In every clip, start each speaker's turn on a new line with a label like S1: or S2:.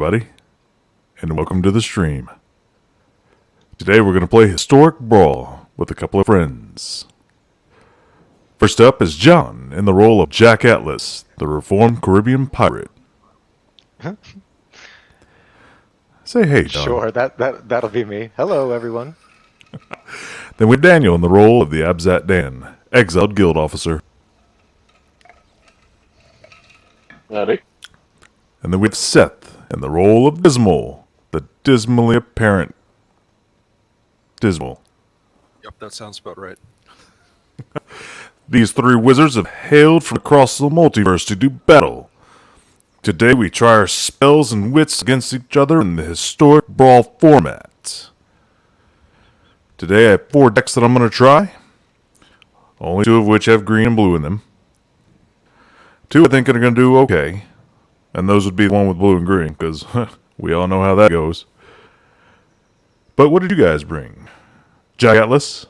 S1: everybody, and welcome to the stream. Today we're going to play Historic Brawl with a couple of friends. First up is John in the role of Jack Atlas, the reformed Caribbean pirate. Say hey, John.
S2: Sure, that'll be me. Hello, everyone.
S1: Then we have Daniel in the role of the Abzat Dan, exiled guild officer.
S3: Howdy.
S1: And then we have Seth in the role of Dismal, the dismally apparent Dismal.
S4: Yep, that sounds about right.
S1: These three wizards have hailed from across the multiverse to do battle. Today we try our spells and wits against each other in the Historic Brawl format. Today I have 4 decks that I'm going to try, only 2 of which have green and blue in them. 2 I think are going to do okay, and those would be the one with blue and green, because we all know how that goes. But what did you guys bring? Jack Atlas?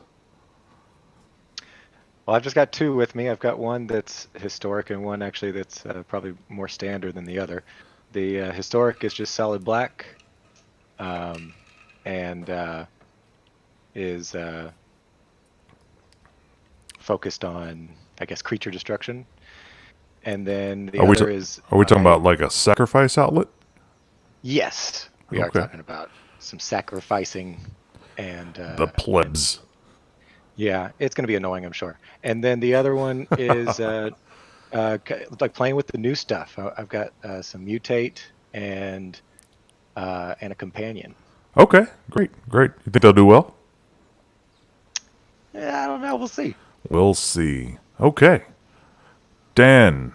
S2: Well, I've just got 2 with me. I've got one that's historic and one actually that's probably more standard than the other. The historic is just solid black, and is focused on, I guess, creature destruction. And then the other is...
S1: Are we talking about like a sacrifice outlet?
S2: Yes, we are talking about some sacrificing and...
S1: the plebs.
S2: Yeah, it's going to be annoying, I'm sure. And then the other one is like playing with the new stuff. I've got some mutate and a companion.
S1: Okay, great. You think they'll do well?
S2: Yeah, I don't know. We'll see.
S1: We'll see. Okay. Dan,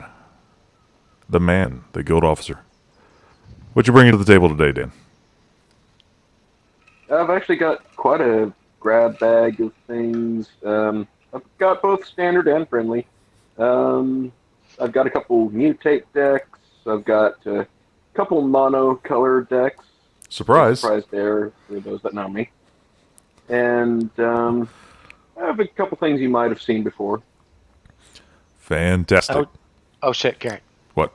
S1: the man, the guild officer. What you bringing to the table today, Dan?
S3: I've actually got quite a grab bag of things. I've got both standard and friendly. I've got a couple mutate decks. I've got a couple mono color decks.
S1: Surprise
S3: there for those that know me. And I have a couple things you might have seen before.
S1: Fantastic.
S2: Oh shit, Garrett.
S1: What?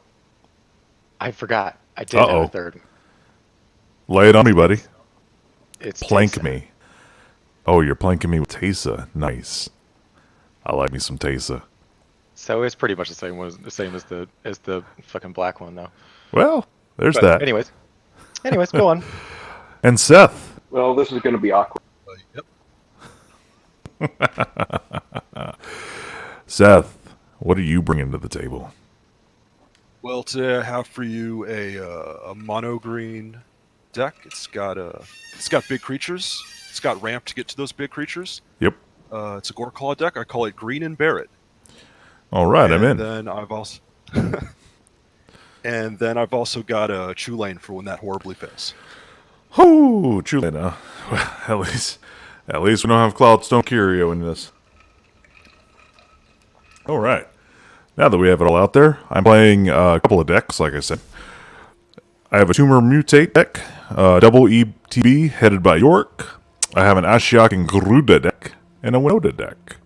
S2: I forgot. I did have a third one.
S1: Lay it on me, buddy.
S2: It's
S1: Plank
S2: Teysa.
S1: me. Oh, you're planking me with Teysa. Nice. I like me some Teysa.
S2: So it's pretty much the same as the fucking black one, though.
S1: Well, there's
S2: But
S1: that.
S2: Anyways, go on.
S1: And Seth.
S3: Well, this is going to be awkward.
S4: Yep.
S1: Seth, what are you bringing to the table?
S4: Well, today I have for you a mono green deck. It's got big creatures. It's got ramp to get to those big creatures.
S1: Yep.
S4: It's a Goreclaw deck. I call it Green and Barrett.
S1: All right, I'm in.
S4: Then I've also got a True Lane for when that horribly fails.
S1: Oh, Chulane. Well, at least we don't have Cloudstone Curio in this. All right. Now that we have it all out there, I'm playing a couple of decks, like I said. I have a Tumor Mutate deck, double ETB headed by York. I have an Ashiok and Garuda deck, and a Winota deck.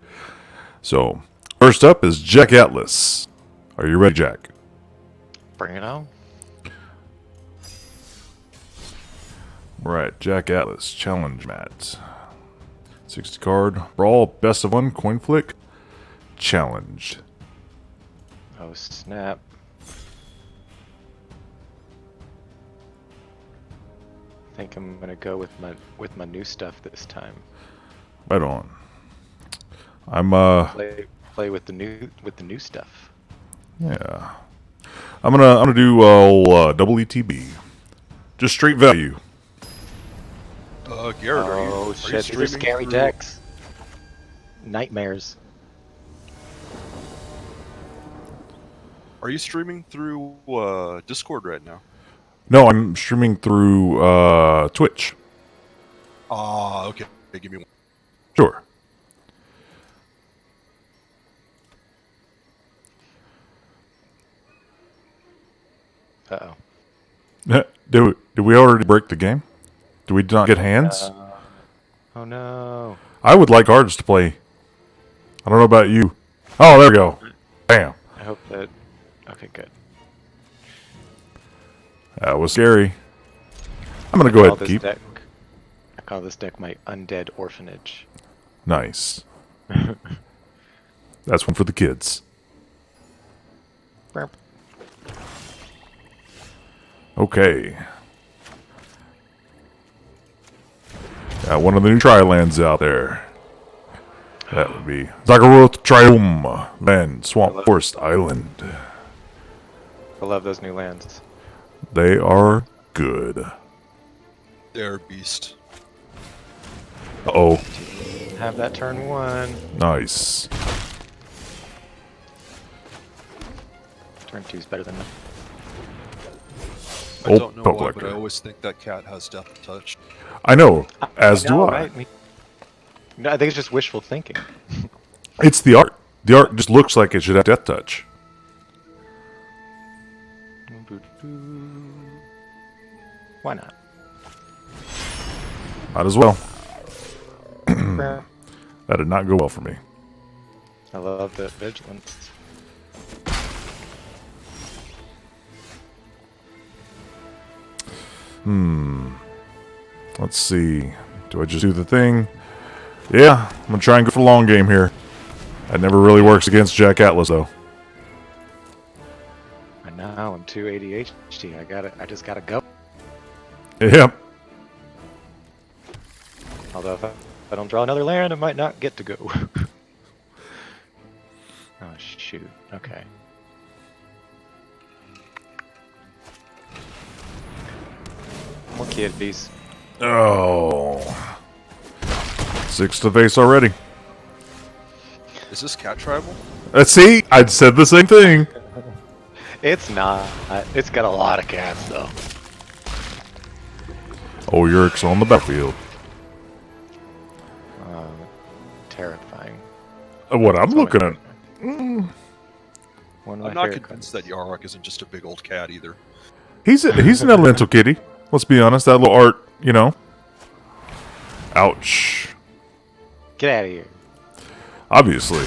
S1: So, first up is Jack Atlas. Are you ready, Jack?
S2: Bring it on.
S1: Right, Jack Atlas, challenge mat. 60 card, brawl, best of 1, coin flick, challenged.
S2: Oh snap. I think I'm gonna go with my new stuff this time.
S1: Right on. I'm
S2: Play with the new stuff.
S1: yeah. I'm gonna do double ETB. Just straight value.
S4: Garrett,
S2: Oh
S4: are you
S2: shit! These are
S4: streaming
S2: scary
S4: through-
S2: decks. Nightmares.
S4: Are you streaming through Discord right now?
S1: No, I'm streaming through Twitch.
S4: Ah, okay. Give me one.
S1: Sure. Did we already break the game? Do we not get hands?
S2: Oh no.
S1: I would like ours to play. I don't know about you. Oh, there we go. Bam.
S2: I hope that... Okay, good.
S1: That was scary. I'm gonna go ahead and keep.
S2: I call this deck my Undead Orphanage.
S1: Nice. That's one for the kids. Okay. Got one of the new tri-lands out there. That would be Zagharoth Triome, Land, Swamp Forest Island.
S2: I love those new lands.
S1: They are good.
S4: They're beast.
S1: Uh-oh.
S2: Have that turn 1.
S1: Nice.
S2: Turn 2's better than that.
S4: I
S1: Oh,
S4: don't know
S1: Poke
S4: why, but
S1: Collector.
S4: I always think that cat has death touch.
S1: I know, as do
S2: know,
S1: I.
S2: right? No, I think it's just wishful thinking.
S1: It's the art. The art just looks like it should have death touch.
S2: Why not?
S1: Might as well. That did not go well for me.
S2: I love the vigilance.
S1: Let's see. Do I just do the thing? Yeah, I'm gonna try and go for the long game here. That never really works against Jack Atlas, though.
S2: I know, I'm too ADHD. I just gotta go.
S1: Yep.
S2: Although if I don't draw another land, I might not get to go. Oh, shoot. Okay. More kiddies.
S1: Oh. 6 to face already.
S4: Is this cat tribal?
S1: Let's see. I said the same thing.
S2: It's not. It's got a lot of cats, though.
S1: Oh, Yurik's on the battlefield.
S2: Terrifying.
S1: What I'm looking at.
S2: One of my
S4: I'm not
S2: favorite
S4: convinced
S2: cards.
S4: that Yarok isn't just a big old cat either.
S1: He's an elemental kitty. Let's be honest. That little art, you know. Ouch.
S2: Get out of here.
S1: Obviously.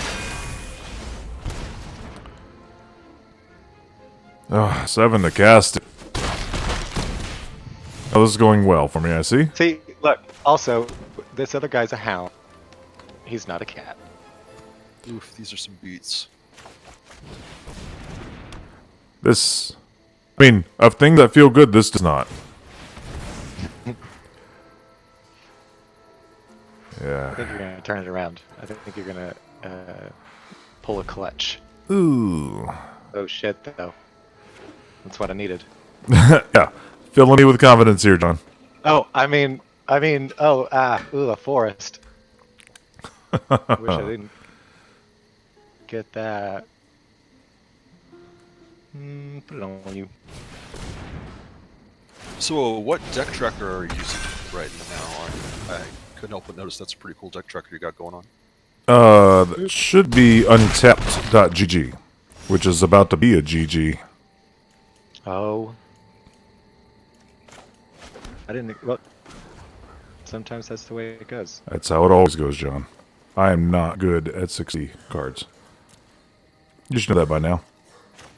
S1: Oh, 7 to cast. Oh, this is going well for me, I see.
S2: See, look. Also, this other guy's a hound. He's not a cat.
S4: Oof, these are some beats.
S1: This... I mean, of things that feel good, this does not.
S2: I
S1: Yeah.
S2: think you're gonna turn it around. I think you're gonna pull a clutch.
S1: Ooh.
S2: Oh shit, though. That's what I needed.
S1: Yeah. Filling me with confidence here, John.
S2: Oh, I mean, a forest. Wish I didn't get that. Put it on you.
S4: So, what deck tracker are you using right now? I couldn't help but notice that's a pretty cool deck tracker you got going on.
S1: That should be untapped.gg, which is about to be a GG.
S2: Oh. I didn't. Well, sometimes that's the way it goes.
S1: That's how it always goes, John. I am not good at 60 cards. You should know that by now.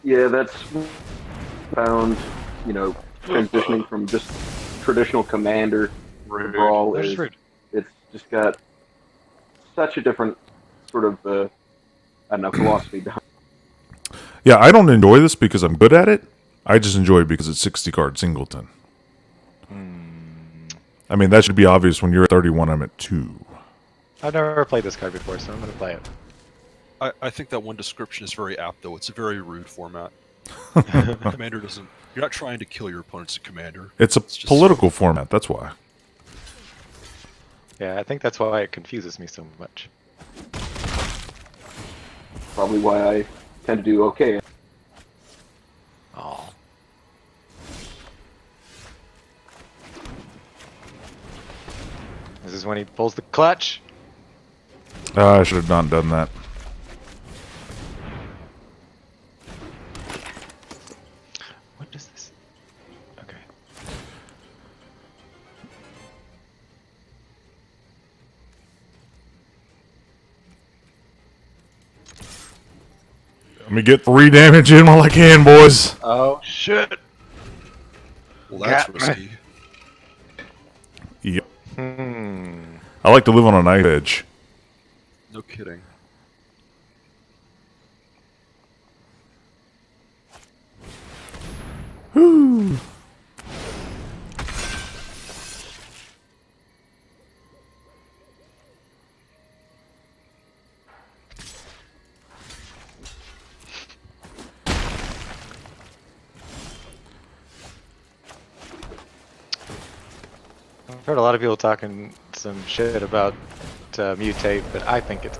S3: Yeah, that's found, transitioning from just traditional commander to brawl
S2: That's
S3: is
S2: rude.
S3: it's just got such a different sort of I don't know, philosophy behind.
S1: Yeah, I don't enjoy this because I'm good at it. I just enjoy it because it's 60 card singleton. I mean, that should be obvious when you're at 31, I'm at 2.
S2: I've never played this card before, so I'm gonna play it.
S4: I think that one description is very apt, though. It's a very rude format. Commander doesn't... You're not trying to kill your opponent's commander.
S1: It's a
S4: just-
S1: political format, that's why.
S2: Yeah, I think that's why it confuses me so much.
S3: Probably why I tend to do okay.
S2: Oh. This is when he pulls the clutch.
S1: I should have not done that.
S2: What is this? Okay.
S1: Let me get 3 damage in while I can, boys.
S2: Oh shit!
S4: Well, that's
S2: Got me.
S4: risky.
S1: I like to live on a knife edge.
S4: No kidding.
S1: Whoo!
S2: I've heard a lot of people talking some shit about mutate, but I think it's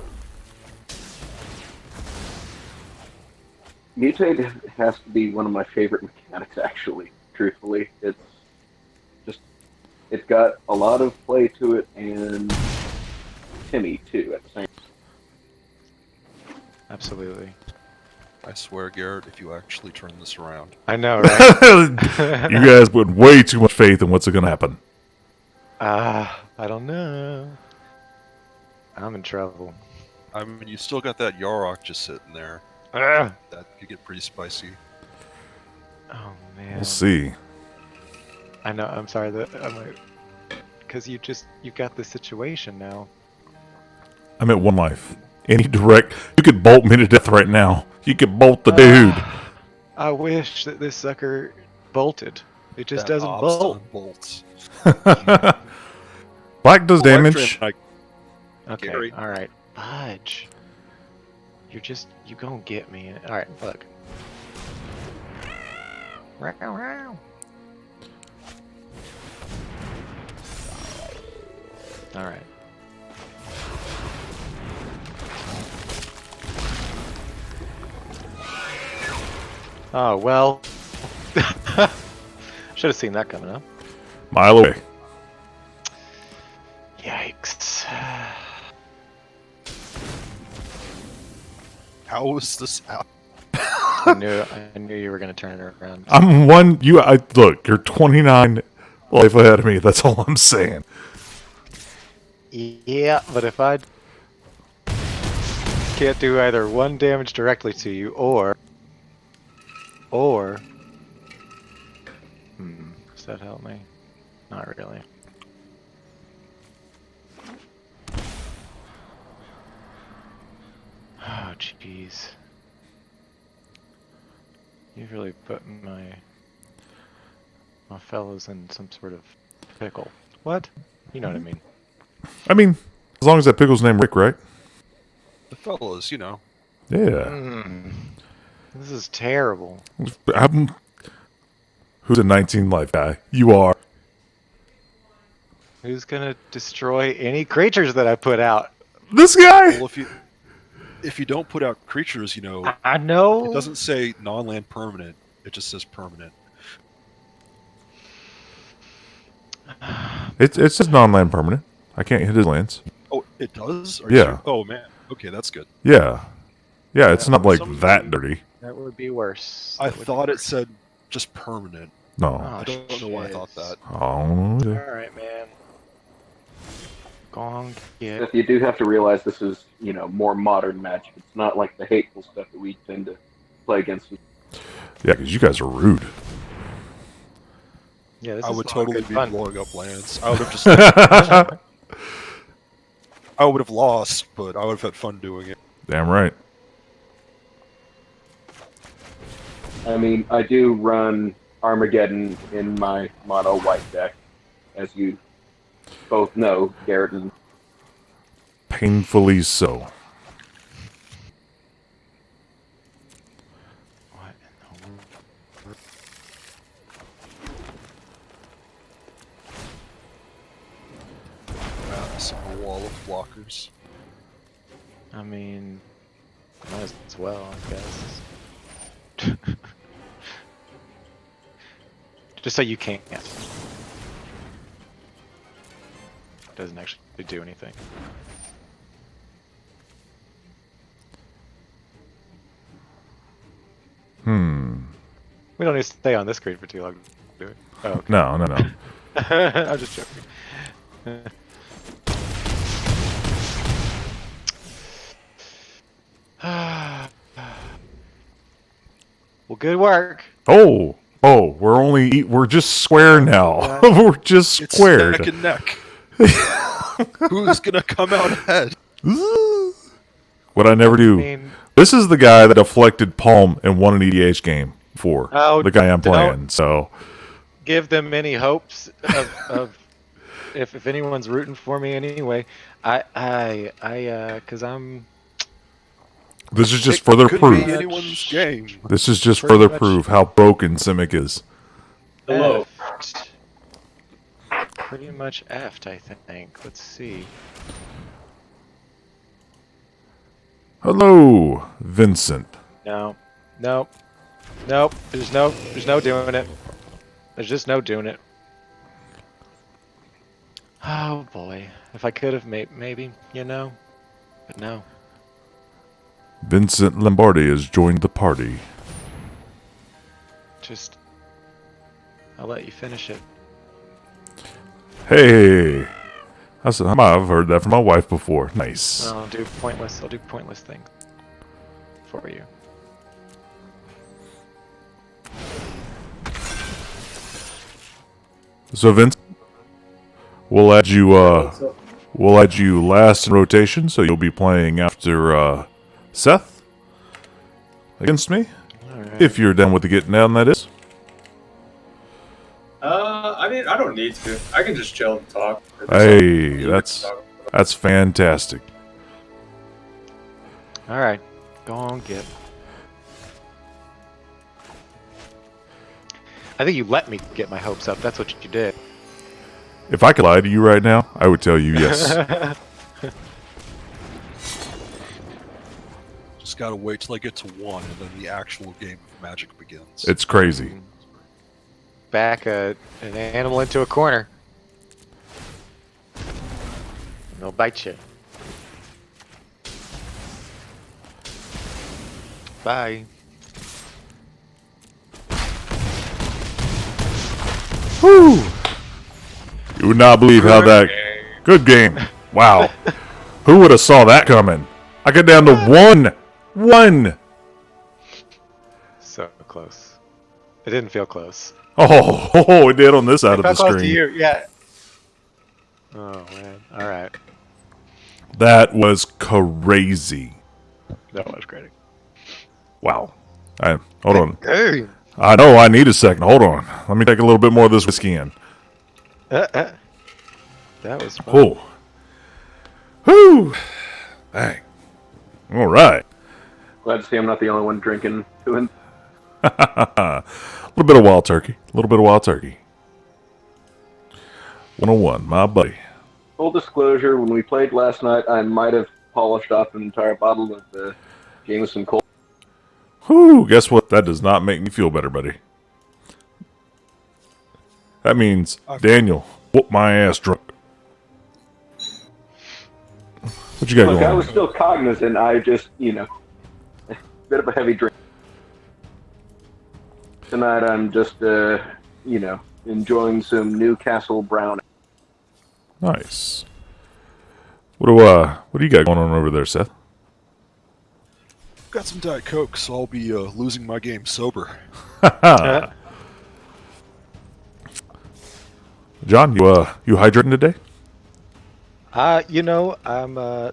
S3: Mutate has to be one of my favorite mechanics, actually. Truthfully, it's got a lot of play to it, and Timmy too at the same.
S2: absolutely.
S4: I swear, Garrett, if you actually turn this around.
S2: I know, right?
S1: You guys put way too much faith in what's going to happen.
S2: I don't know. I'm in trouble.
S4: I mean, you still got that Yarok just sitting there.
S2: Ah!
S4: That could get pretty spicy.
S2: Oh man.
S1: We'll see.
S2: I know. I'm sorry that I'm like, because you got this situation now.
S1: I'm at 1 life. Any direct, you could bolt me to death right now. You could bolt the dude.
S2: I wish that this sucker bolted. It just
S4: That
S2: doesn't bolt.
S4: obstinate bolts.
S1: Black does damage.
S2: Okay.
S4: Gary.
S2: All right. Fudge. You gonna get me. All right. Look. All right. Oh well. Should have seen that coming up.
S1: Mile away.
S2: Yikes.
S4: How was this out?
S2: I knew you were gonna turn it around.
S1: I'm look, you're 29 life ahead of me. That's all I'm saying.
S2: Yeah, but if I can't do either 1 damage directly to you, or does that help me? Not really. Oh jeez. You've really put my fellows in some sort of pickle. What? You know what I mean.
S1: I mean, as long as that pickle's named Rick, right?
S4: The fellows, you know.
S1: Yeah.
S2: This is terrible.
S1: Who's a 19 life guy? You are.
S2: Who's gonna destroy any creatures that I put out?
S1: This guy!
S4: Well, if you don't put out creatures, you know,
S2: I know.
S4: it doesn't say non-land permanent. It just says permanent.
S1: It says non-land permanent. I can't hit his lands.
S4: Oh, it does? Are
S1: Yeah.
S4: you sure? Oh, man. Okay, that's good.
S1: Yeah. Yeah, it's not like
S4: some-
S1: that dirty.
S2: That would be worse.
S4: I
S2: That would be
S4: thought it
S2: worse.
S4: said just permanent.
S1: No.
S4: I don't know why I thought that.
S1: Oh,
S2: All right, man. Gong get.
S3: If you do have to realize this is, more modern Magic. It's not like the hateful stuff that we tend to play against.
S1: yeah, because you guys are rude.
S2: Yeah, this
S4: I
S2: is
S4: would
S2: not
S4: totally
S2: good
S4: be
S2: fun.
S4: blowing up lands. I would have just. I would have lost, but I would have had fun doing it.
S1: Damn right.
S3: I mean, I do run Armageddon in my mono white deck, as you both know, Garrett and
S1: Painfully so.
S2: What in the world?
S4: Some wall of blockers.
S2: I mean, might as well, I guess. Just so you can't. Doesn't actually do anything. We don't need to stay on this screen for too long, do we? Oh, okay.
S1: No.
S2: I'm just joking. Well, good work.
S1: Oh, we're just square now. We're just
S4: It's
S1: squared.
S4: neck and neck. Who's gonna come out ahead?
S1: What I never do.
S2: mean,
S1: This is the guy that deflected Palm and won an EDH game for
S2: Oh,
S1: the guy I'm
S2: don't-
S1: playing. So
S2: give them any hopes of if anyone's rooting for me anyway. Because I'm
S1: this is just
S2: It
S1: further
S4: Could
S1: proof.
S4: be anyone's game.
S1: This is just
S2: pretty
S1: further
S2: much-
S1: proof how broken Simic is.
S5: Hello.
S2: effed. Pretty much effed, I think. Let's see.
S1: Hello, Vincent.
S2: No, nope, nope. There's no doing it. There's just no doing it. Oh boy, if I could have maybe, but no.
S1: Vincent Lombardi has joined the party.
S2: Just, I'll let you finish it.
S1: Hey, I've heard that from my wife before. Nice.
S2: I'll do pointless things for you.
S1: So Vince, we'll add you. We'll add you last in rotation, so you'll be playing after Seth against me,
S2: All right.
S1: if you're down with the getting down. That is.
S5: I mean, I don't need to. I can just chill and talk.
S1: Hey, that's fantastic.
S2: All right, go on, get. I think you let me get my hopes up. That's what you did.
S1: If I could lie to you right now, I would tell you yes.
S4: Just gotta wait till I get to 1, and then the actual game of Magic begins.
S1: It's crazy.
S2: Back an animal into a corner. And they'll bite you. Bye.
S1: Woo! You would not believe how that. Good game. Wow. Who would have saw that coming? I got down to one.
S2: So close. It didn't feel close.
S1: Oh, it did on this side
S2: It
S1: of the
S2: felt close to
S1: screen.
S2: you, yeah. Oh man. All right.
S1: That was crazy.
S2: That was great.
S1: Wow. Hold on.
S2: Hey.
S1: I know I need a second. Hold on. Let me take a little bit more of this whiskey in.
S2: That was fun.
S1: Oh. Whew. Dang. All right.
S3: Glad to see I'm not the only one drinking. Doing.
S1: A little bit of wild turkey. 101, my buddy.
S3: Full disclosure: when we played last night, I might have polished off an entire bottle of the Jameson Cold.
S1: Whew, guess what? That does not make me feel better, buddy. That means Daniel whooped my ass drunk. What you got
S3: Look,
S1: going
S3: I
S1: on?
S3: was still cognizant. I just, a bit of a heavy drink. Tonight, I'm just, enjoying some Newcastle Brown.
S1: Nice. What do you got going on over there, Seth?
S4: Got some Diet Coke, so I'll be losing my game sober.
S1: John, you hydrating today?
S2: I'm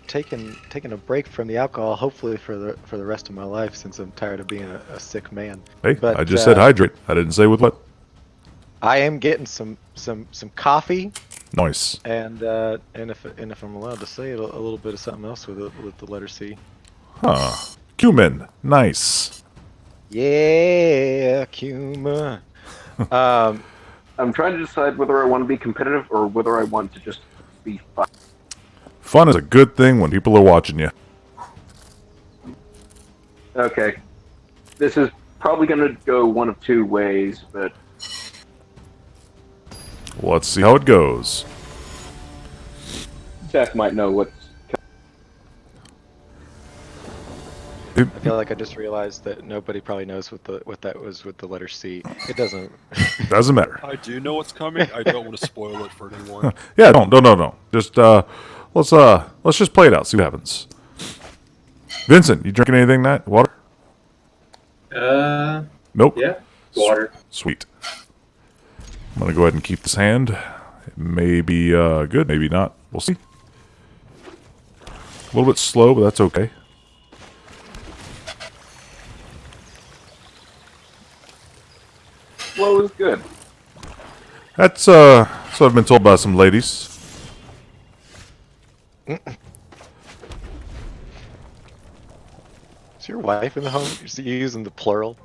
S2: taking a break from the alcohol, hopefully for the rest of my life, since I'm tired of being a sick man.
S1: Hey,
S2: But,
S1: I just said hydrate. I didn't say with what.
S2: I am getting some coffee,
S1: Nice.
S2: and if I'm allowed to say it, a little bit of something else with the letter C.
S1: Huh. Cumin. Nice.
S2: Yeah, Kuma.
S3: I'm trying to decide whether I want to be competitive or whether I want to just be fun.
S1: Fun is a good thing when people are watching you.
S3: Okay. This is probably going to go one of two ways, but
S1: Let's see how it goes.
S3: Seth might know what's.
S2: I feel like I just realized that nobody probably knows what that was with the letter C. It doesn't.
S1: Doesn't matter.
S4: I do know what's coming. I don't want to spoil it for anyone.
S1: Yeah, don't. Just let's just play it out. See what happens. Vincent, you drinking anything? That water? Nope.
S5: Yeah, water.
S1: Sweet. I'm gonna go ahead and keep this hand Maybe good, maybe not. We'll see. A little bit slow, but that's okay.
S3: Slow is good.
S1: That's what I've been told by some ladies.
S2: Is your wife in the home? Is you using the plural?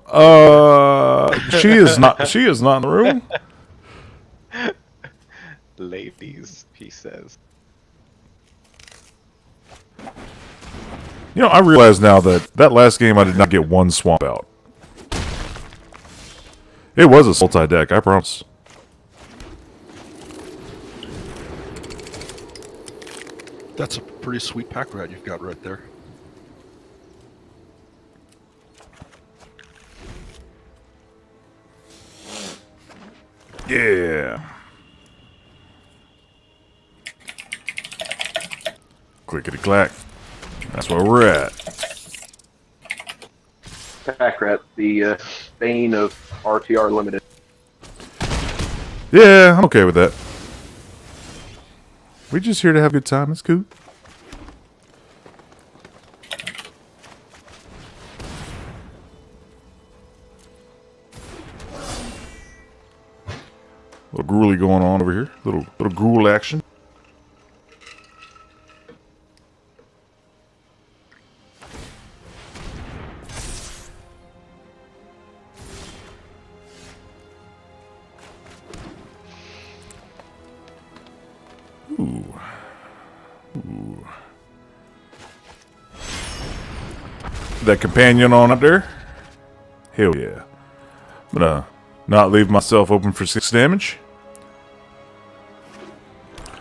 S1: She is not. She is not in the room.
S2: Ladies, he says.
S1: You know, I realize now that last game I did not get one swamp out. It was a Sultai deck, I promise.
S4: That's a pretty sweet pack rat you've got right there.
S1: Yeah. Clickety clack. That's where we're at.
S3: Pack Rat, the bane of RTR Limited.
S1: Yeah, I'm okay with that. We just here to have a good time. It's cool. Little gruely going on over here. Little gruel action. Ooh. Ooh. That companion on up there? Hell yeah. I'm gonna not leave myself open for 6 damage.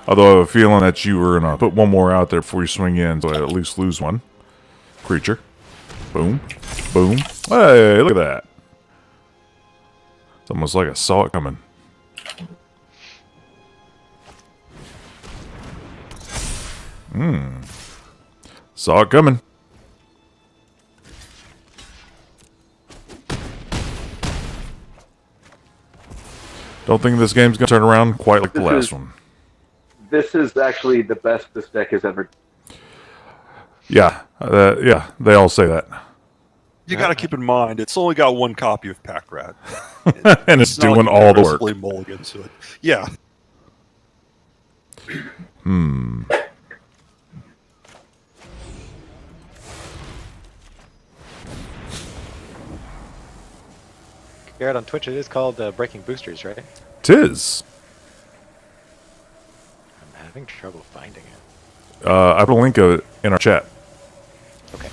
S1: Although I have a feeling that you were gonna put one more out there before you swing in, so I at least lose one creature. Boom. Boom. Hey, look at that. It's almost like I saw it coming. Saw it coming. Don't think this game's gonna turn around quite like the last one.
S3: This is actually the best this deck has ever.
S1: Yeah, yeah, they all say that.
S4: You got to keep in mind, it's only got one copy of Pack Rat.
S1: And it's
S4: not
S1: doing
S4: like you
S1: all the
S4: can
S1: work.
S4: aggressively mulligan to it. Yeah.
S2: Garrett, on Twitch, it is called Breaking Boosters, right?
S1: Tis.
S2: I'm having trouble finding it.
S1: I put a link of it in our chat.
S2: Okay.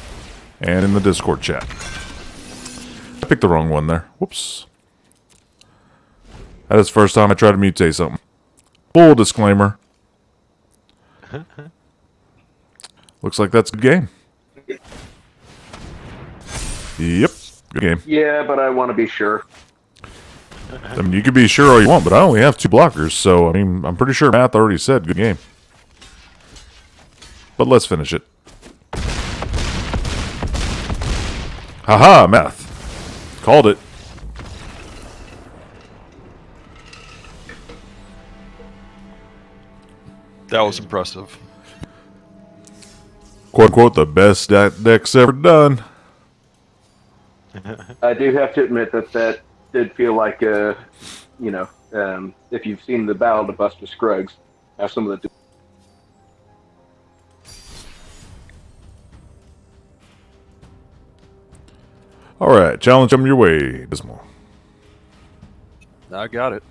S1: And in the Discord chat. I picked the wrong one there. Whoops. That is the first time I tried to mutate something. Full disclaimer. Looks like that's a good game. Yep. Good game.
S3: Yeah, but I want to be sure.
S1: I mean, you can be sure all you want, but I only have 2 blockers, so, I mean, I'm pretty sure Matt already said good game. But let's finish it. Haha, Math. Called it.
S4: That was impressive.
S1: Quote, unquote, the best deck's ever done.
S3: I do have to admit that did feel like if you've seen the Battle to Buster Scruggs, have some of the.
S1: Alright, challenge them your way, Dismal.
S4: I got it.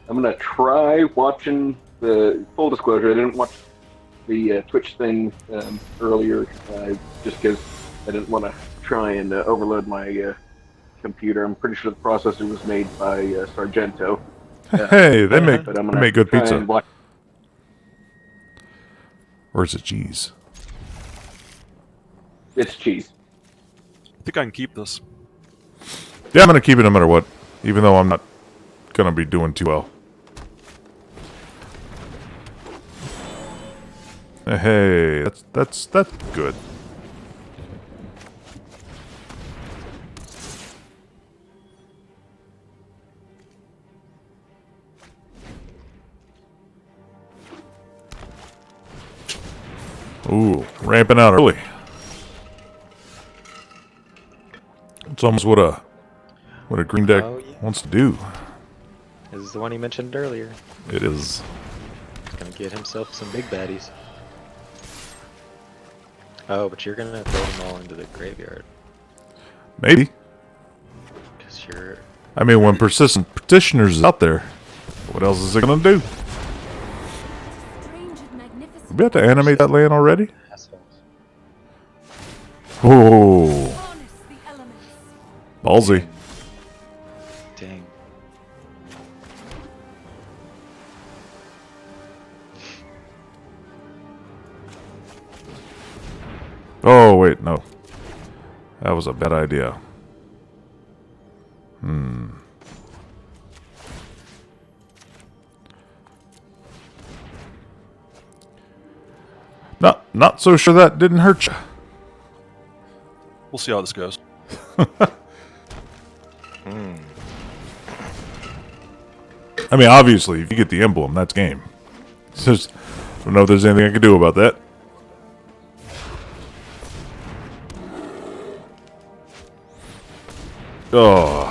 S3: I'm gonna try watching the full disclosure. I didn't watch the Twitch thing earlier, just because I didn't want to try and overload my computer. I'm pretty sure the processor was made by Sargento.
S1: Hey, they make good
S3: try
S1: pizza.
S3: and watch-
S1: Or is it cheese?
S3: It's cheese.
S4: I think I can keep this.
S1: Yeah, I'm going to keep it no matter what, even though I'm not going to be doing too well. Hey, that's good. Ooh, ramping out early. It's almost what a green deck
S2: Oh, yeah.
S1: wants to do.
S2: This is the one he mentioned earlier.
S1: It is.
S2: He's gonna get himself some big baddies. Oh, but you're gonna throw them all into the graveyard.
S1: Maybe.
S2: Because you're...
S1: I mean, when Persistent Petitioners is out there, what else is it going to do?
S6: Strange and magnificent.
S1: We have to animate that land already?
S2: assholes.
S1: Oh,
S6: Harness the elements.
S1: ballsy.
S2: Dang.
S1: Oh, wait, no. That was a bad idea. Not so sure that didn't hurt you.
S4: We'll see how this goes.
S1: I mean, obviously, if you get the emblem, that's game. It's just, I don't know if there's anything I can do about that. Oh,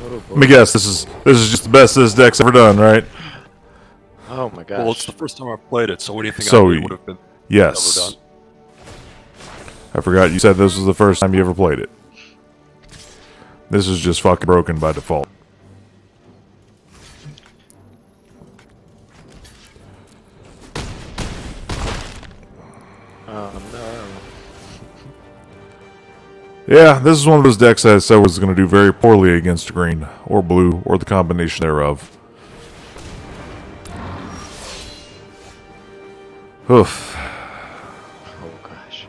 S2: Oh, boy.
S1: let me guess. This is just the best this deck's ever done, right?
S2: Oh my gosh.
S4: Well, it's the first time I've played it, so anything
S1: So
S4: I did would have been
S1: Yes.
S4: never done.
S1: I forgot you said this was the first time you ever played it. This is just fucking broken by default.
S2: Oh no.
S1: Yeah, this is one of those decks I said was going to do very poorly against green, or blue, or the combination thereof. Oof.
S2: Oh gosh.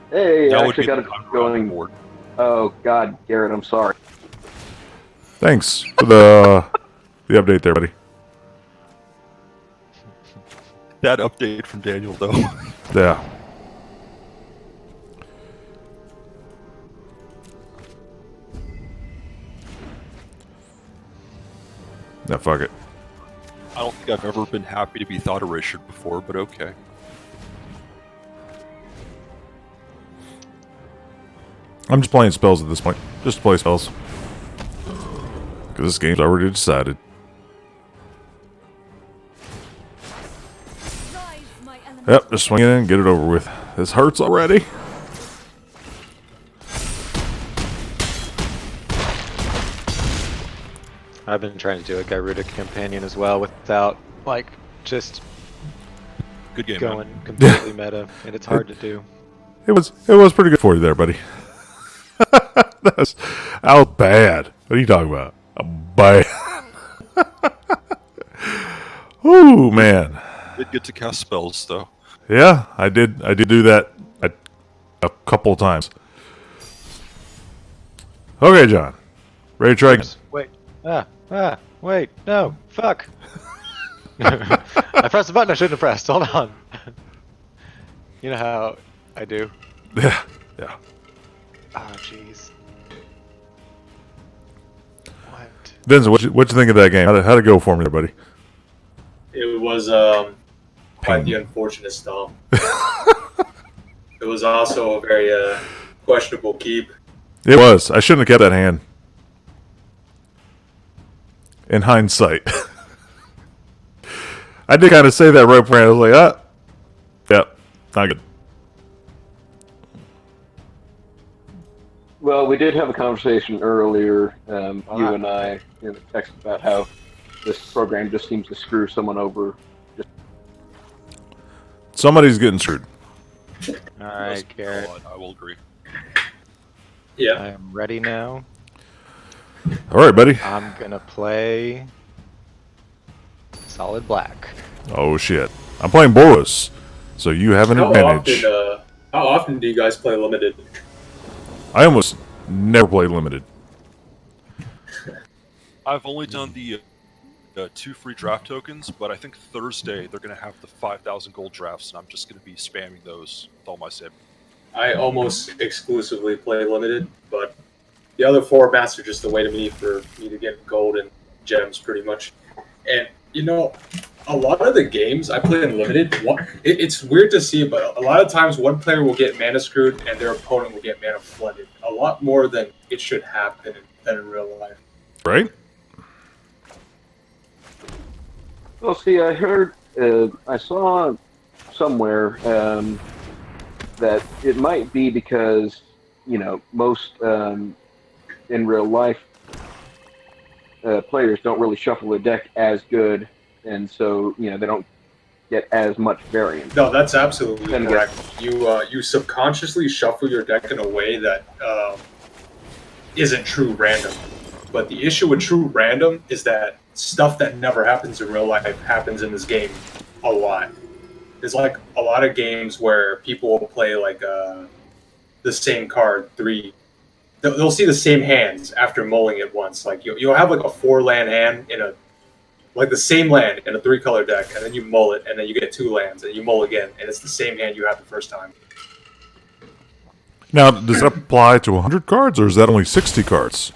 S3: Hey,
S4: That
S3: I
S4: would
S3: actually
S4: be
S3: got
S4: the
S3: it
S4: time
S3: going.
S4: board.
S3: Oh, God, Garrett, I'm sorry.
S1: Thanks for the update there, buddy.
S4: That update from Daniel, though.
S1: Yeah. Yeah, fuck it.
S4: I don't think I've ever been happy to be thought erasured before, but okay.
S1: I'm just playing spells at this point. Just to play spells. Because this game's already decided.
S6: Rise, my elements.
S1: Yep, just swing it in and get it over with. This hurts already.
S2: I've been trying to do a Gyruda companion as well without, like, just
S4: Good game,
S2: going
S4: man.
S2: completely meta, and it's hard to do.
S1: It was pretty good for you there, buddy. that was bad. What are you talking about? Bad. Ooh, man.
S4: Did get to cast spells, though.
S1: Yeah, I did do that a couple of times. Okay, John. Ready to try again?
S2: Wait. Wait. No. Fuck. I pressed the button I shouldn't have pressed. Hold on. You know how I do.
S1: Yeah. Yeah.
S2: Oh, jeez. What?
S1: Denzel, what you think of that game? How'd it go for me there, buddy?
S5: It was quite the unfortunate stomp. It was also a very questionable keep.
S1: It was. I shouldn't have kept that hand. In hindsight. I did kind of say that right before I was like, yep, not good.
S3: Well, we did have a conversation earlier, you and I, in the text about how this program just seems to screw someone over.
S1: Somebody's getting screwed.
S2: Alright, Garrett.
S4: I will agree.
S5: Yeah.
S2: I am ready now.
S1: All right, buddy.
S2: I'm gonna play solid black.
S1: Oh, shit. I'm playing Boros, so you have an advantage.
S5: How often do you guys play limited?
S1: I almost never play limited.
S4: I've only done the 2 free draft tokens, but I think Thursday they're going to have the 5,000 gold drafts, and I'm just going to be spamming those with all my save.
S5: I almost exclusively play limited, but the other formats are just a way to me for me to get gold and gems, pretty much. And you know, a lot of the games I play in limited, it's weird to see, but a lot of times one player will get mana screwed and their opponent will get mana flooded. A lot more than it should happen than in real life.
S1: Right?
S3: Well, see, I heard, I saw somewhere that it might be because, most in real life players don't really shuffle a deck as good, and so, they don't get as much variance.
S5: No, that's absolutely
S3: Then
S5: correct. You subconsciously shuffle your deck in a way that isn't true random. But the issue with true random is that stuff that never happens in real life happens in this game a lot. There's like a lot of games where people will play like the same card three. They'll see the same hands after mulling it once. Like you'll have like a 4-land hand in a like the same land in a 3-color deck, and then you mull it, and then you get 2 lands, and you mull again, and it's the same hand you had the first time.
S1: Now, does that apply to 100 cards, or is that only 60 cards?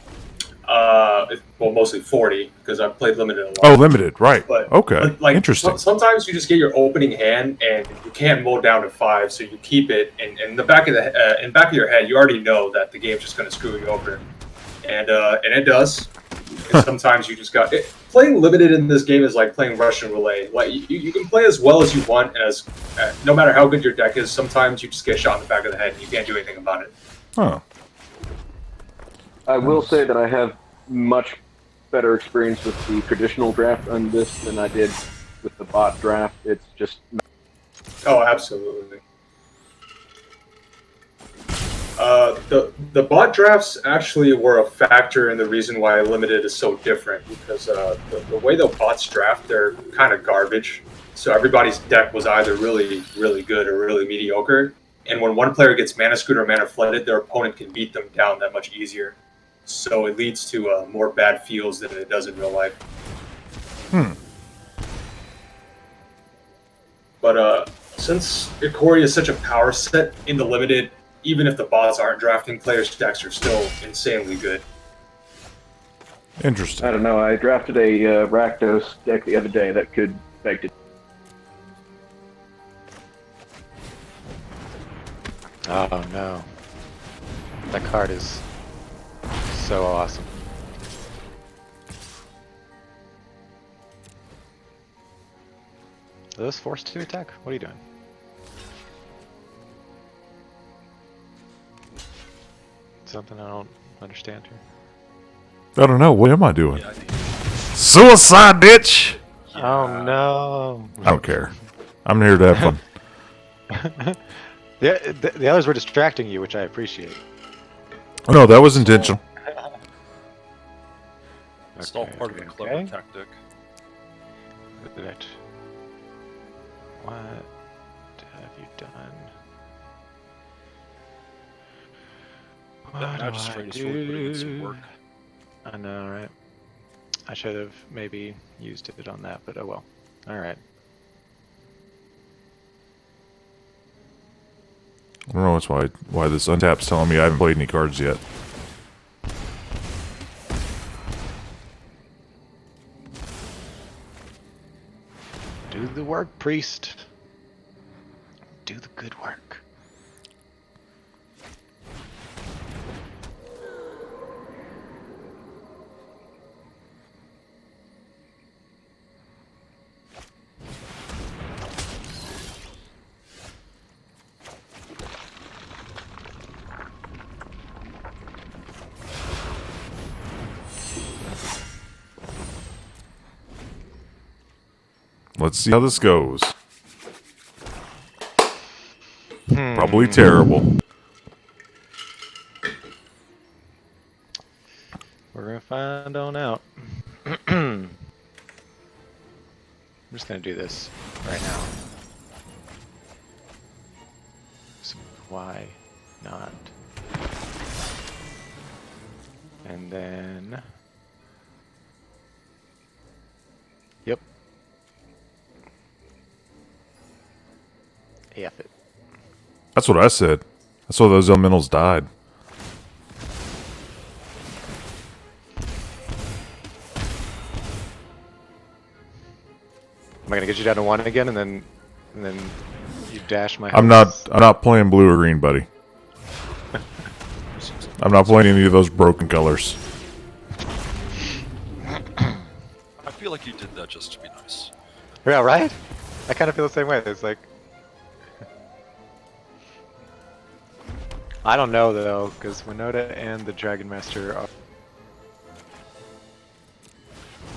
S5: Well, mostly 40 because I've played limited a lot.
S1: Oh, limited, right.
S5: But
S1: Okay,
S5: like
S1: interesting.
S5: sometimes you just get your opening hand and you can't mull down to 5, so you keep it. And in the back of your head, you already know that the game's just going to screw you over, and it does. And sometimes you just got it. Playing limited in this game is like playing Russian roulette. Like you can play as well as you want, and as no matter how good your deck is, sometimes you just get shot in the back of the head and you can't do anything about it.
S1: Huh.
S3: I will say that I have much better experience with the traditional draft on this than I did with the bot draft. It's just
S5: Oh, absolutely. The bot drafts actually were a factor in the reason why limited is so different, because the way the bots draft, they're kind of garbage. So everybody's deck was either really, really good or really mediocre. And when one player gets mana screwed or mana flooded, their opponent can beat them down that much easier. So it leads to more bad feels than it does in real life. But since Ikoria is such a power set in the limited, even if the bots aren't drafting, players' decks are still insanely good.
S3: I
S1: Interesting.
S3: don't know. I drafted a Rakdos deck the other day that could beg to.
S2: Oh no. That card is so awesome. Are those forced to attack? What are you doing? Something I don't understand here.
S1: I don't know. What am I doing?
S4: Yeah, I think
S1: Suicide ditch!
S2: Oh no.
S1: I don't care. I'm here to have fun.
S2: The others were distracting you, which I appreciate.
S1: Oh, no, that was intentional.
S4: it's all part of a clever
S2: okay.
S4: tactic.
S2: That. What have you done? What
S4: That
S2: do
S4: magistrate
S2: I
S4: is really putting in some
S2: do?
S4: work.
S2: I know, right? I should have maybe used it on that, but oh well. Alright.
S1: I don't know why this untap's telling me I haven't played any cards yet.
S2: Do the work, priest. Do the good work.
S1: Let's see how this goes. Probably terrible.
S2: We're gonna find on out. I'm just gonna do this right now. So why not? And then... Yep. F it.
S1: That's what I said. That's why those elementals died.
S2: Am I gonna get you down to 1 again, and then you dash my?
S1: I'm
S2: hopes?
S1: not playing blue or green, buddy. I'm not playing any of those broken colors.
S4: I feel like you did that just to be nice.
S2: Yeah, right. I kind of feel the same way. It's like I don't know though, because Winota and the Dragon Master are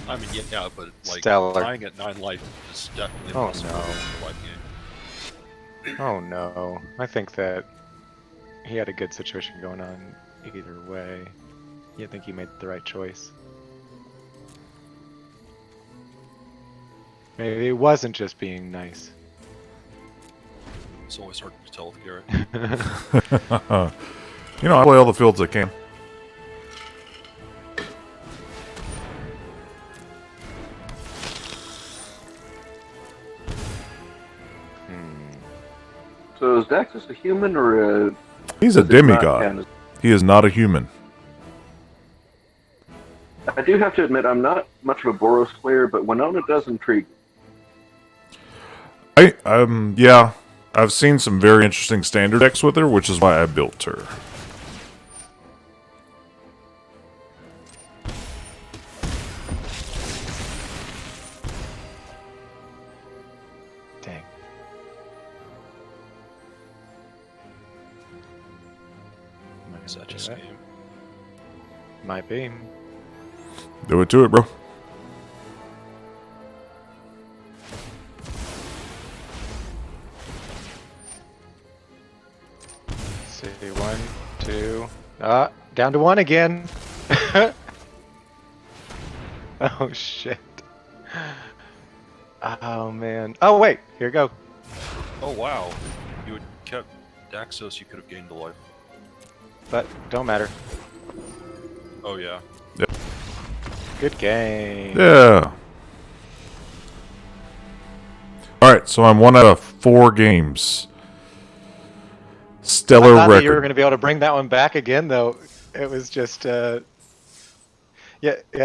S4: I mean, yeah, but like
S2: Stellar.
S4: dying at 9 life is definitely
S2: Oh,
S4: possible
S2: no.
S4: in a life game.
S2: Oh no, I think that he had a good situation going on either way. I think he made the right choice. Maybe it wasn't just being nice.
S4: It's always hard to tell with Garrett.
S1: You know, I play all the fields I can.
S3: So is Daxus a human or a?
S1: He's a
S3: does it not
S1: demigod.
S3: count as-
S1: He is not a human.
S3: I do have to admit, I'm not much of a Boros player, but Winona does intrigue me.
S1: Yeah, I've seen some very interesting standard decks with her, which is why I built her.
S2: Dang. Am I gonna
S4: Such
S2: do
S4: a
S2: that?
S4: game.
S2: Might be.
S1: Do it to it, bro.
S2: Let's see, 1, 2. Down to 1 again. Oh shit. Oh man. Oh wait, here we go.
S4: Oh wow. You had kept Daxos, you could have gained a life.
S2: But don't matter.
S4: Oh yeah.
S2: Good game.
S1: Yeah. Alright, so I'm 1 out of 4 games. Stellar
S2: I thought that you were
S1: record.
S2: going to be able to bring that one back again, though. It was just, yeah.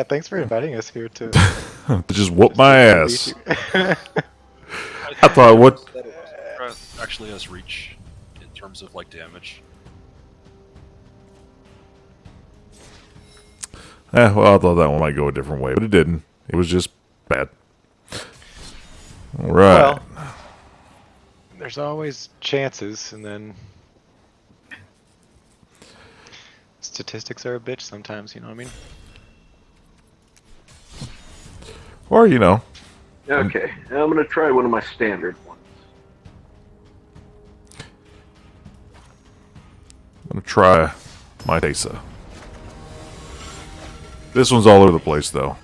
S2: Thanks for inviting us here to
S1: Just whoop my
S2: to
S1: ass.
S2: beat you.
S1: I thought, what?
S4: Actually has reach in terms of like damage.
S1: Well, I thought that one might go a different way, but it didn't. It was just bad. Alright.
S2: Well, there's always chances, and then statistics are a bitch sometimes. You know what I mean?
S1: Or, you know.
S3: Okay, I'm gonna try one of my standard ones.
S1: I'm going to try my Tesa. This one's all over the place, though.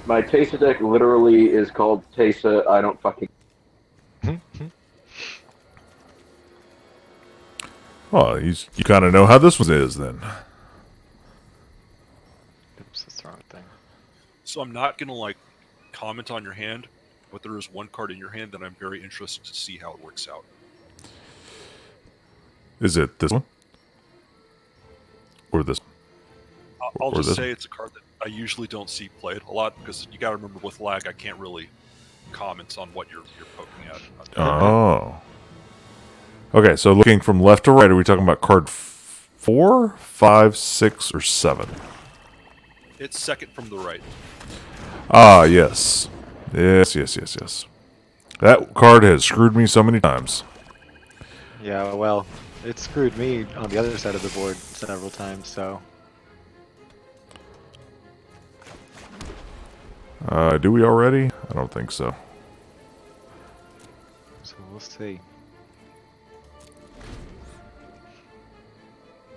S3: My Tesa deck literally is called Tesa. I don't fucking.
S1: Well, you kind of know how this one is, then.
S2: Oops, that's the wrong thing.
S4: So I'm not gonna like comment on your hand, but there is one card in your hand that I'm very interested to see how it works out.
S1: Is it this one? Or this one?
S4: I'll
S1: Or
S4: just
S1: this
S4: say it's a card that I usually don't see played a lot because you gotta remember with lag I can't really comment on what you're poking at.
S1: Oh. Okay, so looking from left to right, are we talking about card 4, 5, 6, or 7?
S4: It's second from the right.
S1: Ah, yes. Yes. That card has screwed me so many times.
S2: Yeah, well, it screwed me on the other side of the board several times. So
S1: Do we already? I don't think so.
S2: we'll see.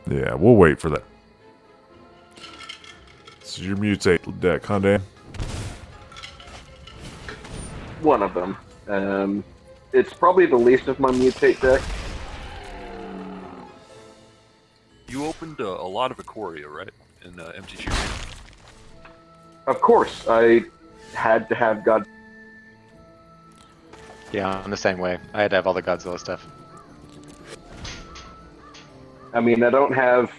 S1: Yeah, we'll wait for that. This is your mutate deck, huh, Dan?
S3: One of them. It's probably the least of my mutate deck.
S4: You opened a lot of Ikoria, right? In MTGArena.
S3: Of course, I had to have God.
S2: Yeah, I'm the same way. I had to have all the Godzilla stuff.
S3: I mean, I don't have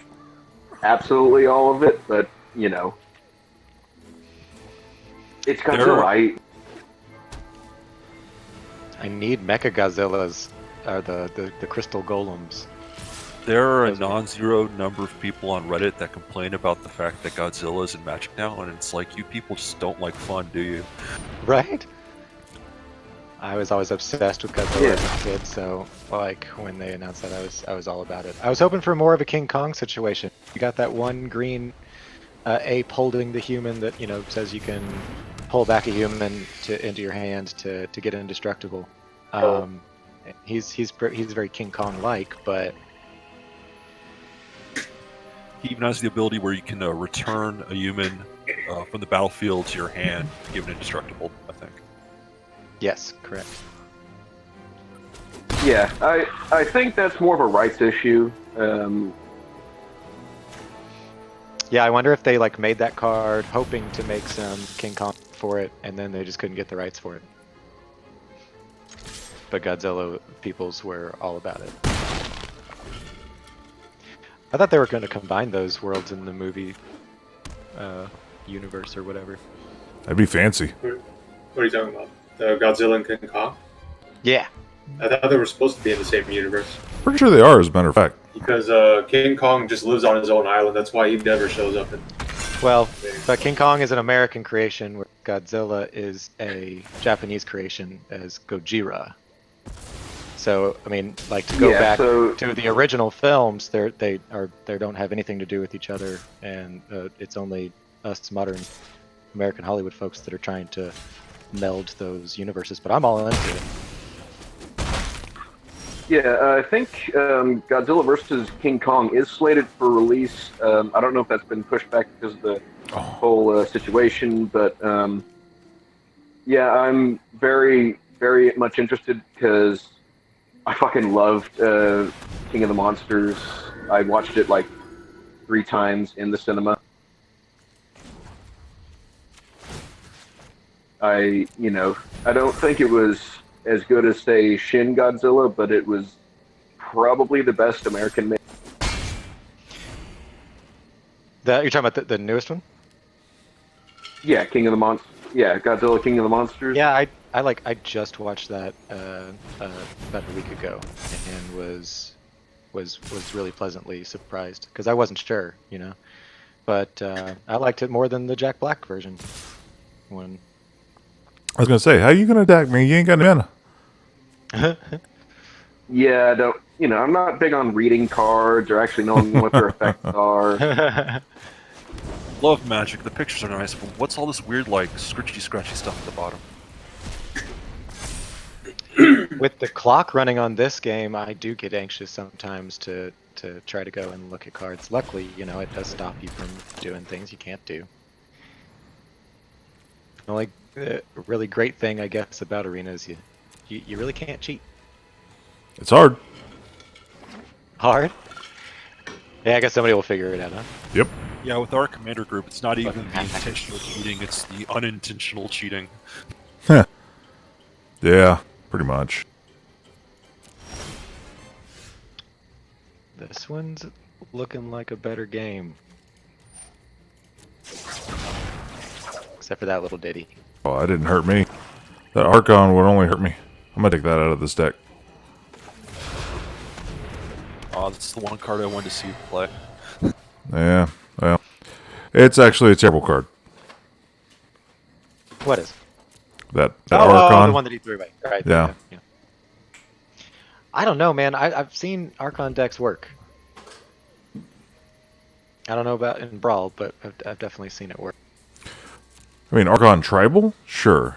S3: absolutely all of it, but you know. It's Godzilla.
S2: I need Mecha Godzillas, or the crystal golems.
S4: There are a
S2: Those are-
S4: non-zero number of people on Reddit that complain about the fact that Godzilla is in Magic now, and it's like, you people just don't like fun, do you?
S2: Right? I was always obsessed with Godzilla
S3: Yeah.
S2: as a kid, so like when they announced that, I was all about it. I was hoping for more of a King Kong situation. You got that one green ape holding the human that says you can pull back a human into your hand to get indestructible. He's very King Kong like, but
S4: He even has the ability where you can return a human from the battlefield to your hand, given indestructible, I think.
S2: yes, correct.
S3: Yeah, I think that's more of a rights issue.
S2: Yeah, I wonder if they like made that card hoping to make some King Kong for it, and then they just couldn't get the rights for it. But Godzilla peoples were all about it. I thought they were going to combine those worlds in the movie universe or whatever.
S1: That'd be fancy.
S5: What are you talking about? The Godzilla and King Kong?
S2: Yeah.
S5: I thought they were supposed to be in the same universe.
S1: Pretty sure they are, as a matter of fact.
S5: Because King Kong just lives on his own island. That's why he never shows up in.
S2: Well, but King Kong is an American creation, where Godzilla is a Japanese creation as Gojira. So, I mean, like to go
S3: Yeah,
S2: back
S3: so-
S2: to the original films, they don't have anything to do with each other, and it's only us modern American Hollywood folks that are trying to meld those universes. But I'm all into it.
S3: Yeah, I think Godzilla vs. King Kong is slated for release. I don't know if that's been pushed back because of the whole situation, but yeah, I'm very, very much interested because I fucking loved King of the Monsters. I watched it like 3 times in the cinema. I don't think it was as good as, say, Shin Godzilla, but it was probably the best American made.
S2: You're talking about the newest one?
S3: Yeah, Godzilla King of the Monsters.
S2: Yeah, I just watched that about a week ago, and was really pleasantly surprised because I wasn't sure, but I liked it more than the Jack Black version. When
S1: I was gonna say, how you gonna attack me? You ain't got any mana.
S3: Yeah, I don't. I'm not big on reading cards or actually knowing what their effects are.
S4: Love Magic, the pictures are nice, but what's all this weird, like, scratchy stuff at the bottom?
S2: with the clock running on this game, I do get anxious sometimes to try to go and look at cards. Luckily, it does stop you from doing things you can't do. The only really great thing, I guess, about Arena is you really can't cheat.
S1: It's hard.
S2: Hard? Yeah, I guess somebody will figure it out, huh?
S1: Yep.
S4: Yeah, with our commander group, it's not even the
S2: Fucking
S4: intentional cheating, it's the unintentional cheating.
S1: Yeah, pretty much.
S2: This one's looking like a better game. Except for that little ditty.
S1: Oh, that didn't hurt me. That Archon would only hurt me. I'm gonna take that out of this deck.
S4: Oh, that's the one card I wanted to see you play.
S1: Yeah, well, it's actually a terrible card.
S2: What is?
S1: That
S2: Oh,
S1: Archon.
S2: the one that he threw away. Right.
S1: Yeah.
S2: I don't know, man. I've seen Archon decks work. I don't know about in Brawl, but I've definitely seen it work.
S1: I mean, Archon Tribal? Sure.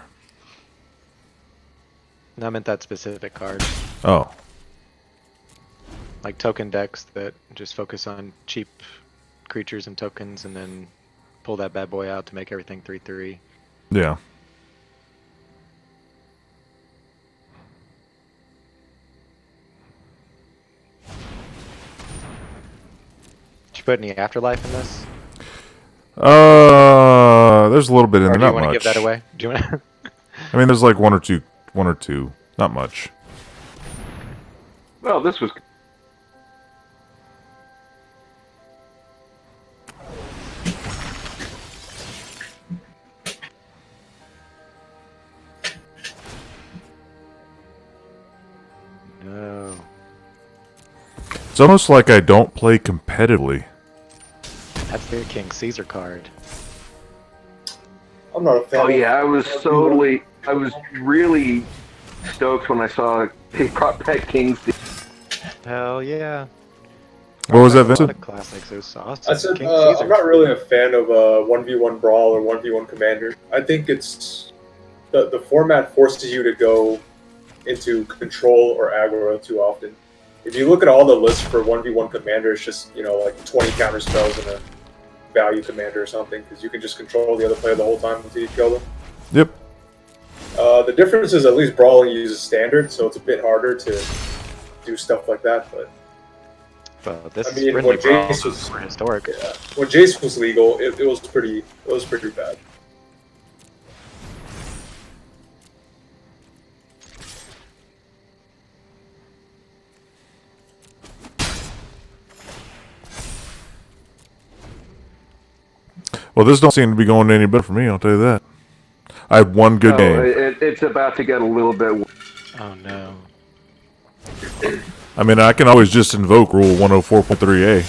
S2: And I meant that specific card.
S1: Oh.
S2: Like token decks that just focus on cheap creatures and tokens and then pull that bad boy out to make everything 3/3.
S1: Yeah.
S2: Did you put any Afterlife in this?
S1: There's a little bit in
S2: Or
S1: there,
S2: do you
S1: not
S2: want to
S1: much.
S2: give that away? Do you want to?
S1: I mean, there's like one or two, not much.
S3: Well, this was.
S1: It's almost like I don't play competitively.
S2: That's the King Caesar card.
S5: I'm not a fan.
S3: Oh
S5: of
S3: yeah, I was
S5: 1v1.
S3: really stoked when I saw they brought back King's.
S2: Hell yeah.
S1: What was that,
S2: A lot
S1: Vincent?
S2: of classics. It was
S5: I
S2: awesome.
S5: said
S2: King Caesar.
S5: I'm not really a fan of 1v1 brawl or 1v1 commander. I think it's the format forces you to go into control or aggro too often. If you look at all the lists for 1v1 commander, it's just like 20 counter spells and a value commander or something, because you can just control the other player the whole time until you kill them.
S1: Yep.
S5: The difference is at least brawling uses standard, so it's a bit harder to do stuff like that. But
S2: But this
S5: I mean,
S2: friendly
S5: when
S2: brawl
S5: Jace was
S2: super historic.
S5: when Jace was legal, it was pretty bad.
S1: Well, this don't seem to be going any better for me, I'll tell you that. I had one good game.
S3: It's about to get a little bit.
S2: Oh no.
S1: I mean, I can always just invoke Rule 104.3a.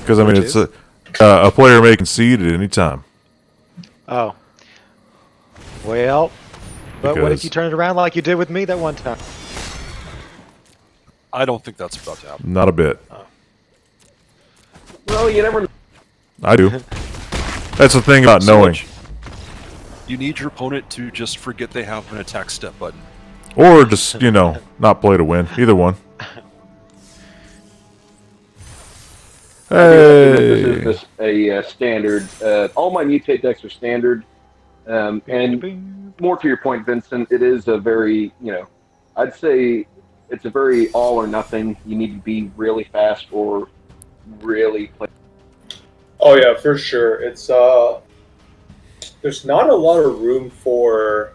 S1: Because, I mean,
S2: Which
S1: it's
S2: is?
S1: a player may concede at any time.
S2: Oh. Well, but what
S1: Because-
S2: if you turn it around like you did with me that one time?
S4: I don't think that's about to happen.
S1: Not a bit.
S3: Well, you never.
S1: I do. That's the thing about
S4: So
S1: knowing.
S4: much- You need your opponent to just forget they have an attack step button.
S1: Or just, not play to win. Either one.
S3: This
S1: Hey.
S3: is just a standard. All my mutate decks are standard, and more to your point, Vincent, it is a very, I'd say it's a very all or nothing. You need to be really fast or really play.
S5: Oh yeah, for sure. It's there's not a lot of room for.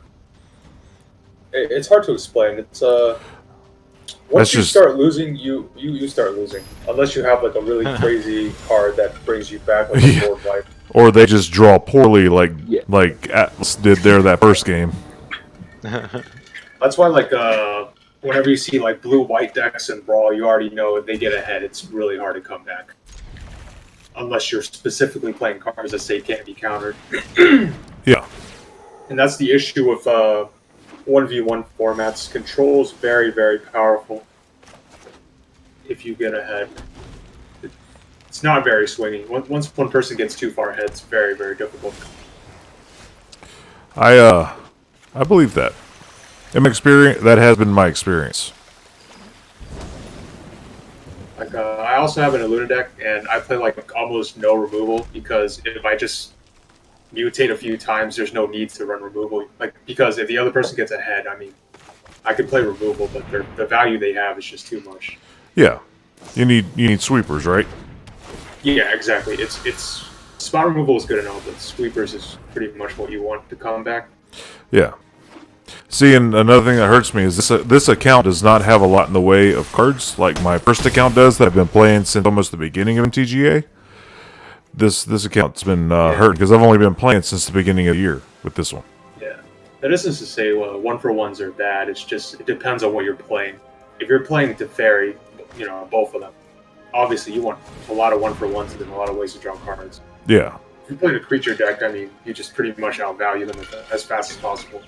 S5: It's hard to explain. It's once
S1: That's
S5: you
S1: just-
S5: start losing, you start losing. Unless you have like a really crazy card that brings you back, like a
S1: Yeah.
S5: board wipe.
S1: Or they just draw poorly
S3: Yeah.
S1: like Atlas did there that first game.
S5: That's why whenever you see like blue-white decks in Brawl, you already know if they get ahead, it's really hard to come back. Unless you're specifically playing cards that say can't be countered.
S1: Yeah.
S5: And that's the issue with 1v1 formats. Control is very, very powerful if you get ahead. It's not very swingy. Once one person gets too far ahead, it's very, very difficult.
S1: I believe that. In my experience, that has been my experience.
S5: Like I also have an Illuna deck, and I play like almost no removal, because if I just mutate a few times, there's no need to run removal. Like, because if the other person gets ahead, I mean, I could play removal, but the value they have is just too much.
S1: Yeah. You need sweepers, right?
S5: Yeah, exactly. It's spot removal is good enough, but sweepers is pretty much what you want to come back.
S1: Yeah. See, and another thing that hurts me is this account does not have a lot in the way of cards like my first account does that I've been playing since almost the beginning of MTGA. This account's been hurt because I've only been playing since the beginning of the year with this one.
S5: Yeah, that isn't to say one for ones are bad. It's just it depends on what you're playing. If you're playing Teferi, both of them. Obviously, you want a lot of one for ones and a lot of ways to draw cards.
S1: Yeah.
S5: If you're playing a creature deck, I mean, you just pretty much outvalue them as fast as possible.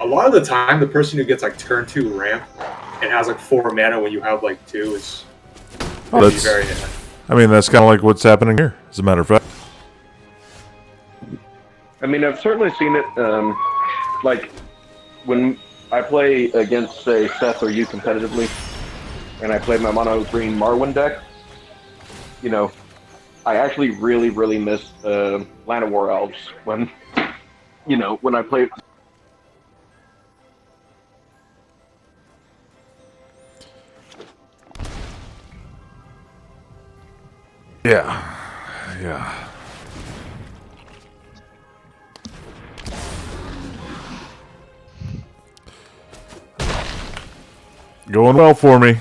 S5: A lot of the time, the person who gets like turn 2 ramp and has like 4 mana when you have like 2 is
S1: That's-
S5: very ahead.
S1: I mean, that's kind of like what's happening here, as a matter of fact.
S3: I mean, I've certainly seen it. Like when I play against, say, Seth or you competitively, and I play my mono green Marwyn deck. I actually really, really miss Land of War Elves when I play.
S1: Yeah. Yeah. Going well for me.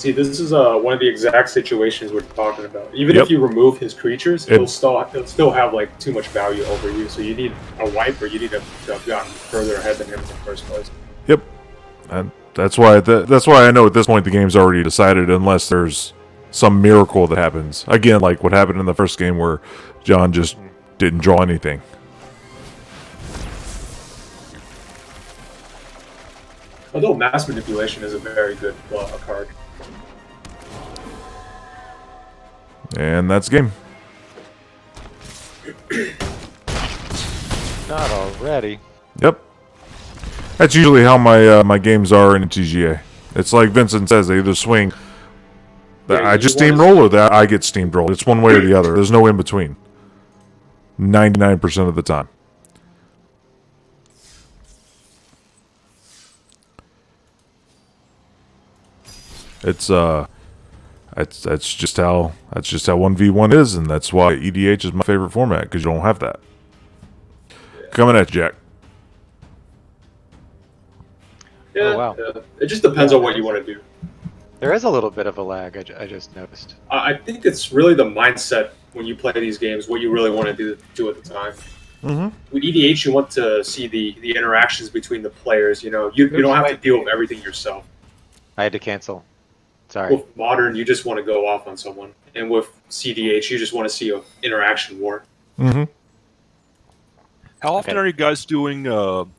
S5: See, this is one of the exact situations we're talking about. Even
S1: Yep.
S5: if you remove his creatures,
S1: It-
S5: it'll still have like too much value over you. So you need a wipe, or you need to have gotten further ahead than him in the first place.
S1: Yep. And that's why I know at this point the game's already decided, unless there's some miracle that happens. Again, like what happened in the first game where John just didn't draw anything.
S5: Although mass manipulation is a very good card.
S1: And that's game.
S2: Not already.
S1: Yep. That's usually how my games are in TGA. It's like Vincent says, they either swing that
S5: Yeah,
S1: I just
S5: you wanna-
S1: steamroll or that I get steamrolled. It's one way or the other. There's no in between. 99% of the time. It's that's just how 1v1 is, and that's why EDH is my favorite format, because you don't have that. Coming at you, Jack.
S5: Yeah,
S2: Oh, wow.
S5: yeah. It just depends on what you want to do.
S2: There is a little bit of a lag, I just noticed.
S5: I think it's really the mindset when you play these games, what you really want to do at the time.
S1: Mm-hmm.
S5: With EDH, you want to see the interactions between the players. You know, you don't have to deal with everything yourself.
S2: I had to cancel. Sorry.
S5: With Modern, you just want to go off on someone. And with CDH, you just want to see an interaction war.
S1: Mm-hmm.
S4: How often
S2: Okay.
S4: are you guys doing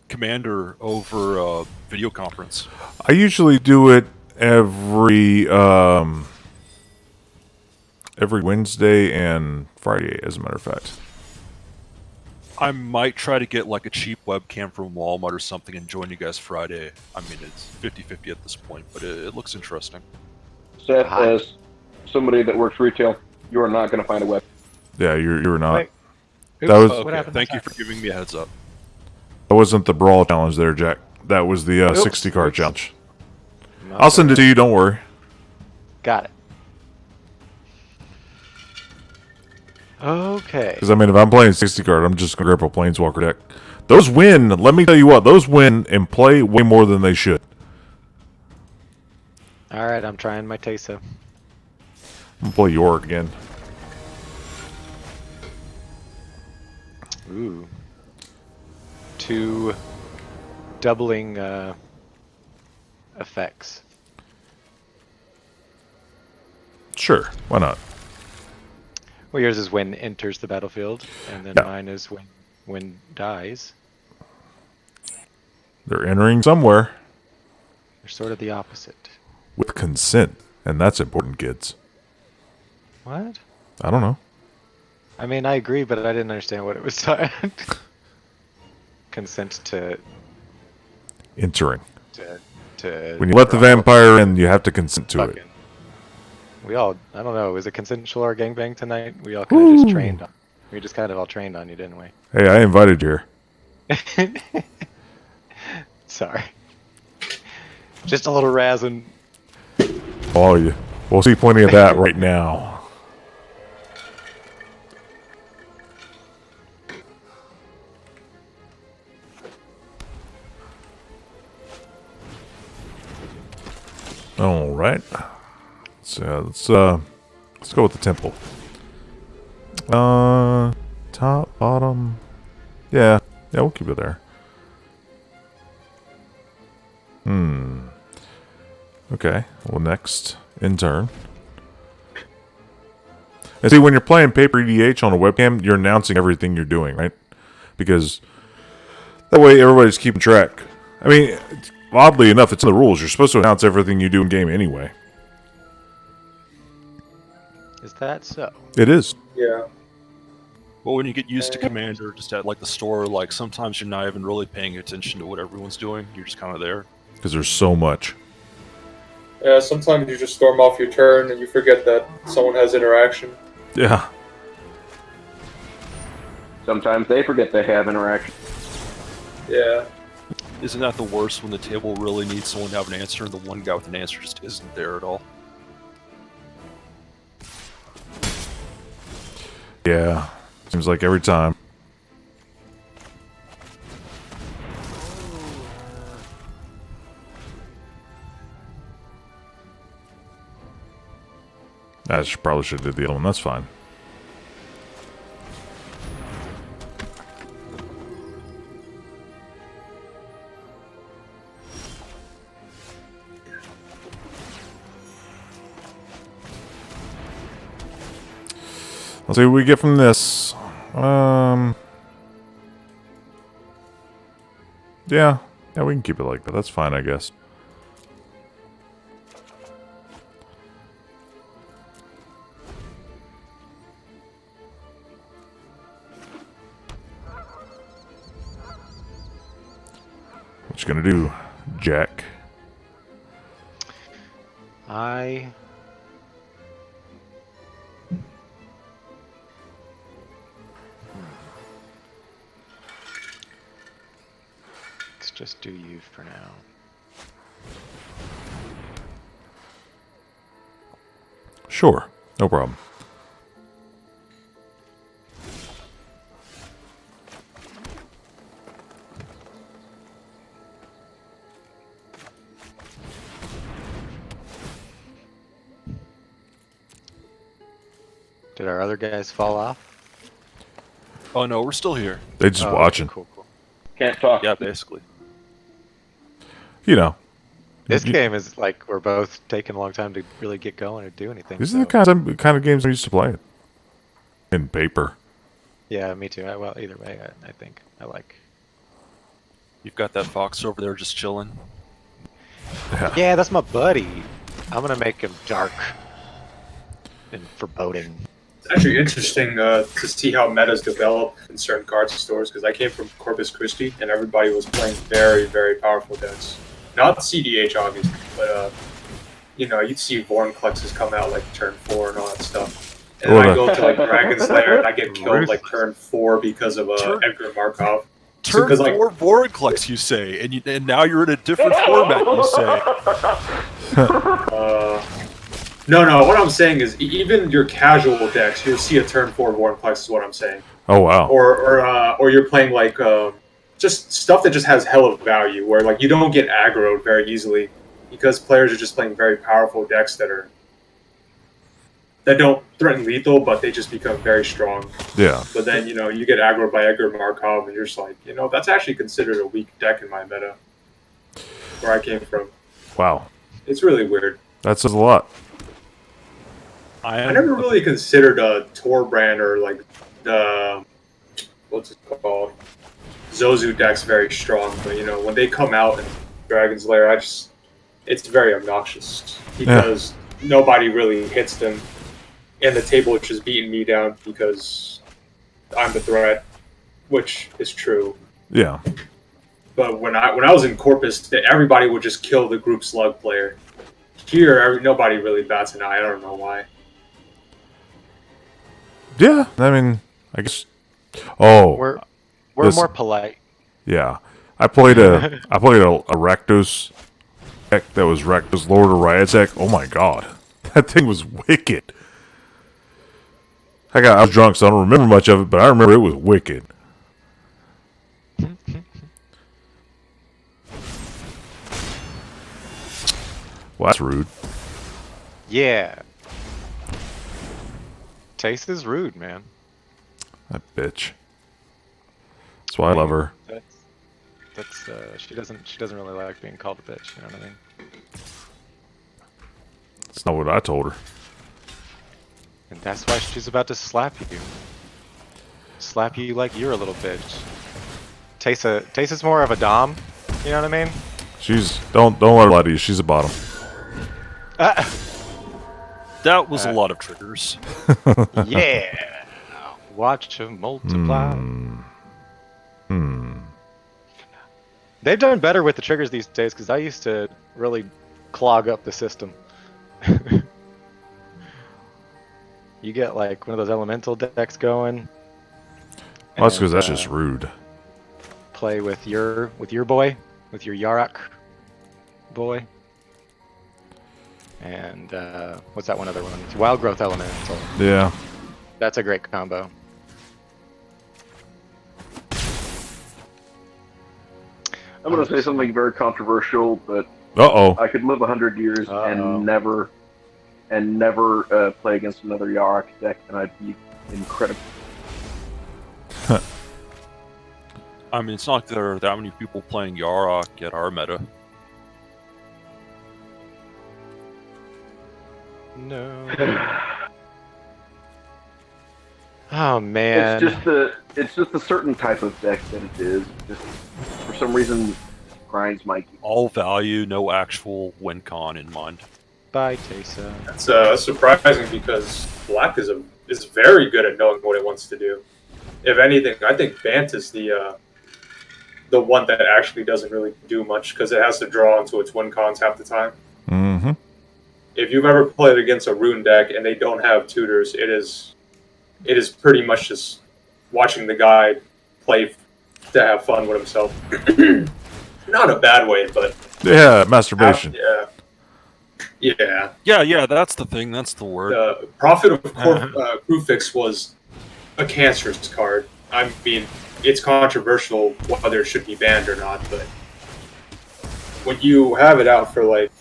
S4: Commander over video conference?
S1: I usually do it every Wednesday and Friday, as a matter of fact.
S4: I might try to get like a cheap webcam from Walmart or something and join you guys Friday. I mean, it's 50-50 at this point, but it looks interesting.
S3: Seth,
S2: Hi.
S3: as somebody that works retail, you are not going to find a web.
S1: Yeah, you're not.
S2: Wait.
S1: That was-
S2: What
S4: Okay,
S2: happened?
S4: thank you for giving me a heads up.
S1: That wasn't the brawl challenge there, Jack. That was the
S2: Oops.
S1: 60 card
S2: Oops.
S1: challenge.
S2: No,
S1: I'll send it to you. Don't worry.
S2: Got it. Okay.
S1: Because I mean, if I'm playing 60 card, I'm just gonna grab a Planeswalker deck. Those win. Let me tell you what. Those win and play way more than they should.
S2: All right, I'm trying my Tesa.
S1: I'm gonna play York again.
S2: Ooh. 2 doubling effects.
S1: Sure. Why not?
S2: Well, yours is when enters the battlefield, and then
S1: Yeah.
S2: mine is when dies.
S1: They're entering somewhere
S2: They're sort of the opposite.
S1: with consent, and that's important, kids.
S2: What?
S1: I don't know.
S2: I mean, I agree, but I didn't understand what it was talking. Consent to
S1: Entering.
S2: to.
S1: When you let the vampire in, you have to consent to it.
S2: fucking. We all, I don't know, was it consensual or gangbang tonight? We all kind of just trained on. We just kind of all trained on you, didn't we?
S1: Hey, I invited you here.
S2: Sorry. Just a little razzing.
S1: Oh, you. We'll see plenty of that right now. All right. So let's go with the temple. Top, bottom. Yeah, we'll keep it there. Okay. Well, next in turn. And see, when you're playing paper EDH on a webcam, you're announcing everything you're doing, right? Because that way everybody's keeping track. I mean, oddly enough, it's in the rules. You're supposed to announce everything you do in game anyway.
S2: Is that so?
S1: It is.
S5: Yeah.
S4: Well, when you get used to Commander, just at like the store, like sometimes you're not even really paying attention to what everyone's doing. You're just kind of there.
S1: Because there's so much.
S5: Yeah, sometimes you just storm off your turn and you forget that someone has interaction.
S1: Yeah.
S3: Sometimes they forget they have interaction.
S5: Yeah.
S4: Isn't that the worst when the table really needs someone to have an answer and the one guy with an answer just isn't there at all?
S1: Yeah. Seems like every time. Probably should have did the other one. That's fine. Let's see what we get from this. Yeah, we can keep it like that. That's fine, I guess. What you gonna do, Jack?
S2: Let's just do you for now.
S1: Sure, no problem.
S2: Did our other guys fall off?
S4: Oh no, we're still here.
S1: They just
S2: Oh,
S1: watching.
S2: Cool.
S3: Can't talk.
S4: Yeah, basically.
S1: You know,
S2: This game is like we're both taking a long time to really get going or do anything.
S1: these
S2: so.
S1: are the kind of games I used to play in paper.
S2: Yeah, me too. Well, either way, I think I like.
S4: You've got that fox over there just chilling.
S2: Yeah, that's my buddy. I'm gonna make him dark and foreboding.
S5: It's actually interesting to see how metas develop in certain card stores because I came from Corpus Christi and everybody was playing very, very powerful decks. Not CDH, obviously, but you'd see Vorn Klexes come out like turn 4 and all that stuff. And then I go to like Dragon's Lair and I get killed like turn 4 because of Edgar Markov.
S4: Turn
S5: So, 'cause,
S4: 4
S5: like-
S4: Vorinclex, you say, and now you're in a different format, you say.
S5: No. What I'm saying is, even your casual decks, you'll see a turn 4 Vorinclex. Is what I'm saying.
S1: Oh wow.
S5: Or you're playing like just stuff that just has hell of value, where like you don't get aggroed very easily because players are just playing very powerful decks that don't threaten lethal, but they just become very strong.
S1: Yeah.
S5: But then you get aggroed by Edgar Markov, and you're just like, that's actually considered a weak deck in my meta, where I came from.
S1: Wow.
S5: It's really weird.
S1: That says a lot.
S5: I never really considered a Torbrand or like the what's it called Zozu decks very strong, but when they come out in Dragon's Lair, it's very obnoxious because nobody really hits them, and the table is just beating me down because I'm the threat, which is true.
S1: Yeah.
S5: But when I was in Corpus, everybody would just kill the group slug player. Here, nobody really bats an eye. I don't know why.
S1: Yeah. I mean, I guess. Oh.
S2: We're
S1: Listen.
S2: more polite.
S1: Yeah. I played a Rakdos deck that was Rakdos Lord of Riot's deck. Oh my god. That thing was wicked. I was drunk, so I don't remember much of it, but I remember it was wicked. Well, that's rude.
S2: Yeah. Taste is rude, man.
S1: That bitch. That's why I love her.
S2: That's she doesn't really like being called a bitch. You know what I mean?
S1: That's not what I told her.
S2: And that's why she's about to slap you. Slap you like you're a little bitch. Taste is more of a dom. You know what I mean?
S1: She's don't let her lie to you. She's a bottom.
S4: That was a lot of triggers.
S2: Yeah. Watch them multiply. They've done better with the triggers these days because I used to really clog up the system. You get like one of those elemental decks going.
S1: Well, that's because that's just rude.
S2: Play with your boy, with your Yarok boy. And what's that one other one? It's Wild Growth Elemental.
S1: Yeah.
S2: That's a great combo.
S3: I'm going to say something very controversial, but
S1: Uh-oh.
S3: I could live 100 years and never and never play against another Yarok deck, and I'd be incredible.
S4: I mean, it's not like there are that many people playing Yarok at our meta.
S2: No. Oh man.
S3: It's just a certain type of deck that it is. Just for some reason, grinds my gears.
S4: All value, no actual win con in mind.
S2: Bye, Taysa.
S5: That's surprising because Black is very good at knowing what it wants to do. If anything, I think Bant is the one that actually doesn't really do much because it has to draw into its win cons half the time.
S1: Mm-hmm.
S5: If you've ever played against a rune deck and they don't have tutors, it is pretty much just watching the guy play to have fun with himself. Not a bad way, but
S1: Yeah, masturbation.
S5: yeah.
S4: Yeah, that's the thing. That's the word.
S5: The Prophet of Krufix was a cancerous card. I mean, it's controversial whether it should be banned or not, but when you have it out for like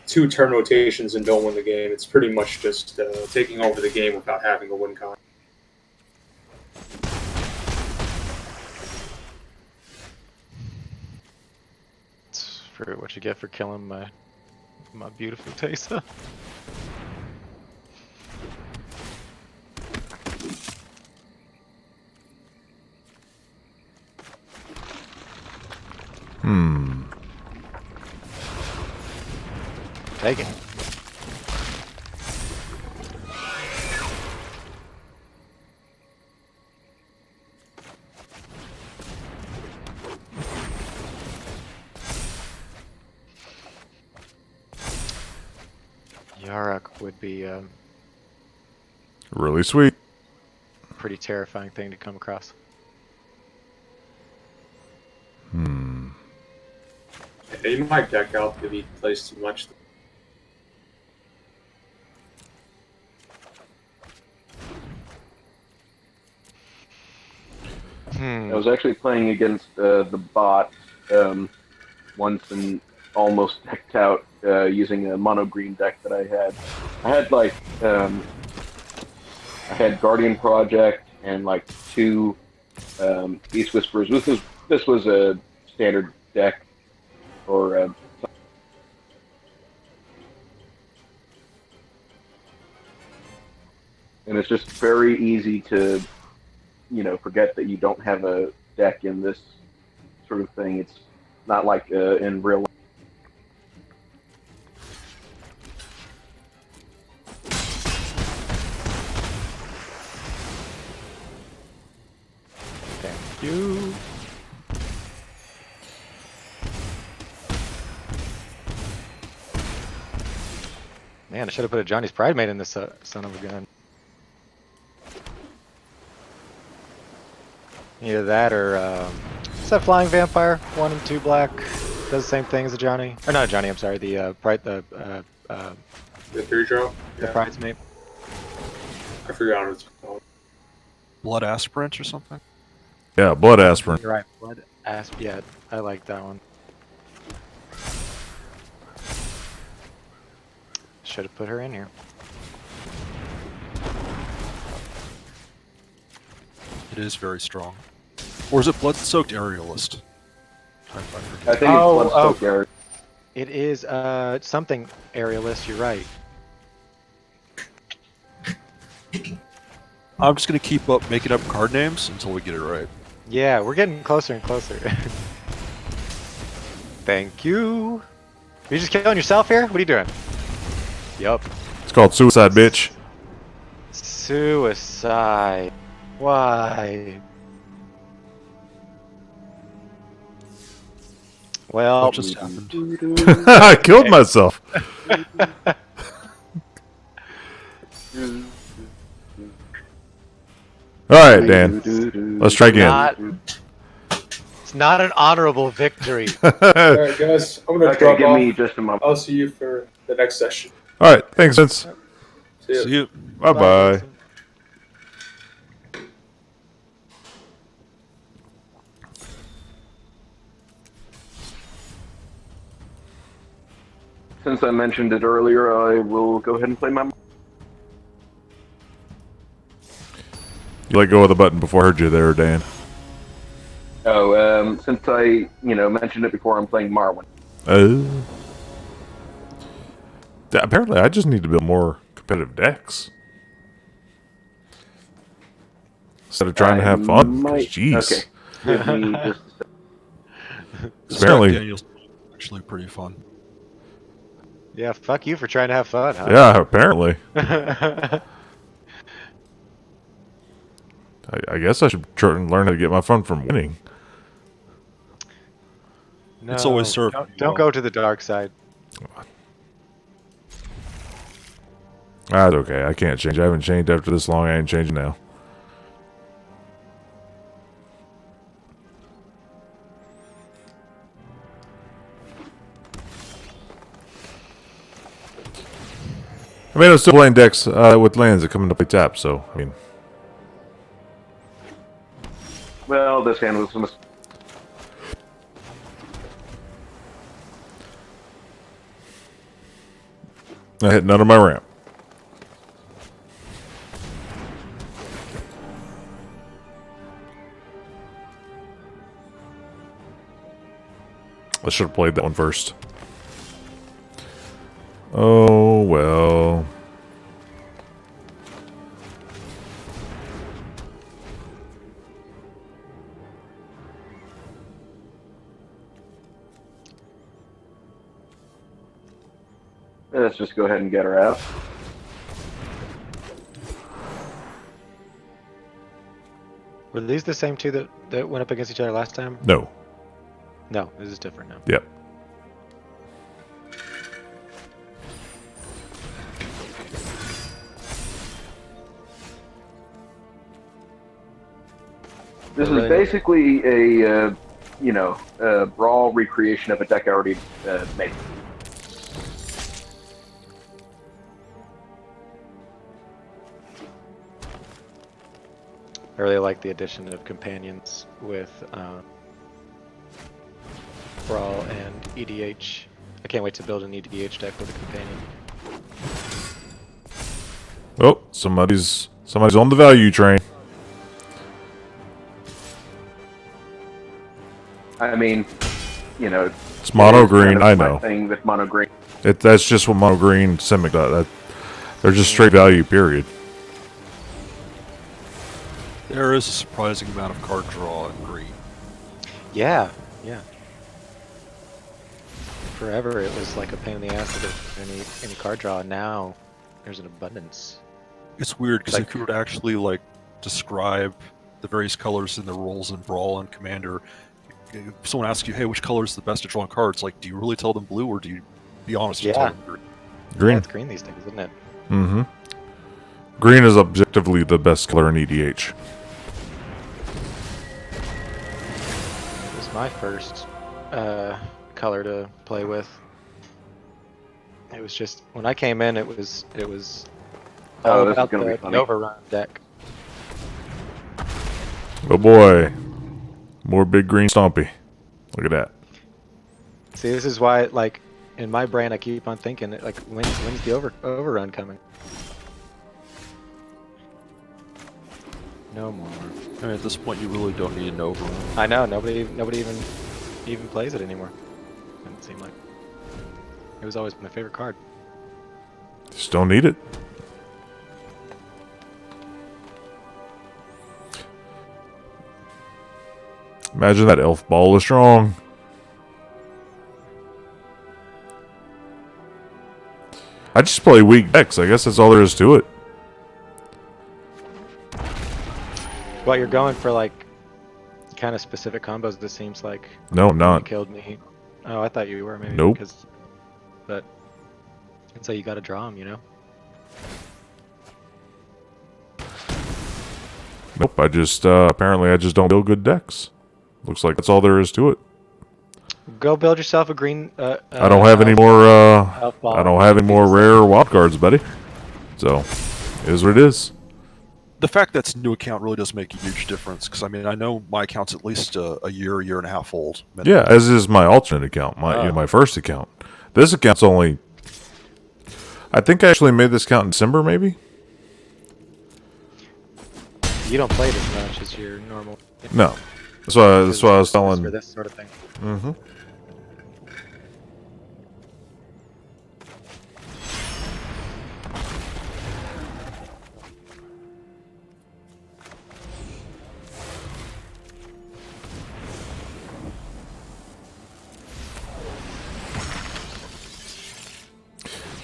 S5: 2 turn rotations and don't win the game, it's pretty much just taking over the game without having a win con.
S2: It's for what you get for killing my beautiful Taysa. Take it. Yarok would be a
S1: Really sweet.
S2: pretty terrifying thing to come across.
S5: Yeah, you might deck out if he plays too much.
S3: I was actually playing against the bot once and almost decked out using a mono green deck that I had. I had like I had Guardian Project and like 2 Beast Whisperers. This was a standard deck for and it's just very easy to forget that you don't have a deck in this sort of thing. It's not like in real life.
S2: Thank you. Man, I should have put a Johnny's Pride Mate in this son of a gun. Either that or is that Flying Vampire? 1 and 2 black. Does the same thing as a Johnny. Or not a Johnny, I'm sorry, the
S5: The 3-drop?
S2: the Pride's Mate.
S5: I forgot what it's called.
S4: Blood aspirant or something?
S1: Yeah, blood aspirin.
S2: You're right. Blood Asp. Yeah, I like that one. Should have put her in here.
S4: It is very strong. Or is it blood-soaked aerialist? I forget.
S3: I think
S2: Oh,
S3: it's Bloodstoke Garrett.
S2: It is something aerialist. You're right.
S4: I'm just gonna keep up making up card names until we get it right.
S2: Yeah, we're getting closer and closer. Thank you. Are you just killing yourself here? What are you doing? Yup.
S1: It's called suicide, bitch.
S2: Suicide. Why? Well,
S4: What just happened?
S1: I killed myself. All right, Dan. Let's try again.
S2: it's not an honorable victory.
S5: Alright, guys, I'm gonna
S3: Okay,
S5: drop
S3: give
S5: off.
S3: me just a moment.
S5: I'll see you for the next session.
S1: All right, thanks, Vince.
S5: See ya.
S4: See you.
S1: Bye bye.
S2: Vincent.
S3: since I mentioned it earlier, I will go ahead and play my.
S1: You let go of the button before I heard you there, Dan.
S3: Oh, since I mentioned it before, I'm playing Marwyn.
S1: Apparently, I just need to build more competitive decks instead of trying to have fun. 'Cause, jeez,
S3: Okay, give me just a second.
S4: This
S1: Apparently-
S4: guy Daniel's actually pretty fun.
S2: Yeah, fuck you for trying to have fun, huh?
S1: yeah, apparently. I guess I should try and learn how to get my fun from winning.
S2: No,
S4: It's always served
S2: Don't,
S4: me
S2: don't
S4: well.
S2: go to the dark side.
S1: That's okay. I can't change. I haven't changed after this long. I ain't changing now. I mean, I'm still playing decks with lands that come into play tap, so, I mean...
S3: Well, this hand was a mistake.
S1: I hit none of my ramp. I should have played that one first. Oh, well...
S3: Let's just go ahead and get her out.
S2: Were these the same two that went up against each other last time?
S1: No.
S2: No, this is different now.
S1: Yep.
S3: This
S2: Really?
S3: is basically a brawl recreation of a deck I already made.
S2: I really like the addition of companions with Brawl and EDH. I can't wait to build an EDH deck with a companion.
S1: Oh, somebody's on the value train.
S3: I mean,
S1: It's mono
S3: it is
S1: green,
S3: kind of
S1: I
S3: my
S1: know.
S3: thing with mono green.
S1: That's just what mono green Simic does. They're just straight value, period.
S4: There is a surprising amount of card draw in green.
S2: Yeah, yeah. Forever it was like a pain in the ass to get any card draw, and now there's an abundance.
S4: It's weird because
S2: Like-
S4: if you were to actually like describe the various colors in the roles in Brawl and Commander, if someone asks you, "Hey, which color is the best at drawing cards?" Like, do you really tell them blue, or do you be honest and tell
S2: Yeah.
S4: them green?
S2: Yeah,
S1: Green.
S2: it's green these days, isn't it?
S1: Mm-hmm. Green is objectively the best color in EDH.
S2: It was my first color to play with. It was just when I came in, it was
S3: Oh,
S2: all
S3: this is
S2: about
S3: gonna be
S2: the
S3: funny.
S2: overrun deck.
S1: Oh boy. More big green stompy. Look at that.
S2: See, this is why, like, in my brain, I keep on thinking, like, when's the overrun coming? No more.
S4: I mean, at this point, you really don't need an overrun.
S2: I know nobody even plays it anymore. Doesn't seem like. It was always my favorite card.
S1: Just don't need it. Imagine that elf ball is strong. I just play weak decks. I guess that's all there is to it.
S2: Well, you're going for like kind of specific combos. This seems like
S1: No, I'm
S2: you
S1: not.
S2: killed me. Oh, I thought you were maybe.
S1: Nope.
S2: But and so you got to draw them, you know.
S1: Nope. I just apparently I just don't build good decks. Looks like that's all there is to it.
S2: Go build yourself a green.
S1: I don't have any
S2: elf-
S1: more.
S2: elf ball.
S1: I don't have any more rare wild cards, buddy. So, it is what it is.
S4: The fact that it's a new account really does make a huge difference. Because I mean, I know my account's at least a year and a half old.
S1: Yeah, as is my alternate account, my my first account. This account's only I think I actually made this count in December, maybe?
S2: You don't play it as much as your normal.
S1: No. That's what I was
S2: Just for
S1: telling.
S2: this sort of thing.
S1: Mm-hmm.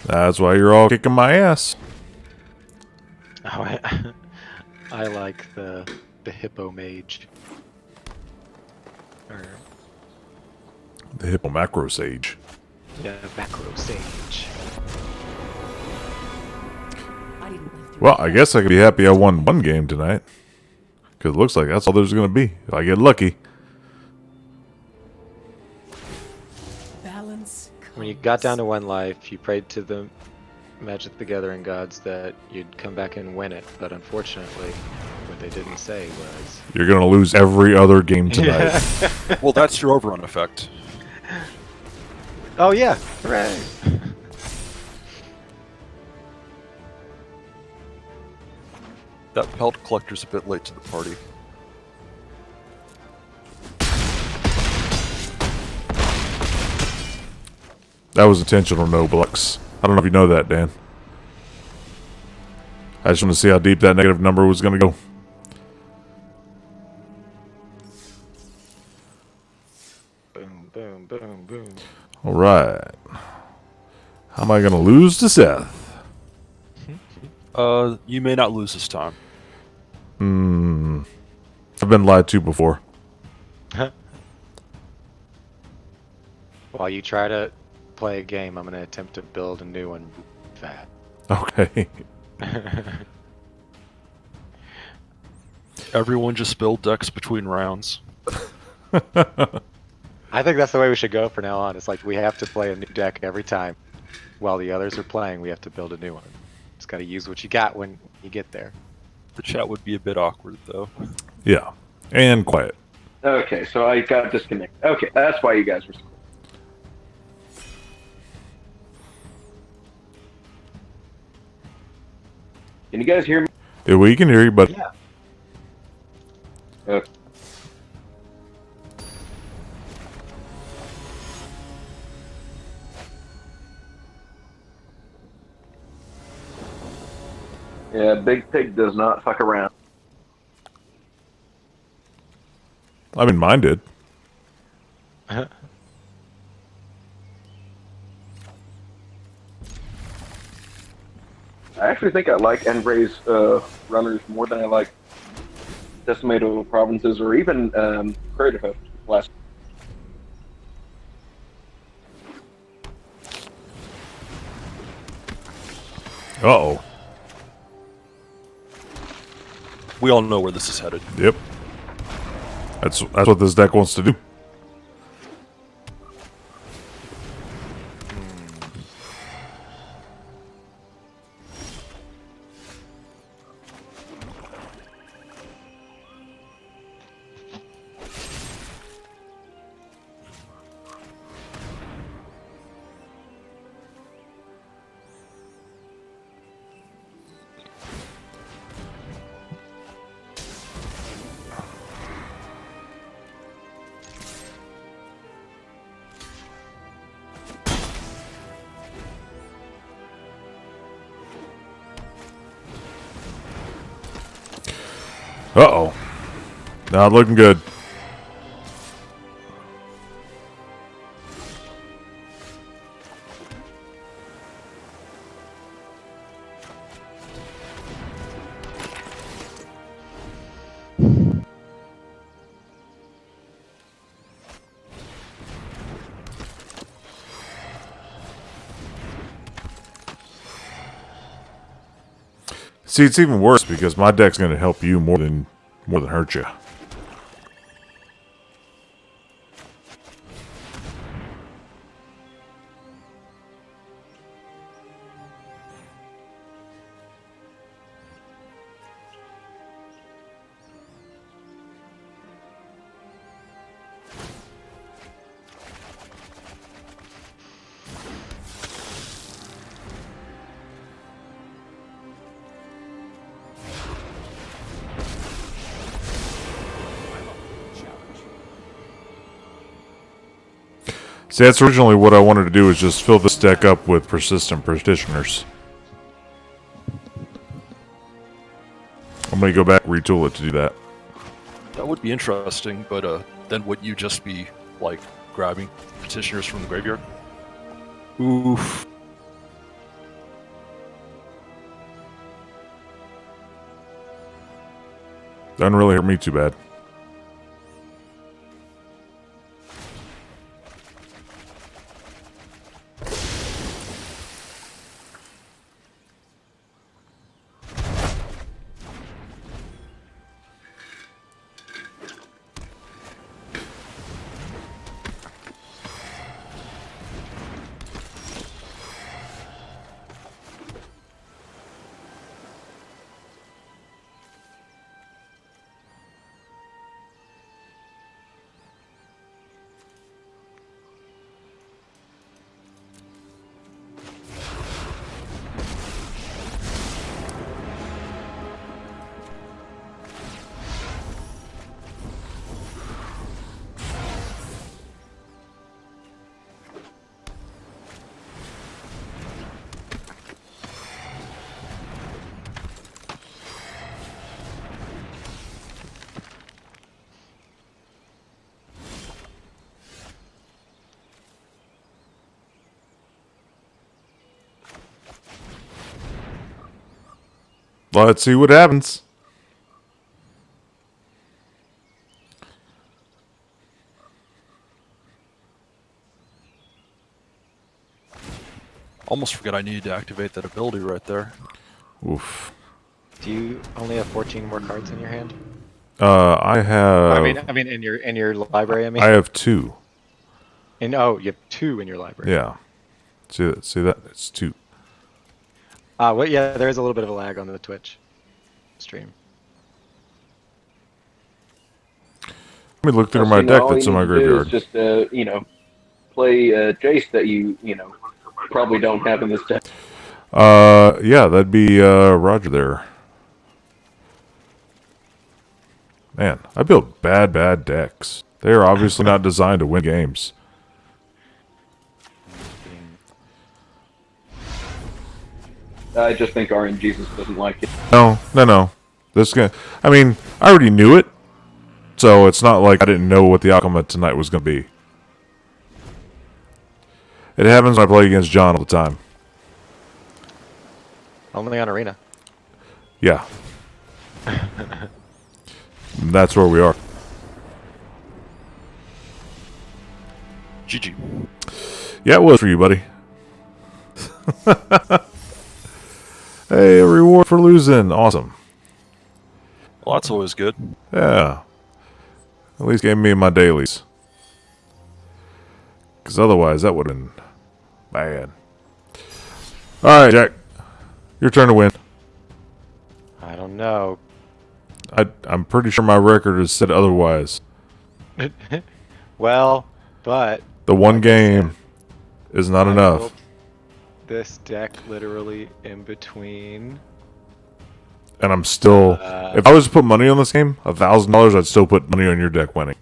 S1: That's why you're all kicking my ass.
S2: Oh, I like the hippo mage. Or
S1: The Hippo Macro Sage.
S2: yeah, macro sage.
S6: I didn't live through
S1: Well, I guess I could be happy I won one game tonight. Because it looks like that's all there's going to be. If I get lucky.
S6: balance.
S2: When you got down to one life, you prayed to the Magic the Gathering gods that you'd come back and win it. But unfortunately, what they didn't say was
S1: You're going to lose every other game tonight.
S4: Well, that's your overrun effect.
S2: Oh yeah, hooray!
S4: That pelt collector's a bit late to the party.
S1: That was intentional, no Blux. I don't know if you know that, Dan. I just want to see how deep that negative number was going to go.
S2: Boom, boom, boom, boom.
S1: All right. How am I going to lose to Seth?
S4: You may not lose this time.
S1: I've been lied to before.
S2: While you try to play a game, I'm going to attempt to build a new one fast.
S1: Okay.
S4: Everyone just build decks between rounds.
S2: I think that's the way we should go from now on. It's like we have to play a new deck every time. While the others are playing, we have to build a new one. Just got to use what you got when you get there.
S4: The chat would be a bit awkward, though.
S1: Yeah. And quiet.
S3: Okay, so I got disconnected. Okay, that's why you guys were. Can you guys hear me?
S1: Yeah, we can hear you, but
S2: Yeah.
S3: Okay. Yeah, Big Pig does not fuck around.
S1: I mean, mine did.
S3: I actually think I like Enray's runners more than I like Decimato Provinces or even Crater Host last.
S1: Uh-oh.
S4: We all know where this is headed.
S1: Yep. That's what this deck wants to do. Uh-oh. Not looking good. See, it's even worse because my deck's going to help you more than hurt you. See, that's originally what I wanted to do, is just fill this deck up with persistent petitioners. I'm gonna go back, retool it to do that.
S4: That would be interesting, but then would you just be like grabbing petitioners from the graveyard? Oof.
S1: Doesn't really hurt me too bad. Let's see what happens.
S4: Almost forgot I needed to activate that ability right there.
S1: Oof.
S2: Do you only have 14 more cards in your hand?
S1: I have.
S2: I mean, in your library. I mean,
S1: I have 2.
S2: and oh, you have 2 in your library.
S1: Yeah. See that? It's 2.
S2: Well, yeah, there is a little bit of a lag on the Twitch stream.
S1: Let me look through
S3: So,
S1: my
S3: you know,
S1: deck
S3: all
S1: that's
S3: you
S1: in my
S3: need to do
S1: graveyard.
S3: is just, play Jace that you probably don't have in this deck.
S1: Yeah, that'd be Roger there. Man, I build bad decks. They are obviously not designed to win games.
S3: I just think RNGesus doesn't like it.
S1: No. This guy. I mean, I already knew it, so it's not like I didn't know what the outcome of tonight was going to be. It happens when I play against John all the time.
S2: Only on Arena.
S1: Yeah. That's where we are.
S4: GG.
S1: Yeah, it was for you, buddy. Hey, a reward for losing. Awesome.
S4: Well, that's always good.
S1: Yeah. At least gave me my dailies. Because otherwise, that would have been bad. Alright, Jack. Your turn to win.
S2: I don't know.
S1: I'm pretty sure my record has said otherwise.
S2: Well, but
S1: The one
S2: like I
S1: game is not
S2: I
S1: enough.
S2: built this deck literally in between.
S1: And I'm still... if I was to put money on this game, $1,000, I'd still put money on your deck winning.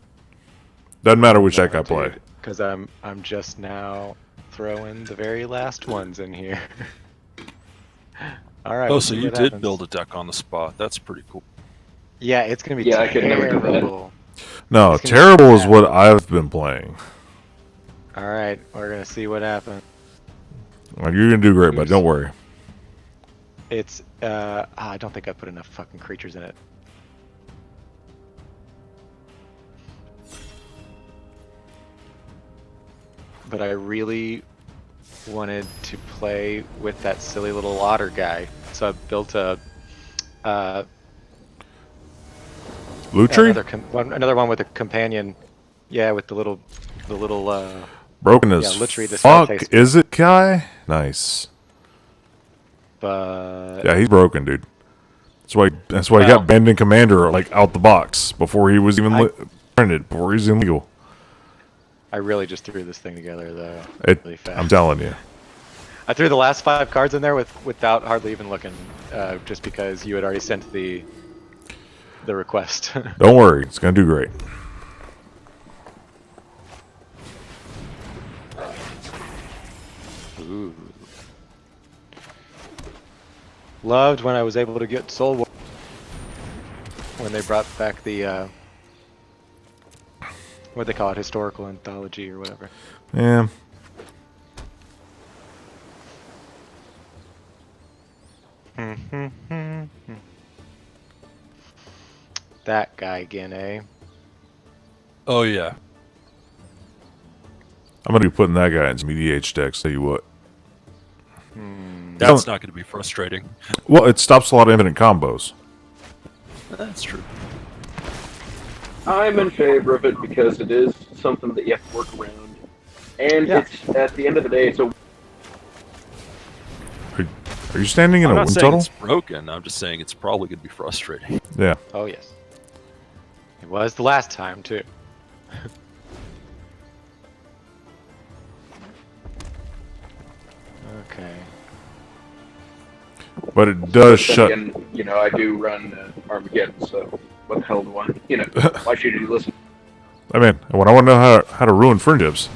S1: Doesn't matter which deck I play.
S2: Because I'm just now throwing the very last ones in here. All right.
S4: Oh,
S2: we'll
S4: so
S2: see
S4: you
S2: what
S4: did
S2: happens.
S4: build a deck on the spot. That's pretty cool.
S2: Yeah, it's gonna be
S3: Yeah, I could never do that.
S2: terrible.
S1: No,
S2: It's gonna be
S1: terrible is
S2: bad.
S1: what I've been playing.
S2: All right, we're gonna see what happens.
S1: Like, you're going to do great, but don't worry.
S2: It's I don't think I put enough fucking creatures in it. But I really wanted to play with that silly little otter guy, so I built a
S1: Lutri?
S2: another one with a companion. Yeah, with the little
S1: Broken as
S2: Lutri, the sad
S1: fuck,
S2: face.
S1: is it, Kai? Nice.
S2: But
S1: Yeah, he's broken, dude. That's why he
S2: Well-
S1: got banned in Commander, like, out the box, before he was even
S2: I-
S1: printed, before he's even legal.
S2: I really just threw this thing together though. Really fast.
S1: I'm telling you.
S2: I threw the last 5 cards in there without hardly even looking, just because you had already sent the request.
S1: Don't worry, it's going to do great.
S2: Ooh. Loved when I was able to get Soul War when they brought back the what they call it, historical anthology or whatever.
S1: Yeah.
S2: That guy again, eh?
S4: Oh yeah.
S1: I'm gonna be putting that guy in some EDH decks, tell you what.
S4: That's not going to be frustrating.
S1: Well, it stops a lot of infinite combos.
S4: That's true.
S3: I'm in favor of it because it is something that you have to work around, and
S2: Yeah.
S3: it's at the end of the day, it's a
S1: Are you standing in
S4: I'm
S1: a
S4: not
S1: wind
S4: saying
S1: tunnel?
S4: it's broken. I'm just saying it's probably going to be frustrating.
S1: Yeah.
S2: Oh yes. It was the last time too. Okay.
S1: But it does
S3: But then
S1: shut.
S3: again, you know, I do run Armageddon, so what the hell do I, you know, why should you listen?
S1: I mean, when I want to know how to ruin friendships.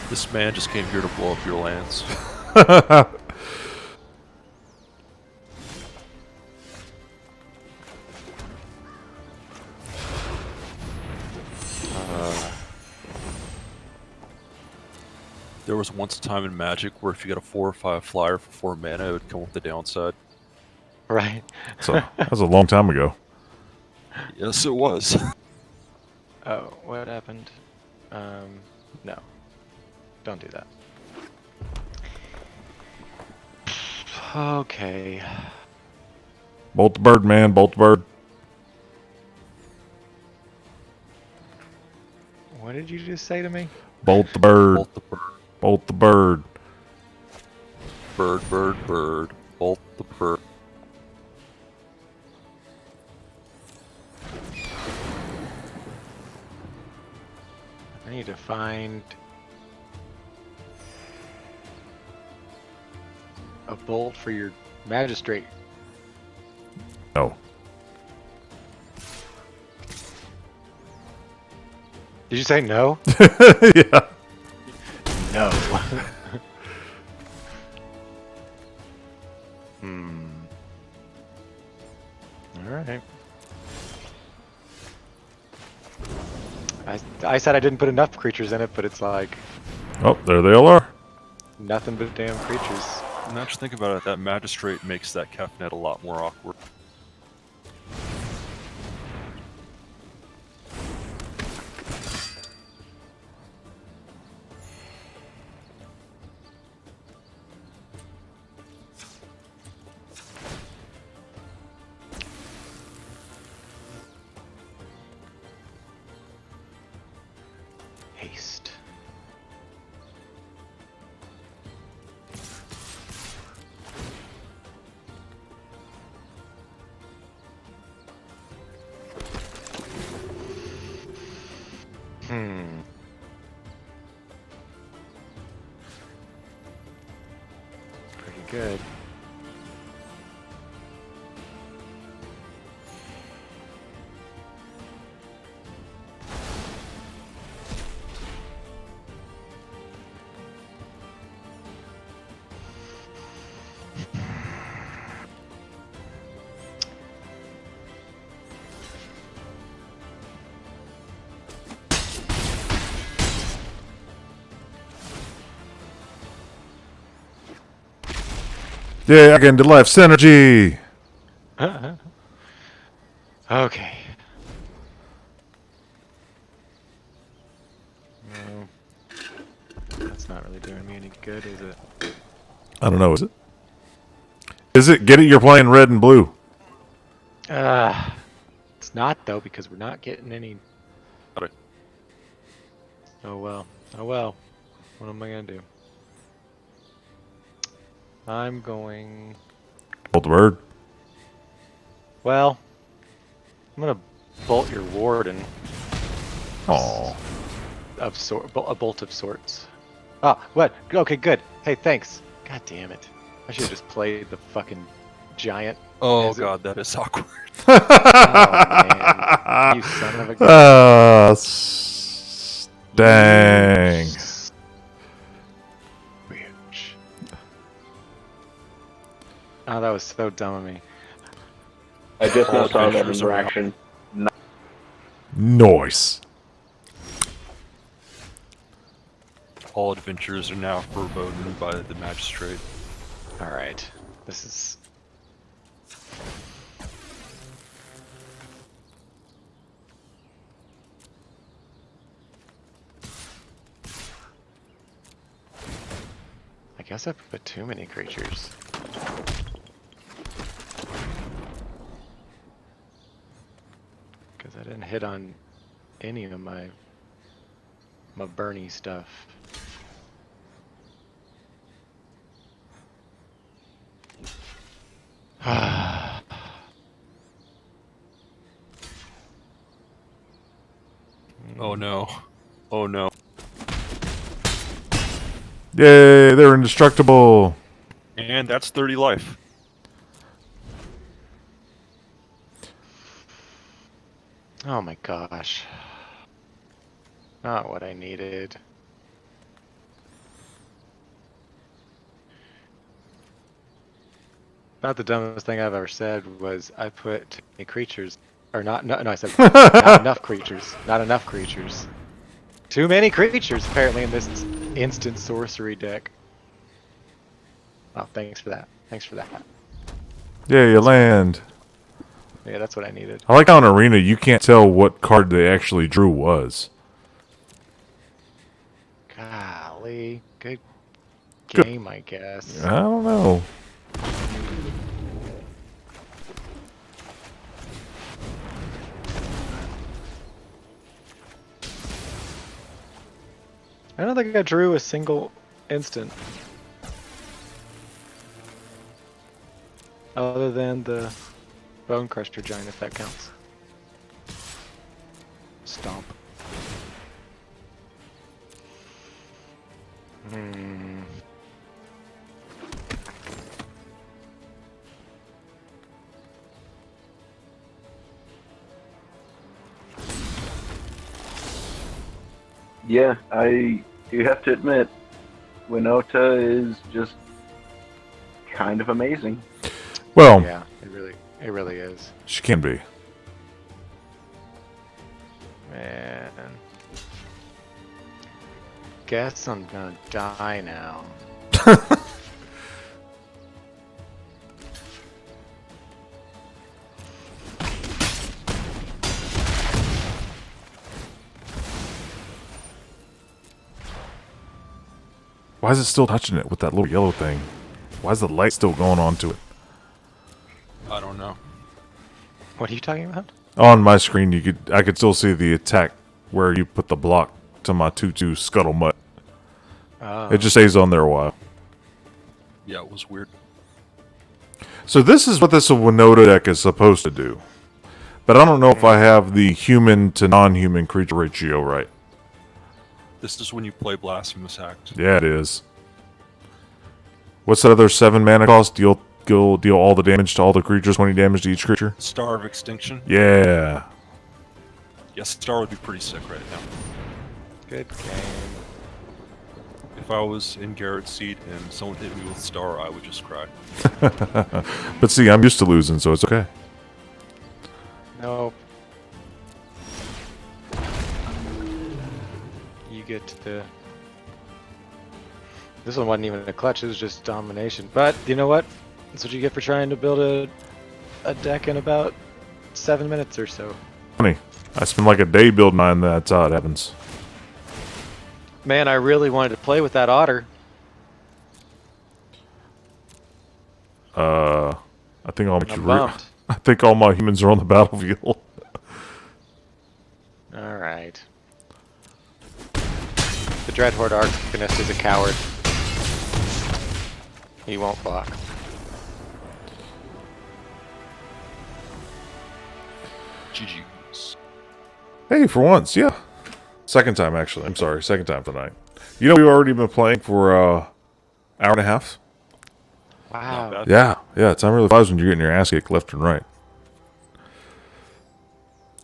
S4: This man just came here to blow up your lands. There was once a time in Magic where if you got a 4 or 5 flyer for 4 mana, it would come with the downside.
S2: Right.
S1: So that was a long time ago.
S4: Yes, it was.
S2: Oh, what happened? No. Don't do that. Okay.
S1: Bolt the bird, man. Bolt the bird.
S2: What did you just say to me?
S1: Bolt the bird.
S4: Bolt the bird,
S1: Bolt the bird.
S4: bird, bird, bird. Bolt the bird.
S2: I need to find a bolt for your magistrate.
S1: No.
S2: Did you say no?
S1: Yeah.
S2: No. Alright. I said I didn't put enough creatures in it, but it's like
S1: Oh, there they all are.
S2: nothing but damn creatures.
S4: Now just think about it, that magistrate makes that Kefnet a lot more awkward.
S2: Haste. Pretty good.
S1: Yeah, again, to life synergy.
S2: Okay. No. That's not really doing me any good, is it?
S1: I don't know, is it? Is it? Get it, you're playing red and blue.
S2: It's not though, because we're not getting any.
S4: Got it.
S2: Oh well. Oh well. What am I gonna do? I'm going.
S1: Bolt the bird.
S2: Well, I'm gonna bolt your warden
S1: Aw.
S2: of a bolt of sorts. Ah, what? Okay, good. Hey, thanks. God damn it! I should have just played the fucking giant.
S4: Oh
S2: Is it?
S4: god, that is awkward.
S2: Oh man, you son of a gun.
S1: Dang.
S2: Oh, that was so dumb of me.
S3: I just now
S4: All
S3: saw that
S4: adventures are out.
S3: interaction.
S1: Nice.
S4: All adventures are now forbidden by the magistrate.
S2: All right, this is. I guess I put too many creatures. Because I didn't hit on any of my Bernie stuff.
S4: Oh no. Oh no.
S1: Yay, they're indestructible.
S4: And that's 30 life.
S2: Oh my gosh. Not what I needed. Not the dumbest thing I've ever said was I put too many creatures. Or not, no, I said not enough creatures. Not enough creatures. Too many creatures, apparently, in this instant sorcery deck. Oh, thanks for that. Thanks for that.
S1: Yeah, you land.
S2: Yeah, that's what I needed.
S1: I like how in Arena you can't tell what card they actually drew was.
S2: Golly. Good
S1: Good.
S2: game, I guess.
S1: I don't know.
S2: I don't think I drew a single instant. Other than the Bone Crusher Giant, if that counts. Stomp. Hmm.
S3: Yeah, I do have to admit, Winota is just kind of amazing.
S1: Well,
S2: Yeah, it really is.
S1: she can be.
S2: Man. Guess I'm gonna die now.
S1: Why is it still touching it with that little yellow thing? Why is the light still going on to it?
S4: I don't know.
S2: What are you talking about?
S1: On my screen, I could still see the attack where you put the block to my 2/2 scuttlebutt.
S2: Oh.
S1: It just stays on there a while.
S4: Yeah, it was weird.
S1: So this is what this Winota deck is supposed to do. But I don't know if I have the human to non-human creature ratio right.
S4: This is when you play Blasphemous Act.
S1: Yeah, it is. What's that other 7 mana cost? Deal all the damage to all the creatures, 20 damage to each creature?
S4: Star of Extinction.
S1: Yeah.
S4: Yes, Star would be pretty sick right now.
S2: Good game.
S4: If I was in Garrett's seat and someone hit me with Star, I would just cry.
S1: But see, I'm used to losing, so it's okay.
S2: Nope. You get to. This one wasn't even a clutch, it was just domination. But, you know what? That's what you get for trying to build a deck in about 7 minutes or so.
S1: Funny. I spend like a day building mine, that's how it happens.
S2: Man, I really wanted to play with that otter.
S1: I think I'll make you
S2: I'm
S1: real.
S2: bummed.
S1: I think all my humans are on the battlefield.
S2: Alright. The Dreadhorde Arcanist is a coward. He won't block.
S4: GG's.
S1: Hey, for once, yeah. Second time, actually. I'm sorry, second time tonight. You know, we've already been playing for hour and a half.
S2: Wow.
S4: Not bad.
S1: Yeah, time really flies when you're getting your ass kicked left and right.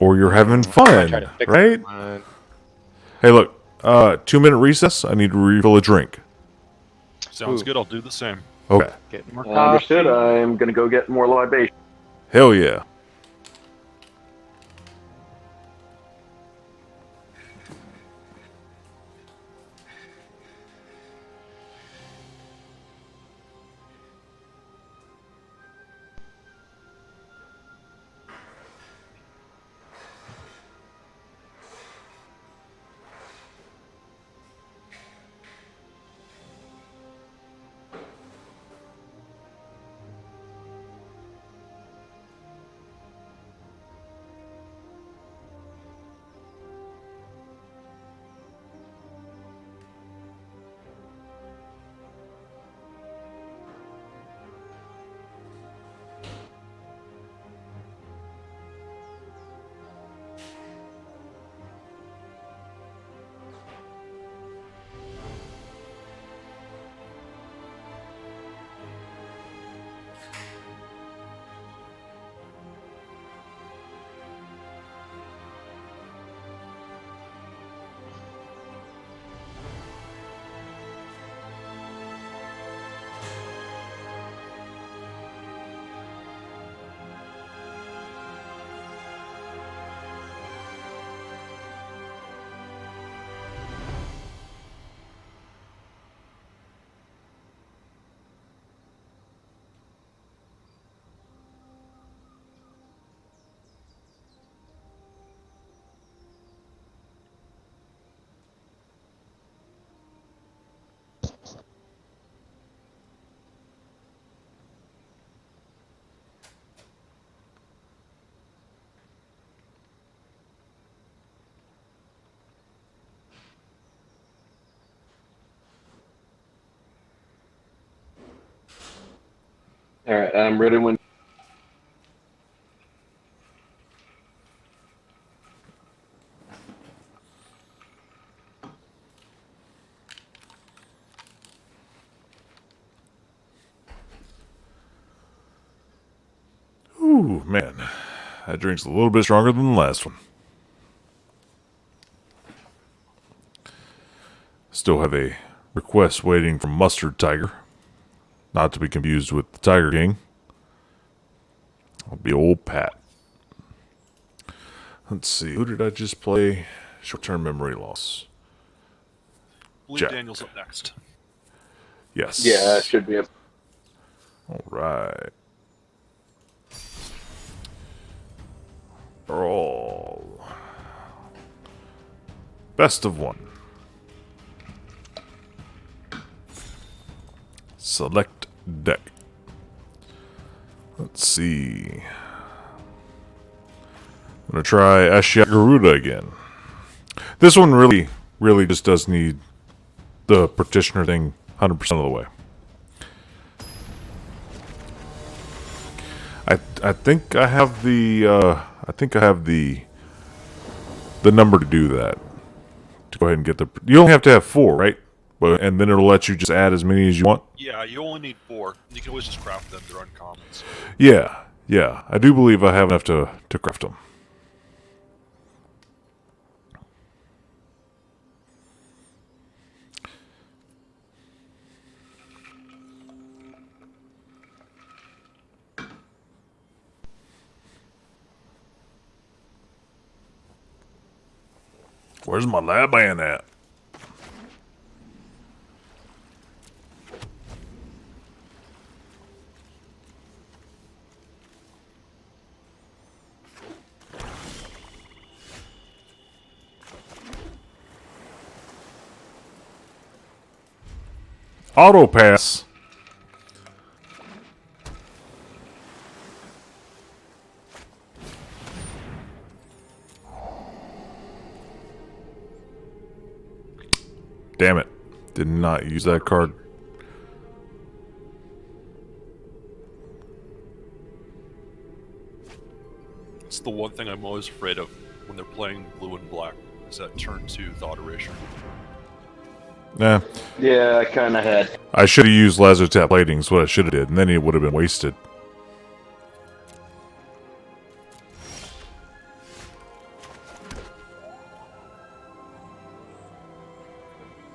S1: Or you're having
S2: I
S1: fun,
S2: tried to fix
S1: right?
S2: one.
S1: Hey, look, 2-minute recess. I need to refill a drink.
S4: Sounds
S2: Ooh.
S4: good, I'll do the same.
S1: Okay.
S2: Get more
S3: Understood.
S2: coffee.
S3: I'm going to go get more libation.
S1: Hell yeah.
S3: All right, I'm ready when.
S1: Ooh, man. That drink's a little bit stronger than the last one. Still have a request waiting from Mustard Tiger. Not to be confused with the Tiger King. It'll be old Pat. Let's see. Who did I just play? Short-term memory loss.
S4: I believe
S1: Jack.
S4: Daniel's up next.
S1: Yes.
S3: Yeah, it should be.
S1: All right. Brawl. Best of one. Select deck. Let's see. I'm going to try Ashiya Garuda again. This one really just does need the Petitioner thing 100% of the way. I think I have the number to do that. To go ahead and get the. You only have to have 4, right? And then it'll let you just add as many as you want.
S4: Yeah, you only need 4. You can always just craft them. They're uncommons.
S1: Yeah. I do believe I have enough to craft them. Where's my lab band at? Auto pass. Damn it. Did not use that card.
S4: It's the one thing I'm always afraid of when they're playing blue and black, is that turn 2 Thought Erasure.
S1: Nah.
S3: Yeah, I kind of had.
S1: I should have used Laser Tap Plating is what I should have did, and then it would have been wasted.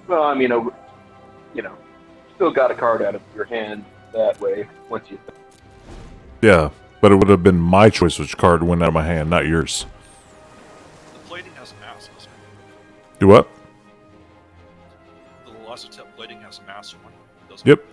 S3: Well, I mean, still got a card out of your hand that way. Once you
S1: Yeah, but it would have been my choice which card went out of my hand, not yours.
S4: The plating has a mass, doesn't it?
S1: Do what?
S4: The Velocitep plating has a mass one, doesn't
S1: Yep.
S4: it?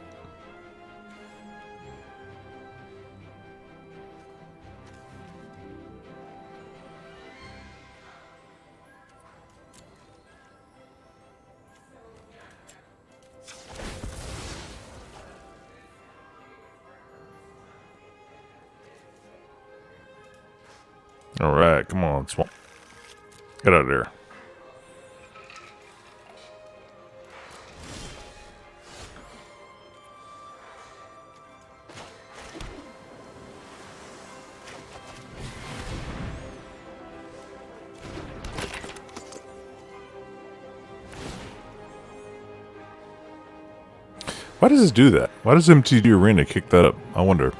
S1: All right, come on, Swamp. Get out of there. Why does this do that? Why does MTGArena kick that up? I wonder.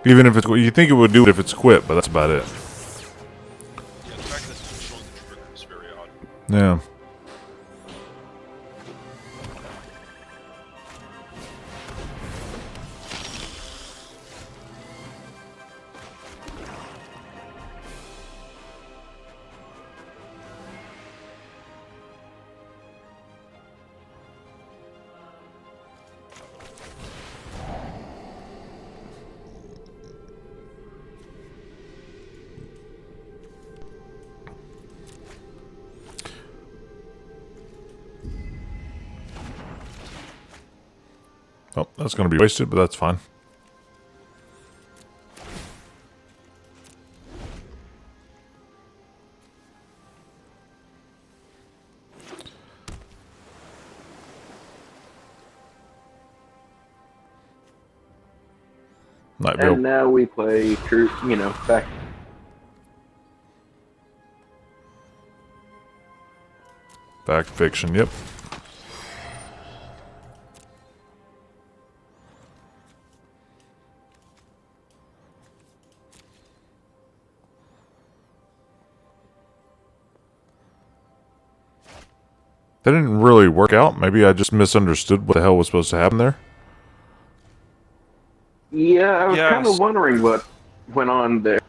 S1: Even if it's, you think it would do it if it's quit, but that's about it.
S4: Yeah, the fact that it's showing the trigger is very odd.
S1: Yeah. Oh, that's going to be wasted, but that's fine. Might be
S3: and
S1: able,
S3: now we play true. Back.
S1: back fiction, yep. That didn't really work out. Maybe I just misunderstood what the hell was supposed to happen there.
S3: Yeah, I was
S4: Yeah,
S3: kind of wondering what went on there.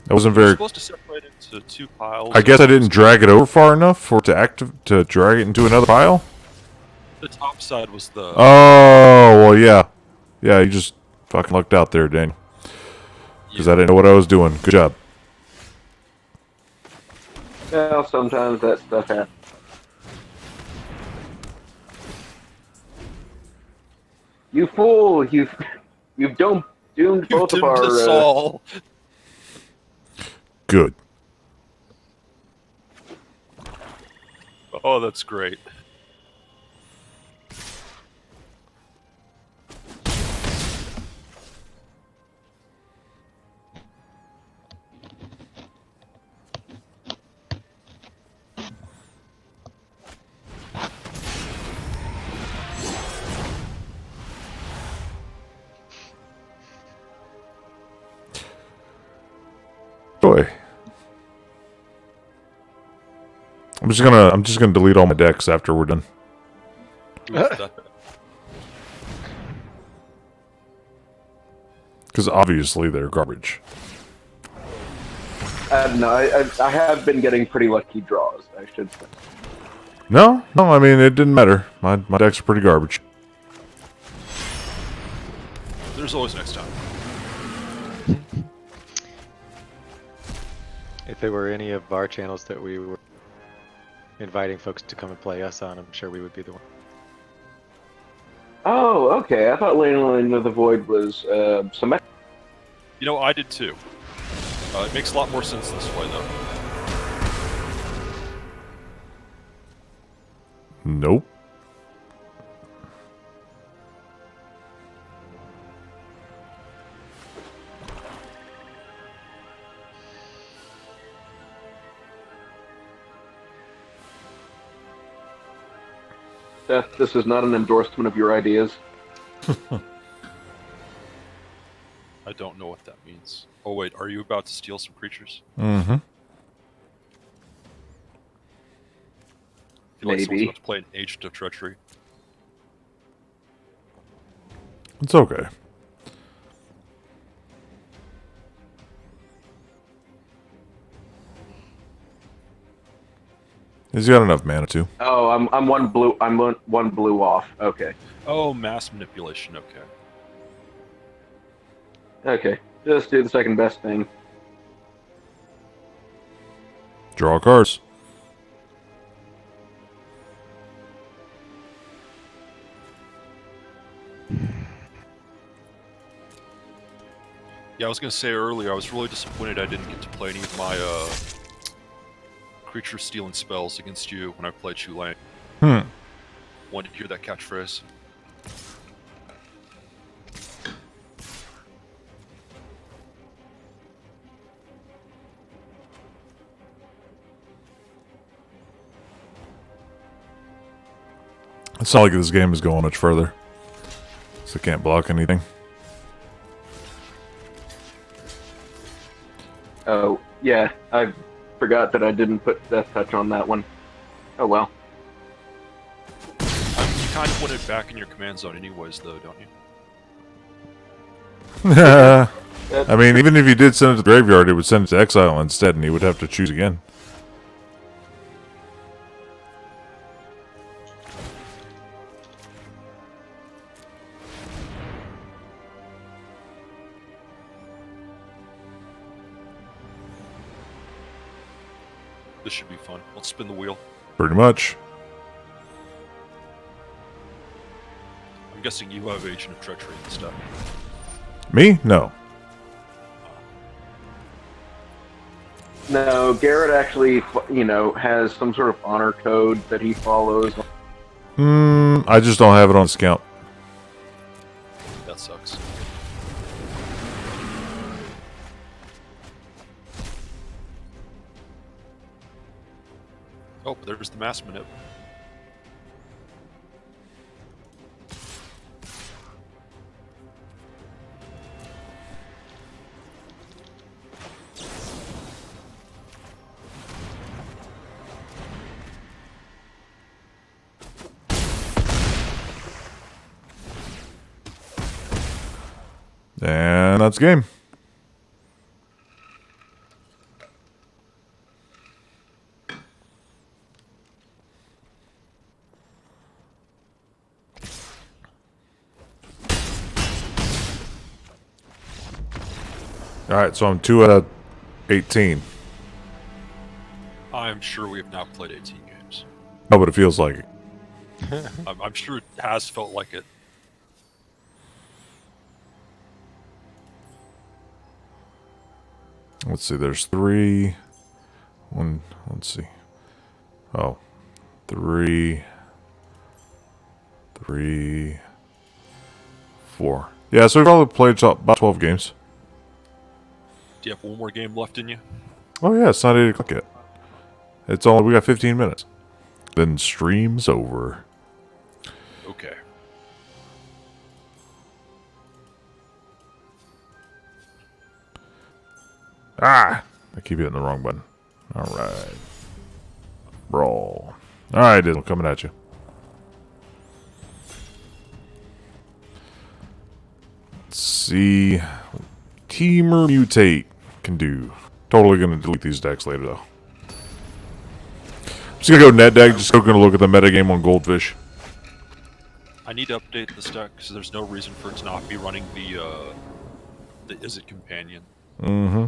S1: I wasn't
S4: You're
S1: very.
S4: supposed to separate it into two piles.
S1: I guess I didn't drag it over far enough for it to drag it into another pile.
S4: The top side was the.
S1: Oh well, yeah, yeah. You just fucking lucked out there, Daniel. Because I didn't know what I was doing. Good job.
S3: Well, sometimes that stuff happens. You fool! You've doomed
S4: You
S3: both of
S4: doomed us
S3: our.
S4: all.
S1: Good.
S4: Oh, that's great.
S1: Boy. I'm just gonna delete all my decks after we're done. Because obviously they're garbage.
S3: No, I have been getting pretty lucky draws, I should say.
S1: No, I mean it didn't matter. My decks are pretty garbage.
S4: There's always next time.
S2: If there were any of our channels that we were inviting folks to come and play us on, I'm sure we would be the one.
S3: Oh, okay. I thought Lane of the Void was symmetric.
S4: You know, I did too. It makes a lot more sense this way, though.
S1: Nope.
S3: Seth, this is not an endorsement of your ideas.
S4: I don't know what that means. Oh wait, are you about to steal some creatures?
S1: Mm-hmm.
S4: I feel like someone's
S3: Maybe.
S4: about to play an Agent of Treachery.
S1: It's okay. He's got enough mana too.
S3: Oh, I'm one blue. I'm one blue off. Okay.
S4: Oh, mass manipulation. Okay.
S3: Okay. Just do the second best thing.
S1: Draw cards.
S4: Yeah, I was gonna say earlier, I was really disappointed I didn't get to play any of my creature stealing spells against you when I played Chu Lang. Wanted to hear that catchphrase.
S1: It's not like this game is going much further. So I can't block anything.
S3: Oh, yeah. I forgot that I didn't put Death Touch on that one. Oh, well.
S4: You kind of want it back in your command zone anyways, though, don't you?
S1: I mean, even if you did send it to the graveyard, it would send it to exile instead, and he would have to choose again.
S4: This should be fun. Let's spin the wheel.
S1: Pretty much.
S4: I'm guessing you have Agent of Treachery and stuff.
S1: Me? No.
S3: No, Garrett actually, has some sort of honor code that he follows.
S1: I just don't have it on discount.
S4: That sucks. Oh, there's the mass manip.
S1: And that's game. Alright, so I'm 2 out of 18.
S4: I'm sure we have now played 18 games.
S1: Oh, but it feels like it.
S4: I'm sure it has felt like it.
S1: Let's see, there's 3. Let's see. Oh, 3, 3, 4. Yeah, so we've probably played about 12 games.
S4: Do you have one more game left in you?
S1: Oh yeah, it's not 8 o'clock yet. We got 15 minutes. Then stream's over.
S4: Okay.
S1: Ah! I keep hitting the wrong button. Alright. Brawl. Alright, Dizzle, coming at you. Let's see. What Teamer Mutate can do. Totally gonna delete these decks later, though. Just gonna go net deck, just gonna look at the metagame on Goldfish.
S4: I need to update this deck because there's no reason for it to not be running the Is It Companion.
S1: Mm-hmm.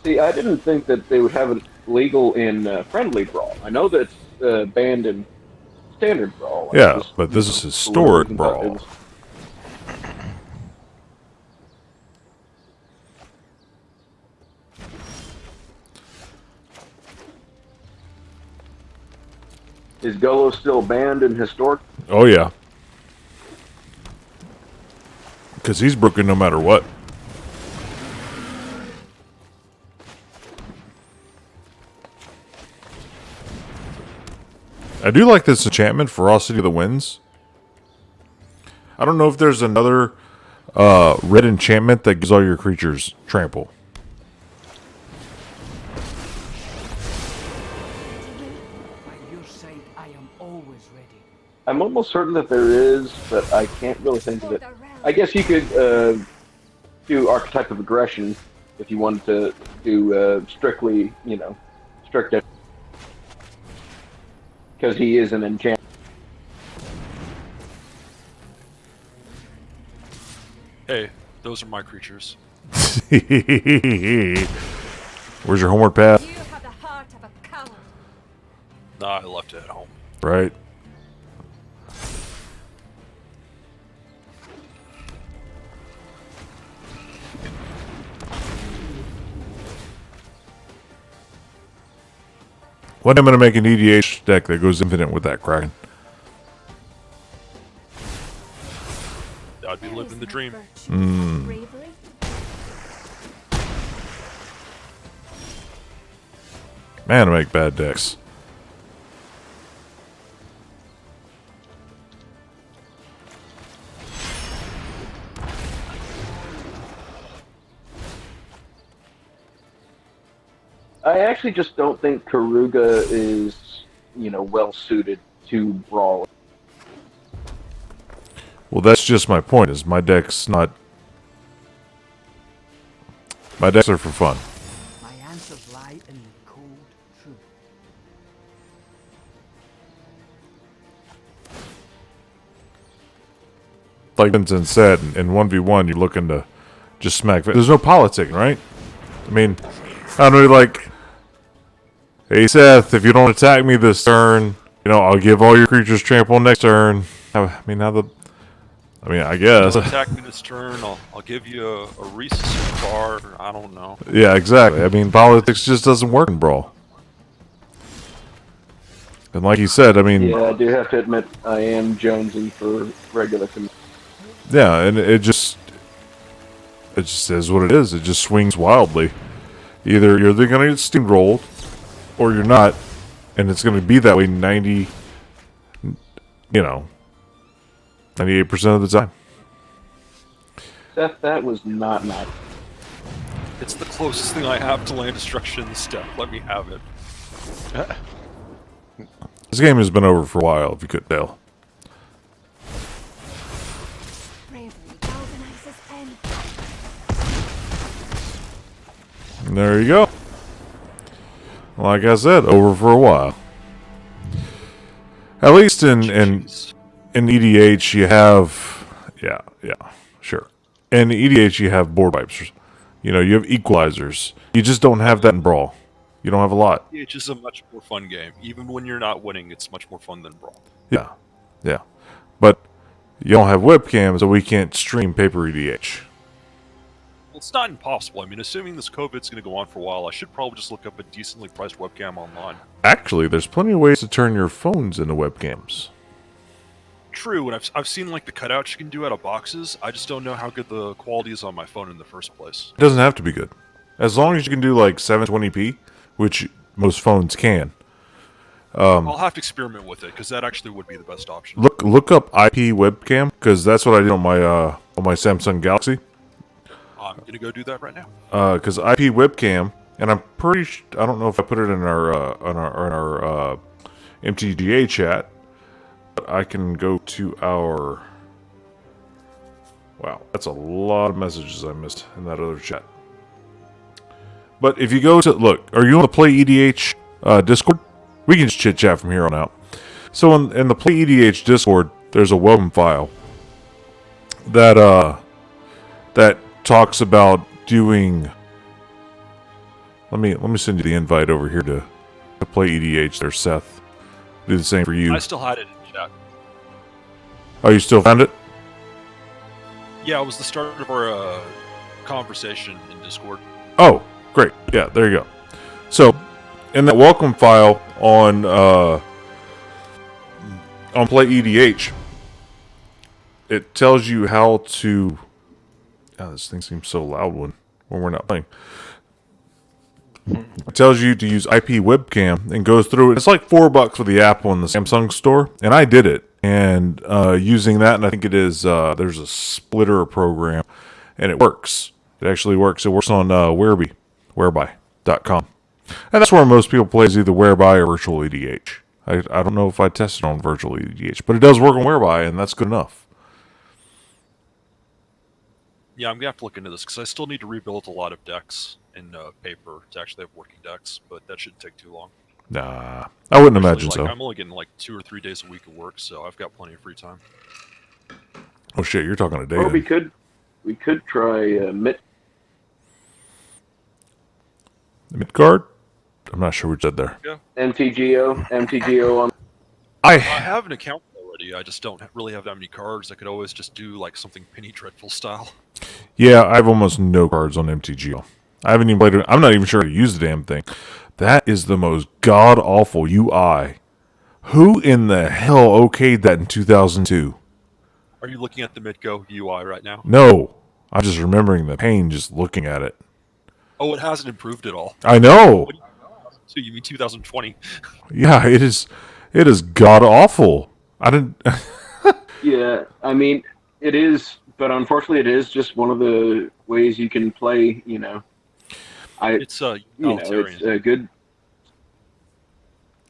S3: See, I didn't think that they would have it legal in Friendly Brawl. I know that it's banned in Standard Brawl.
S1: Yeah, but this is Historic Brawl.
S3: Is Golo still banned in Historic?
S1: Oh, yeah. Because he's broken no matter what. I do like this enchantment, Ferocity of the Winds. I don't know if there's another red enchantment that gives all your creatures trample.
S3: I'm almost certain that there is, but I can't really think of it. I guess you could do archetype of aggression if you wanted to do strictly, strict, because he is an enchant.
S4: Hey, those are my creatures.
S1: Where's your homeward path?
S6: You have the heart of a coward.
S4: Nah, I left it at home.
S1: Right. What I'm going to make an EDH deck that goes infinite with that Kraken.
S4: I'd be living the dream.
S6: Bravery.
S1: Man, I make bad decks.
S3: I actually just don't think Karuga is, well suited to brawl.
S1: Well, that's just my point, is my deck's not... My decks are for fun.
S7: My answers lie in the cold truth.
S1: Like Vincent said, in 1v1, you're looking to just smack... There's no politicking, right? I mean, I don't know, like... Hey, Seth, if you don't attack me this turn, I'll give all your creatures trample next turn. I I guess.
S4: Don't attack me this turn. I'll give you a Reese's bar. I don't know.
S1: Yeah, exactly. I mean, politics just doesn't work in Brawl. And like you said,
S3: Yeah, I do have to admit, I am jonesing for regular command.
S1: Yeah, and it just is what it is. It just swings wildly. Either you're going to get steamrolled, or you're not, and it's going to be that way 98% of the time.
S3: Seth, that was not nice.
S4: It's the closest thing I have to land destruction in this deck. Let me have it.
S1: This game has been over for a while, if you couldn't tell.
S6: Bravery galvanizes pen.
S1: And there you go. Like I said, over for a while. At least in EDH you have, yeah, sure. In EDH you have board wipes. You have equalizers. You just don't have that in Brawl. You don't have a lot.
S4: It's just a much more fun game. Even when you're not winning, it's much more fun than Brawl.
S1: Yeah. But you don't have webcams, so we can't stream paper EDH.
S4: Well, it's not impossible. I mean, assuming this COVID's going to go on for a while, I should probably just look up a decently priced webcam online.
S1: Actually, there's plenty of ways to turn your phones into webcams.
S4: True, and I've seen like the cutouts you can do out of boxes. I just don't know how good the quality is on my phone in the first place.
S1: It doesn't have to be good. As long as you can do like 720p, which most phones can.
S4: I'll have to experiment with it, because that actually would be the best option.
S1: Look up IP webcam, because that's what I did on my Samsung Galaxy.
S4: I'm going to go do that right now.
S1: Because IP webcam, and I'm pretty I don't know if I put it in our MTGA chat, but I can go to our... Wow, that's a lot of messages I missed in that other chat. But if you go to... Look, are you on the Play EDH Discord? We can just chit-chat from here on out. So in the Play EDH Discord, there's a welcome file that talks about doing... Let me send you the invite over here to Play EDH there, Seth. Do the same for you.
S4: I still had it in chat.
S1: Oh, you still found it?
S4: Yeah, it was the start of our conversation in Discord.
S1: Oh, great. Yeah, there you go. So, in that welcome file on Play EDH, it tells you how to... Oh, this thing seems so loud when we're not playing. It tells you to use IP webcam and goes through it. It's like $4 for the app on the Samsung store, and I did it. And using that, and I think it is, there's a splitter program, and it works. It actually works. It works on whereby.com. And that's where most people play, is either Whereby or Virtual EDH. I don't know if I tested on virtual EDH, but it does work on Whereby, and that's good enough.
S4: Yeah, I'm gonna have to look into this because I still need to rebuild a lot of decks in paper to actually have working decks, but that shouldn't take too long.
S1: Nah, I wouldn't imagine
S4: Especially,
S1: so.
S4: I'm only getting like 2 or 3 days a week of work, so I've got plenty of free time.
S1: Oh shit, you're talking today.
S3: Well,
S1: then.
S3: we could try
S1: Midgard? I'm not sure what you said there.
S4: Yeah,
S3: MTGO on.
S4: I
S1: I
S4: have an account already. I just don't really have that many cards. I could always just do like something Penny Dreadful style.
S1: Yeah, I have almost no cards on MTGO. I haven't even played it. I'm not even sure how to use the damn thing. That is the most god awful UI. Who in the hell okayed that in 2002?
S4: Are you looking at the Midgo UI right now?
S1: No, I'm just remembering the pain just looking at it.
S4: Oh, it hasn't improved at all.
S1: I know.
S4: So you mean 2020?
S1: Yeah, it is. It is god awful. I didn't.
S3: Yeah, I mean, it is, but unfortunately, it is just one of the ways you can play.
S4: It's
S3: It's a good.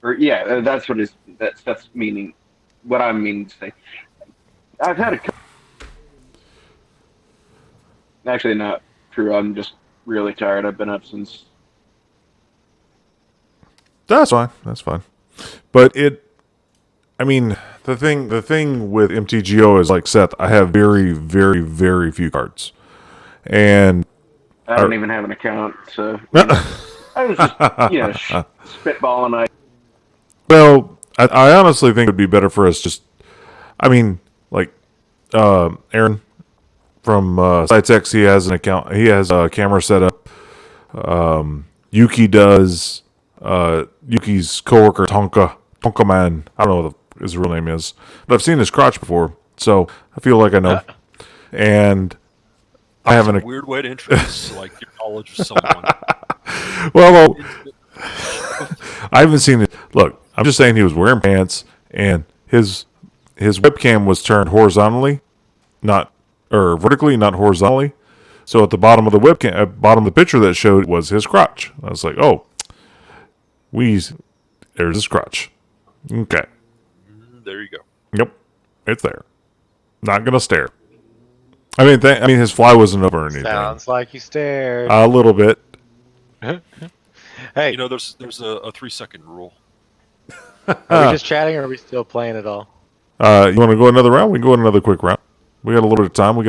S3: Or yeah, that's what is that's meaning. What I mean to say. I've had a. Actually, not true. I'm just really tired. I've been up since.
S1: That's fine. That's fine. But it. I mean, the thing with MTGO is like Seth. I have very, very, very few cards, and
S3: I don't even have an account, so I was just spitballing.
S1: well, I honestly think it would be better for us just. I mean, like Aaron from SiteX, he has an account. He has a camera set up. Yuki does. Yuki's coworker Tonka Man. I don't know what his real name is, but I've seen his crotch before, so I feel like I know. And I
S4: That's
S1: haven't.
S4: a weird way to introduce like your knowledge of someone.
S1: Well, I haven't seen it. Look, I'm just saying he was wearing pants, and his webcam was turned horizontally, not or vertically, not horizontally. So at the bottom of the webcam, at bottom of the picture that showed was his crotch. I was like, oh, there's his crotch. Okay,
S4: There you go.
S1: yep, it's there. Not gonna stare. I mean, his fly wasn't over or anything.
S2: Sounds like you stared.
S1: A little bit.
S2: Hey,
S4: You know, there's a 3-second rule.
S2: are we just chatting or are we still playing at all?
S1: You want to go another round? We can go another quick round. We got a little bit of time. We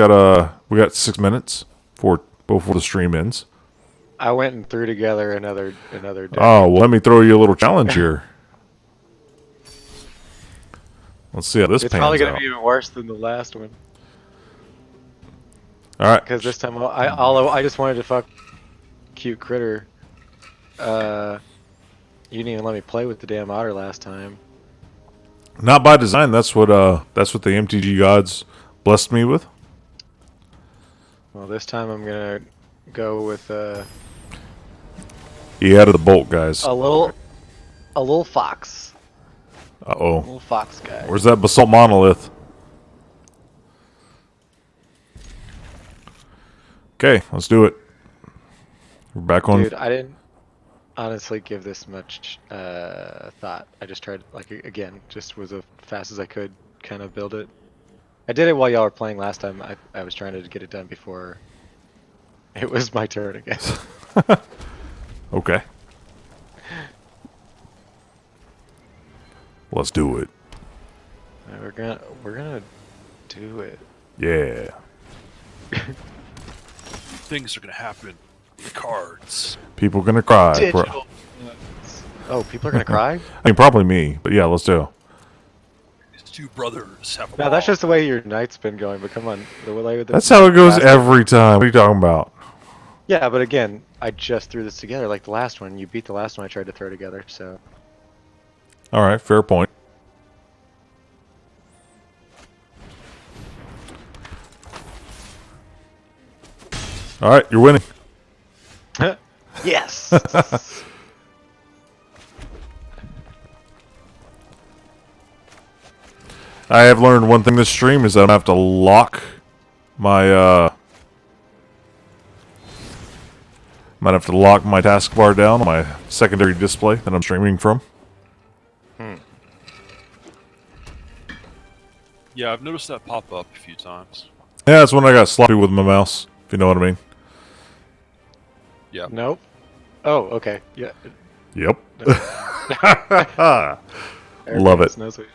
S1: got 6 minutes before the stream ends.
S2: I went and threw together another deck.
S1: Oh, well, let me throw you a little challenge here. Let's see how this
S2: It's
S1: pans
S2: probably gonna
S1: out.
S2: be even worse than the last one.
S1: All right.
S2: Because this time I just wanted to fuck cute critter. You didn't even let me play with the damn otter last time.
S1: Not by design. That's what the MTG gods blessed me with.
S2: Well, this time I'm gonna go with
S1: He added the bolt, guys.
S2: a little fox,
S1: Uh-oh.
S2: little fox guy.
S1: Where's that basalt monolith? Okay, let's do it. We're back on.
S2: Dude, I didn't honestly give this much thought. I just tried, like, again, just was as fast as I could kind of build it. I did it while y'all were playing last time. I was trying to get it done before it was my turn again.
S1: Okay. Let's do it.
S2: We're gonna do it.
S1: Yeah.
S4: Things are gonna happen. The cards.
S1: People gonna cry.
S2: Digital. Oh, people are gonna cry?
S1: I mean, probably me, but yeah, let's do.
S4: These two brothers have a
S2: No, that's
S4: ball.
S2: just the way your night's been going. But come on,
S1: That's how it goes
S2: last
S1: every time. What are you talking about?
S2: Yeah, but again, I just threw this together like the last one. You beat the last one I tried to throw together, so.
S1: All right, fair point. All right, you're winning.
S2: Yes!
S1: I have learned one thing this stream is I don't have to lock my might have to lock my taskbar down on my secondary display that I'm streaming from.
S4: Yeah, I've noticed that pop up a few times.
S1: Yeah, that's when I got sloppy with my mouse, if you know what I mean.
S4: Yeah.
S2: Nope. Oh, okay. Yeah.
S1: Yep.
S2: Everybody
S1: Love
S2: else
S1: it.
S2: knows what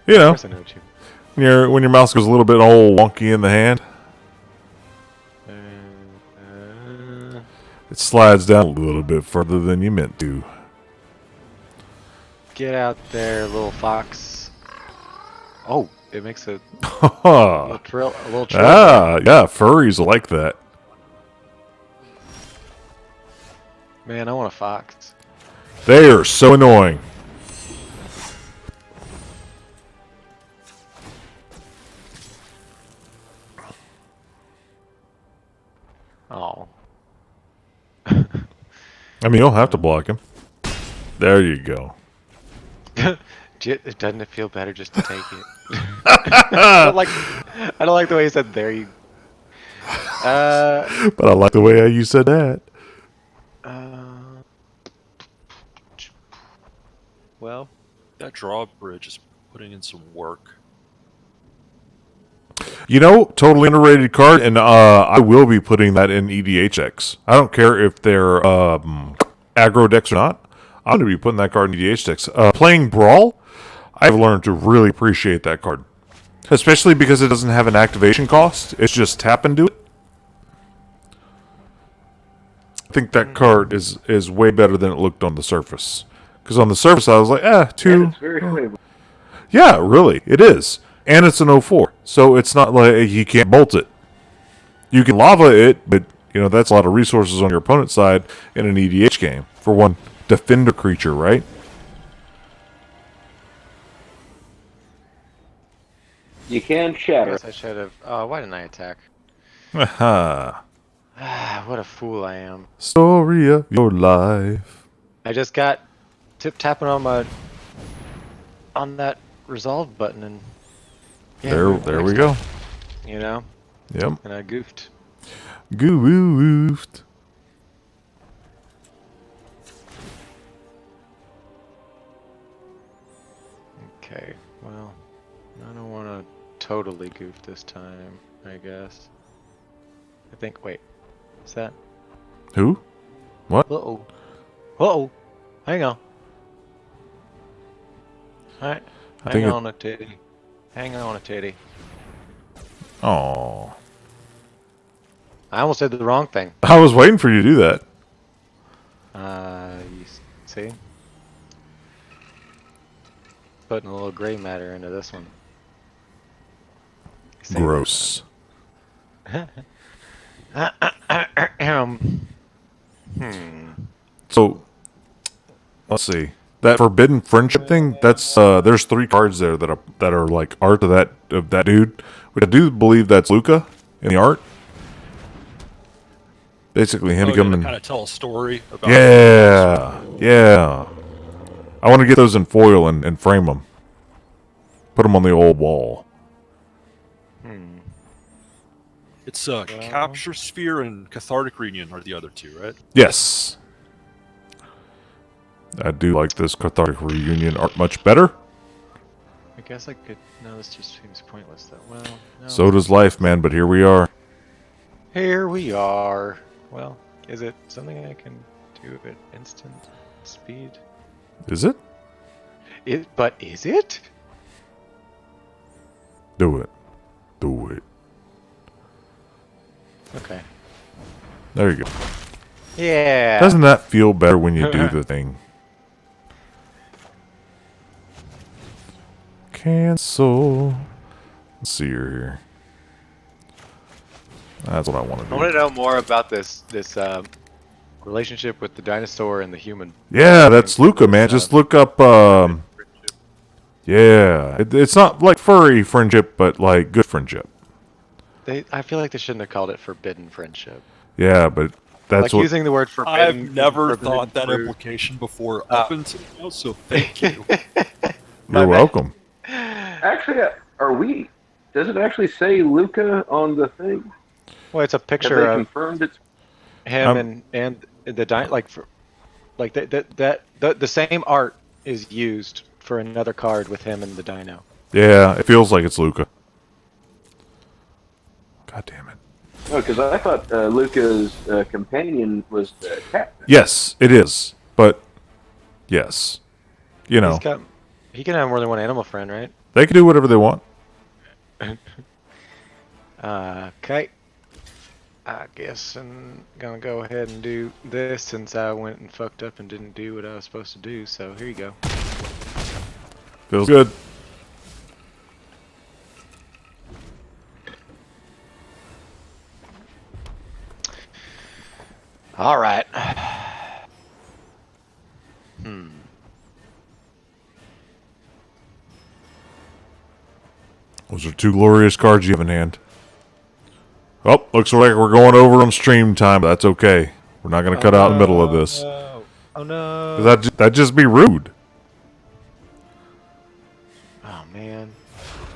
S1: You
S2: Of
S1: know,
S2: course I know what you.
S1: when your mouse goes a little bit all wonky in the hand, it slides down a little bit further than you meant to.
S2: Get out there, little fox. Oh, it makes a
S1: Ah,
S2: little trail. A little trail.
S1: yeah, furries like that.
S2: Man, I want a fox.
S1: They are so annoying.
S2: Oh.
S1: I mean, you don't have to block him. There you go.
S2: Doesn't it feel better just to take it? I don't like the way you said there. You.
S1: But I like the way you said that.
S2: Well,
S4: That drawbridge is putting in some work.
S1: You know, totally underrated card, and I will be putting that in EDHX. I don't care if they're aggro decks or not. I'm going to be putting that card in EDH decks. Playing Brawl, I've learned to really appreciate that card. Especially because it doesn't have an activation cost. It's just tap and do it. I think that card is way better than it looked on the surface. Because on the surface, I was like,
S3: And
S1: two.
S3: it's very flammable.
S1: Yeah, really, it is. And it's an 04, so it's not like you can't bolt it. You can lava it, but that's a lot of resources on your opponent's side in an EDH game for one defender creature, right?
S3: You can
S2: I
S3: shatter.
S2: guess I should have. Oh, why didn't I attack?
S1: Aha.
S2: Ah, what a fool I am.
S1: Story of your life.
S2: I just got tapping on that resolve button and
S1: There we go.
S2: You know,
S1: Yep.
S2: and I goofed.
S1: Goofed.
S2: Okay, well, I don't want to totally goof this time, I guess. I think, wait, is that?
S1: Who? What?
S2: Uh-oh. Uh-oh. Hang on. Alright.
S1: I think
S2: Hang on a titty. Hang on a titty.
S1: Oh.
S2: I almost said the wrong thing.
S1: I was waiting for you to do that.
S2: You see? Putting a little gray matter into this one. Say that.
S1: Gross. So, let's see. That forbidden friendship thing. That's there's 3 cards there that are like art of that dude. Which I do believe that's Luca in the art. Basically, him becoming.
S4: Kind of tell a story about.
S1: Yeah. I want to get those in foil and frame them. Put them on the old wall.
S4: It's Capture Sphere and Cathartic Reunion are the other 2, right?
S1: Yes. I do like this Cathartic Reunion art much better.
S2: I guess I could. No, this just seems pointless, though. Well, no.
S1: So does life, man, but here we are.
S2: Here we are. Well, is it something I can do at instant speed?
S1: Is it?
S2: But is it?
S1: Do it. Do it.
S2: Okay.
S1: There you go.
S2: Yeah.
S1: Doesn't that feel better when you do the thing? Cancel. Let's see here. That's what I want to
S2: I
S1: do.
S2: want to know more about this relationship with the dinosaur and the human.
S1: Yeah, that's Luca, man. Just look up. Yeah, it's not like furry friendship, but like good friendship.
S2: I feel like they shouldn't have called it forbidden friendship.
S1: Yeah, but that's
S2: Like
S1: what.
S2: using the word forbidden.
S4: I've never
S2: forbidden
S4: thought that
S2: fruit.
S4: implication before up until now, so thank you.
S1: You're welcome.
S3: Actually, does it actually say Luca on the thing?
S2: Well, it's a
S3: Have
S2: picture
S3: they
S2: of
S3: confirmed it's
S2: him and the the same art is used for another card with him and the dino.
S1: Yeah, it feels like it's Luca. God damn it.
S3: No, because I thought Luca's companion was the cat.
S1: Yes, it is. But, yes. You know,
S2: He can have more than one animal friend, right?
S1: they can do whatever they want.
S2: Okay. I guess I'm gonna go ahead and do this since I went and fucked up and didn't do what I was supposed to do. So here you go.
S1: Feels good.
S2: All right.
S1: Those are two glorious cards you have in hand. Oh, looks like we're going over on stream time, but that's okay. We're not going to cut out in the middle of this.
S2: No. Oh no.
S1: 'Cause that'd just be rude.
S2: Oh man.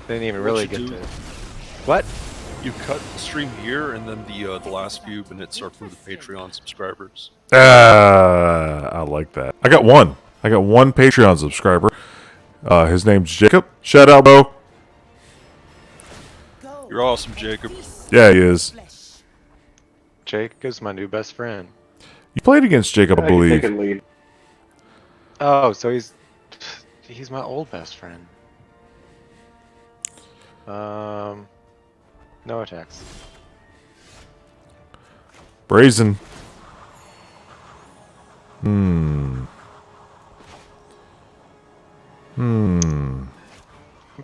S2: Didn't even
S4: What
S2: really
S4: you
S2: get
S4: do-
S2: to. What?
S4: You cut the stream here, and then the last few minutes are for the Patreon subscribers.
S1: I like that. I got one. I got one Patreon subscriber. His name's Jacob. Shout out, bro.
S4: You're awesome, Jacob.
S1: Yeah, he is.
S2: Jake is my new best friend.
S1: You played against Jacob, I
S3: I can take
S1: believe.
S3: a lead.
S2: Oh, so he's my old best friend. No attacks.
S1: Brazen. Hmm.
S2: I'm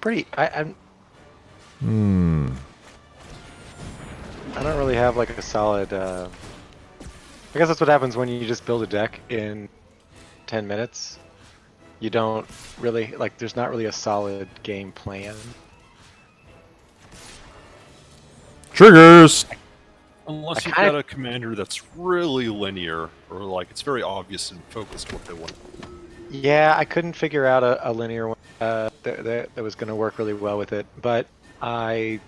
S2: pretty. I'm. I don't really have like a solid. I guess that's what happens when you just build a deck in 10 minutes. You don't really like. There's not really a solid game plan.
S1: Triggers.
S4: Unless
S2: I
S4: you've
S2: kinda-
S4: got a commander that's really linear, or like it's very obvious and focused what they want.
S2: Yeah, I couldn't figure out a linear one that was going to work really well with it, but I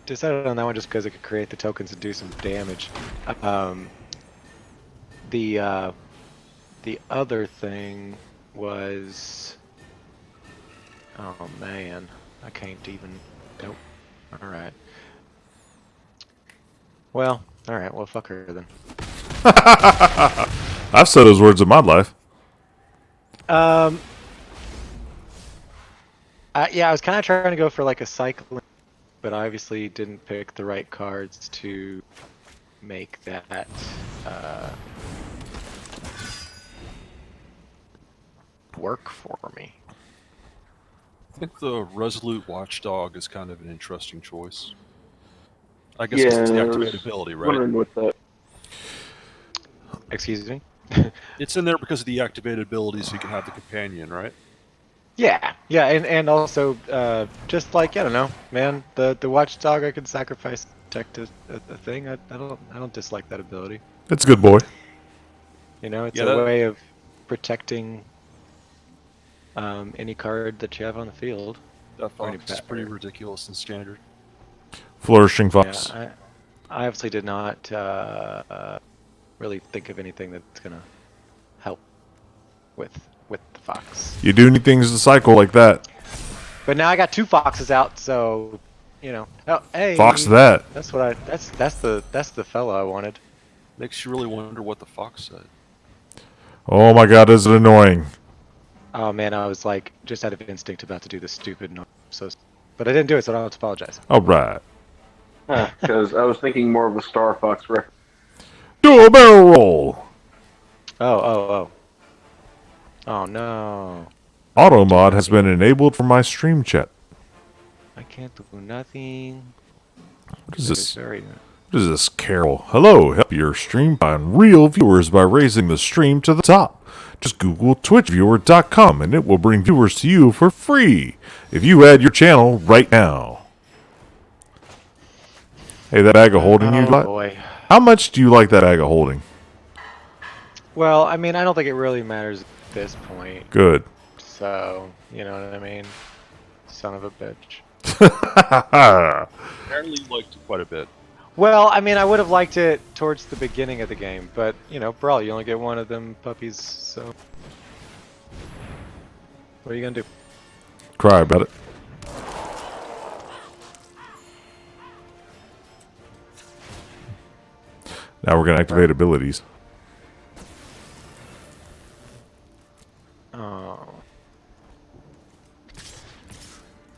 S2: decided on that one just because it could create the tokens and do some damage. The other thing was, oh man, I can't even. Nope. All right. Well, all right. Well, fuck her then.
S1: I've said those words in my life.
S2: Yeah, I was kind of trying to go for like a cycling, but I obviously didn't pick the right cards to make that work for me.
S4: I think the Resolute Watchdog is kind of an interesting choice. I guess
S3: Yeah,
S4: it's the
S3: I was
S4: activated ability, right?
S3: wondering what that.
S2: Excuse me?
S4: It's in there because of the activated ability, so you can have the companion, right?
S2: Yeah, and also just like I don't know, man, the watchdog I could sacrifice to protect a thing. I don't dislike that ability.
S1: It's a good boy.
S2: You know, it's
S4: Yeah,
S2: a
S4: that-
S2: way of protecting any card that you have on the field.
S4: That
S2: Or any
S4: fox is
S2: bat-
S4: pretty ridiculous in standard.
S1: Flourishing fox.
S2: Yeah, I obviously did not really think of anything that's gonna help with the fox.
S1: You do need things to cycle like that.
S2: But now I got two foxes out, so you know. Oh, hey.
S1: Fox that.
S2: That's what that's the fella I wanted.
S4: Makes you really wonder what the fox said.
S1: Oh my god, is it annoying.
S2: Oh man, I was like just out of instinct about to do this stupid noise. But I didn't do it, so I don't have to apologize.
S1: Alright.
S3: Because I was thinking more of a Star Fox reference.
S1: Do a barrel roll.
S2: Oh no.
S1: Auto mod has been enabled for my stream chat.
S2: I can't do nothing.
S1: What is
S2: That is
S1: this?
S2: very
S1: What is this, Carol? Hello, help your stream find real viewers by raising the stream to the top. Just Google twitchviewer.com and it will bring viewers to you for free if you add your channel right now. Hey, that bag of holding you
S2: Oh
S1: like?
S2: boy.
S1: How much do you like that bag of holding?
S2: Well, I mean, I don't think it really matters at this point.
S1: Good.
S2: So, you know what I mean? Son of a bitch.
S4: Apparently you liked it quite a bit.
S2: Well, I mean, I would have liked it towards the beginning of the game, but, you know, Brawl, you only get one of them puppies, so... What are you gonna do?
S1: Cry about it. Now we're gonna activate abilities.
S2: Oh.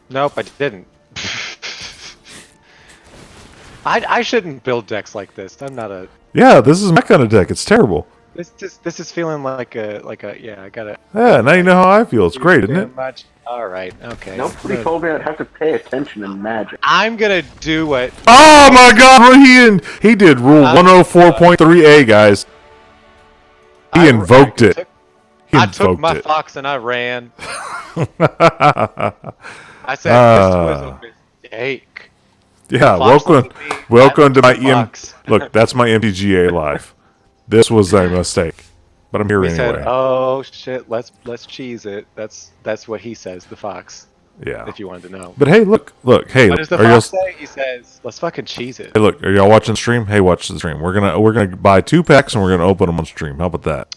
S2: Nope, I didn't. I shouldn't build decks like this. I'm not a.
S1: Yeah, this is my kind of deck. It's terrible.
S2: This is feeling like a yeah. I gotta.
S1: Yeah, now you know how I feel. It's
S2: do
S1: great, isn't it?
S2: damn much. All right. Okay.
S3: Nobody told me I'd have to pay attention in Magic.
S2: I'm gonna do what.
S1: Oh my God! He did rule 104.3a, guys. He invoked it.
S2: I took my
S1: it.
S2: fox and I ran. I said this was a mistake.
S1: Yeah,
S2: Fox
S1: welcome
S2: looked at me,
S1: to
S2: I
S1: my
S2: took the fox.
S1: Look, that's my MTGA live. This was a mistake, but I'm here
S2: He
S1: anyway.
S2: said, "Oh shit, let's cheese it." That's what he says, the fox.
S1: Yeah.
S2: If you wanted to know.
S1: But hey, look. Hey,
S2: What does the
S1: are y'all?
S2: fox say? He says, "Let's fucking cheese it."
S1: Hey, look. Are y'all watching the stream? Hey, watch the stream. We're gonna buy 2 packs and we're gonna open them on stream. How about that?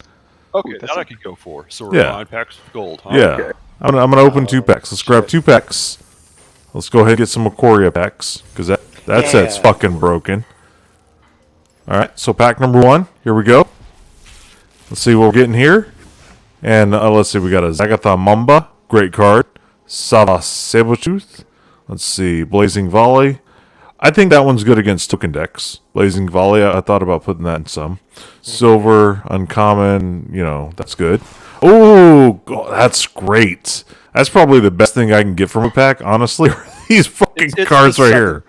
S4: Okay,
S2: that's
S4: that
S2: a-
S4: I could go for. So we're
S1: Yeah.
S4: 9 packs of gold, huh?
S1: Yeah.
S3: Okay.
S1: I'm gonna open 2 packs. Let's grab 2 packs. Let's go ahead and get some Ikoria packs because that set's
S2: Yeah.
S1: fucking broken. All right. So pack number 1. Here we go. Let's see what we're getting here. And let's see. We got a Zagatha Mamba. Great card. Sava Sabretooth. Let's see. Blazing Volley. I think that one's good against token decks. Blazing Volley, I thought about putting that in some. Silver, uncommon, that's good. Oh, that's great. That's probably the best thing I can get from a pack, honestly. These fucking
S4: It's
S1: cards
S4: the
S1: right
S4: second-
S1: here.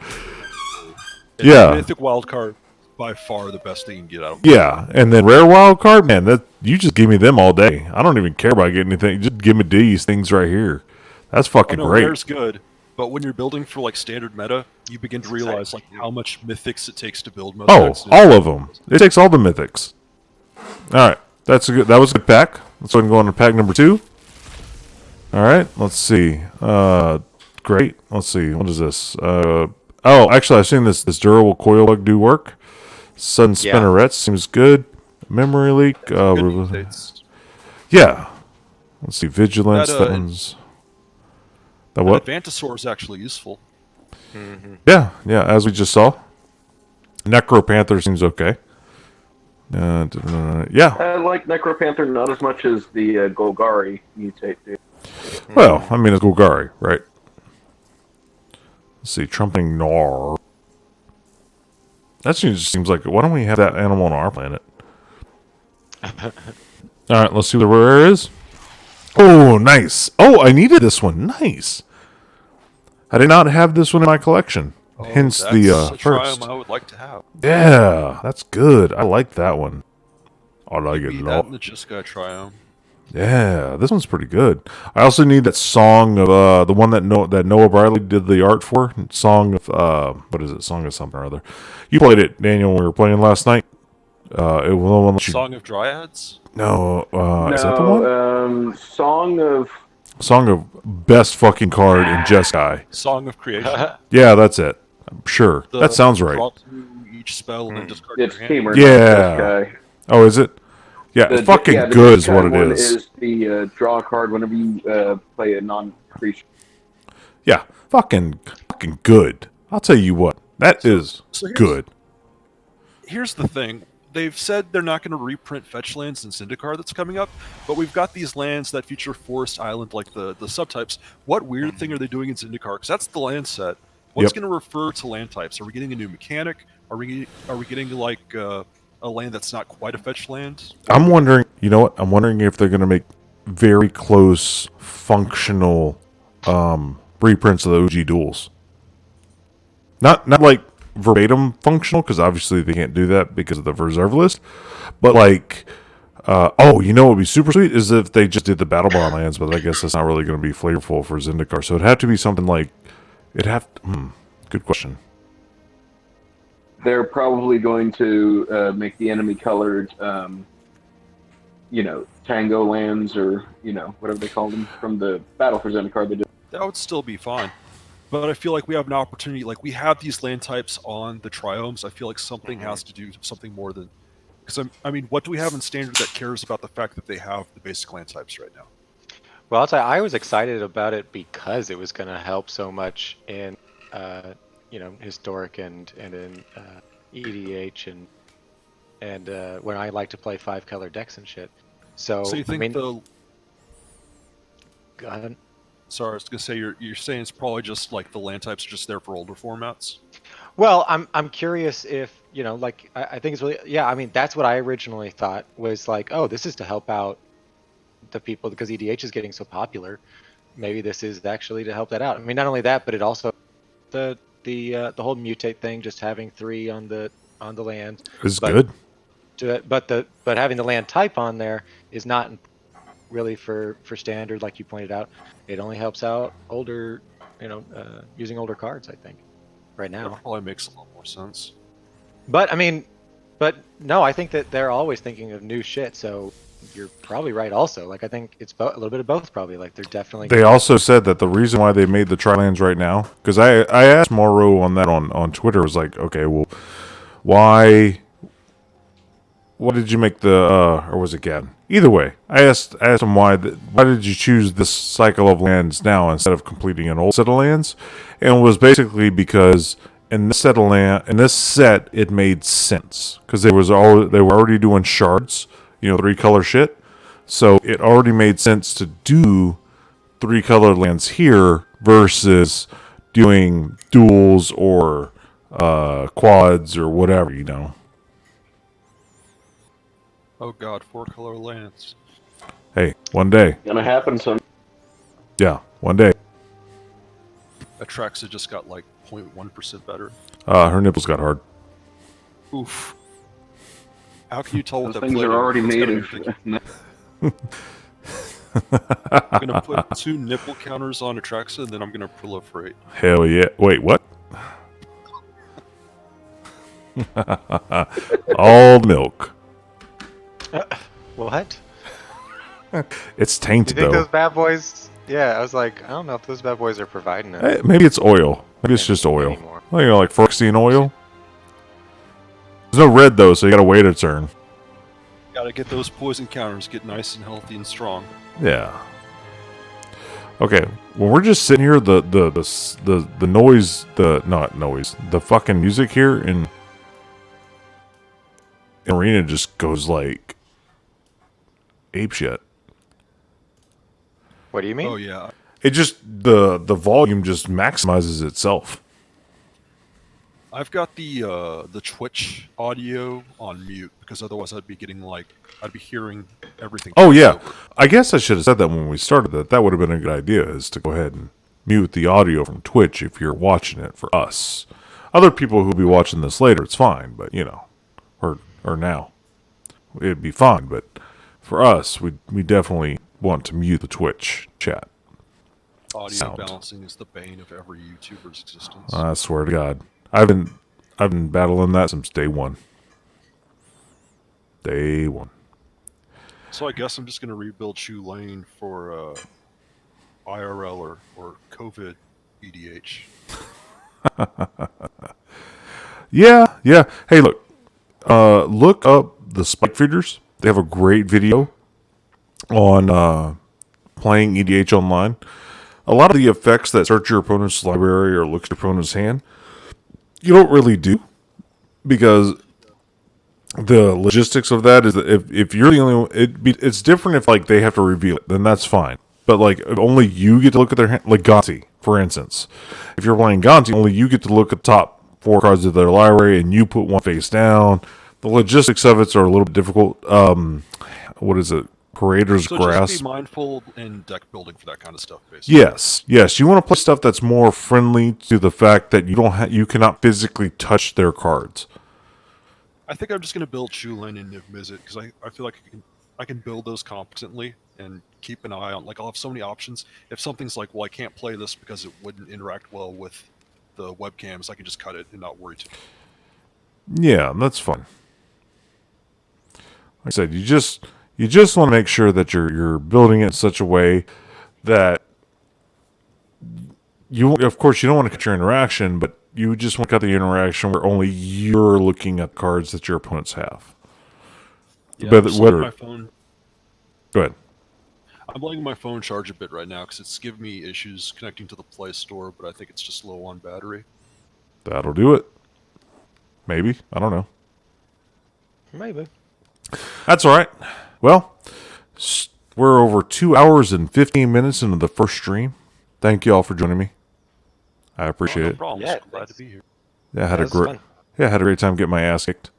S4: And
S1: Yeah.
S4: the Mythic Wild Card, by far the best thing you can get out of.
S1: Yeah, and then rare wild card, man, that you just give me them all day. I don't even care about getting anything. Just give me these things right here. That's
S4: Oh,
S1: fucking
S4: no,
S1: great.
S4: rare's good, but when you're building for like standard meta, you begin to realize like how much mythics it takes to build most
S1: Oh,
S4: decks.
S1: all of them. It takes all the mythics. All right, that was a good pack. Let's go ahead and go on to pack number 2. All right, let's see. Great. Let's see. What is this? Actually, I've seen this durable coil bug do work. Sudden
S2: Yeah.
S1: Spinneret seems good. Memory leak.
S4: Good mutates.
S1: Yeah. Let's see. Vigilance.
S4: That,
S1: That one's. That
S4: That
S1: what?
S4: Advantasaur is actually useful.
S1: Yeah. As we just saw. Necropanther seems okay. Yeah.
S3: I like Necropanther not as much as the Golgari mutate dude.
S1: Well, I mean, it's Golgari, right? Let's see. Trumping Gnar. That just seems like. Why don't we have that animal on our planet? All right. Let's see what the rare is. Oh, nice. Oh, I needed this one. Nice. I did not have this one in my collection. Hence
S4: That's
S1: the
S4: a
S1: first.
S4: triumph I would like to have.
S1: Yeah, that's good. I like that one. I like it
S4: Be
S1: a
S4: that
S1: lot.
S4: and the Jeskai Triumph.
S1: Yeah, this one's pretty good. I also need that song of the one that Noah Briley did the art for. Song of what is it? Song of something or other. You played it, Daniel, when we were playing last night. It was the one that you,
S4: Song of Dryads?
S1: no, is that the one?
S3: Song of
S1: Song of best fucking card in Jeskai.
S4: Song of Creation.
S1: Yeah, that's it. I'm sure.
S4: The-
S1: That sounds right.
S4: Draw 2 each spell and then discard
S3: it's
S4: your hand.
S3: Teamer.
S1: Yeah.
S3: Jeskai.
S1: Oh, is it? Yeah, it's fucking
S3: the
S1: good is
S3: Jeskai
S1: what it
S3: one
S1: is.
S3: the draw card whenever you play a non-creature.
S1: Yeah, fucking good. I'll tell you what. That is
S4: so here's-
S1: good.
S4: Here's the thing. They've said they're not going to reprint fetch lands in Zendikar that's coming up, but we've got these lands that feature Forest Island, like the subtypes. What weird thing are they doing in Zendikar? Because that's the land set. What's
S1: Yep.
S4: going to refer to land types? Are we getting a new mechanic? Are we getting like a land that's not quite a fetch land?
S1: I'm wondering, you know what? I'm wondering if they're going to make very close functional reprints of the OG duels. Not like verbatim functional, because obviously they can't do that because of the reserve list. But like, you know what would be super sweet is if they just did the Battle Bond lands, but I guess that's not really going to be flavorful for Zendikar. So it'd have to be something like, good question.
S3: They're probably going to make the enemy colored, Tango lands or whatever they call them from the Battle for Zendikar. They did.
S4: That would still be fine. But I feel like we have an opportunity. Like we have these land types on the triomes. I feel like something has to do something more than. Because I mean, what do we have in standard that cares about the fact that they have the basic land types right now?
S2: Well, I'll tell you, I was excited about it because it was going to help so much in, historic and in EDH and and when I like to play 5-color decks and shit. So,
S4: So you
S2: I
S4: think
S2: mean,
S4: the?
S2: go ahead.
S4: Sorry, I was gonna say you're saying it's probably just like the land types are just there for older formats.
S2: Well, I'm curious if, like I think it's really, yeah, I mean that's what I originally thought was like, oh, this is to help out the people because EDH is getting so popular. Maybe this is actually to help that out. I mean, not only that, but it also the whole mutate thing, just having 3 on the land,
S1: It's
S2: but
S1: good.
S2: but having the land type on there is not really for standard, like you pointed out. It only helps out older, using older cards, I think, right
S4: That
S2: now.
S4: probably makes a lot more sense.
S2: But I mean, but no, I think that they're always thinking of new shit. So you're probably right. Also, like I think it's a little bit of both. Probably like they're definitely
S1: They
S2: gonna.
S1: also said that the reason why they made the tri-lands right now, because I asked Morrow on that on Twitter, was like, okay, well, why did you make the or was it Gad? Either way, I asked him why did you choose this cycle of lands now instead of completing an old set of lands, and it was basically because in this set it made sense because they were already doing shards, 3-color shit, so it already made sense to do 3-color lands here versus doing duels or quads or whatever.
S4: Oh God, 4-color lands.
S1: Hey, one day.
S3: Gonna happen some.
S1: Yeah, one day.
S4: Atraxa just got like 0.1% better.
S1: Her nipples got hard.
S4: Oof. How can you tell what
S3: Those
S4: that
S3: things
S4: play
S3: are
S4: to?
S3: already
S4: It's
S3: made
S4: gotta be
S3: of.
S4: ridiculous. I'm gonna put 2 nipple counters on Atraxa, and then I'm gonna proliferate.
S1: Hell yeah. Wait, what? All milk.
S2: What?
S1: It's
S2: Do you
S1: tainted,
S2: think
S1: though.
S2: those bad boys? Yeah, I was like, I don't know if those bad boys are providing it
S1: Maybe it's oil. Maybe it's just oil.
S2: anymore.
S1: Well, like Phosphoxine oil. There's no red, though, so you gotta wait a turn.
S4: Gotta get those poison counters, get nice and healthy and strong.
S1: Yeah. Okay, when we're just sitting here, the noise, not noise, the fucking music here in Arena just goes like apeshit.
S2: What do you mean?
S4: Oh yeah,
S1: It just the volume just maximizes itself.
S4: I've got the Twitch audio on mute because otherwise I'd be hearing everything.
S1: Oh
S4: twice
S1: yeah,
S4: over.
S1: I guess I should have said that when we started. That would have been a good idea, is to go ahead and mute the audio from Twitch if you're watching it for us. Other people who'll be watching this later, it's fine, but or now, it'd be fine. But for us, we definitely want to mute the Twitch chat.
S4: Audio
S1: Sound.
S4: balancing is the bane of every YouTuber's existence.
S1: I swear to God, I've been battling that since day one. Day one.
S4: So I guess I'm just gonna rebuild Shoe Lane for IRL or COVID EDH.
S1: Yeah. Hey, look up the Spike Feeders. They have a great video on playing EDH online. A lot of the effects that search your opponent's library or look at your opponent's hand, you don't really do because the logistics of that is that if you're the only one, it's different if like they have to reveal it, then that's fine. But like if only you get to look at their hand, like Gonti, for instance. If you're playing Gonti, only you get to look at the top 4 cards of their library and you put one face down. The logistics of it are a little bit difficult. What is it? Creator's
S4: So
S1: Grasp.
S4: just be mindful in deck building for that kind of stuff, basically.
S1: Yes. You want to play stuff that's more friendly to the fact that you cannot physically touch their cards.
S4: I think I'm just gonna build Shoe Lane and Niv Mizzet because I feel like I can build those competently and keep an eye on. Like I'll have so many options. If something's like, well, I can't play this because it wouldn't interact well with the webcams, I can just cut it and not worry too much.
S1: Yeah, that's fun. Like I said, you just want to make sure that you're building it in such a way that of course, you don't want to cut your interaction, but you just want to cut the interaction where only you're looking at cards that your opponents have.
S4: Yeah,
S1: But
S4: I'm just letting
S1: whether,
S4: my phone.
S1: go ahead.
S4: I'm letting my phone charge a bit right now because it's giving me issues connecting to the Play Store, but I think it's just low on battery.
S1: That'll do it. Maybe. I don't know.
S2: Maybe.
S1: That's all right. Well, we're over 2 hours and 15 minutes into the first stream. Thank you all for joining me. I appreciate
S4: no
S1: it.
S4: problem.
S2: Yeah,
S4: Glad to be here.
S1: Yeah, I had a
S2: That's
S1: great
S2: fun.
S1: yeah, I had a great time getting my ass kicked.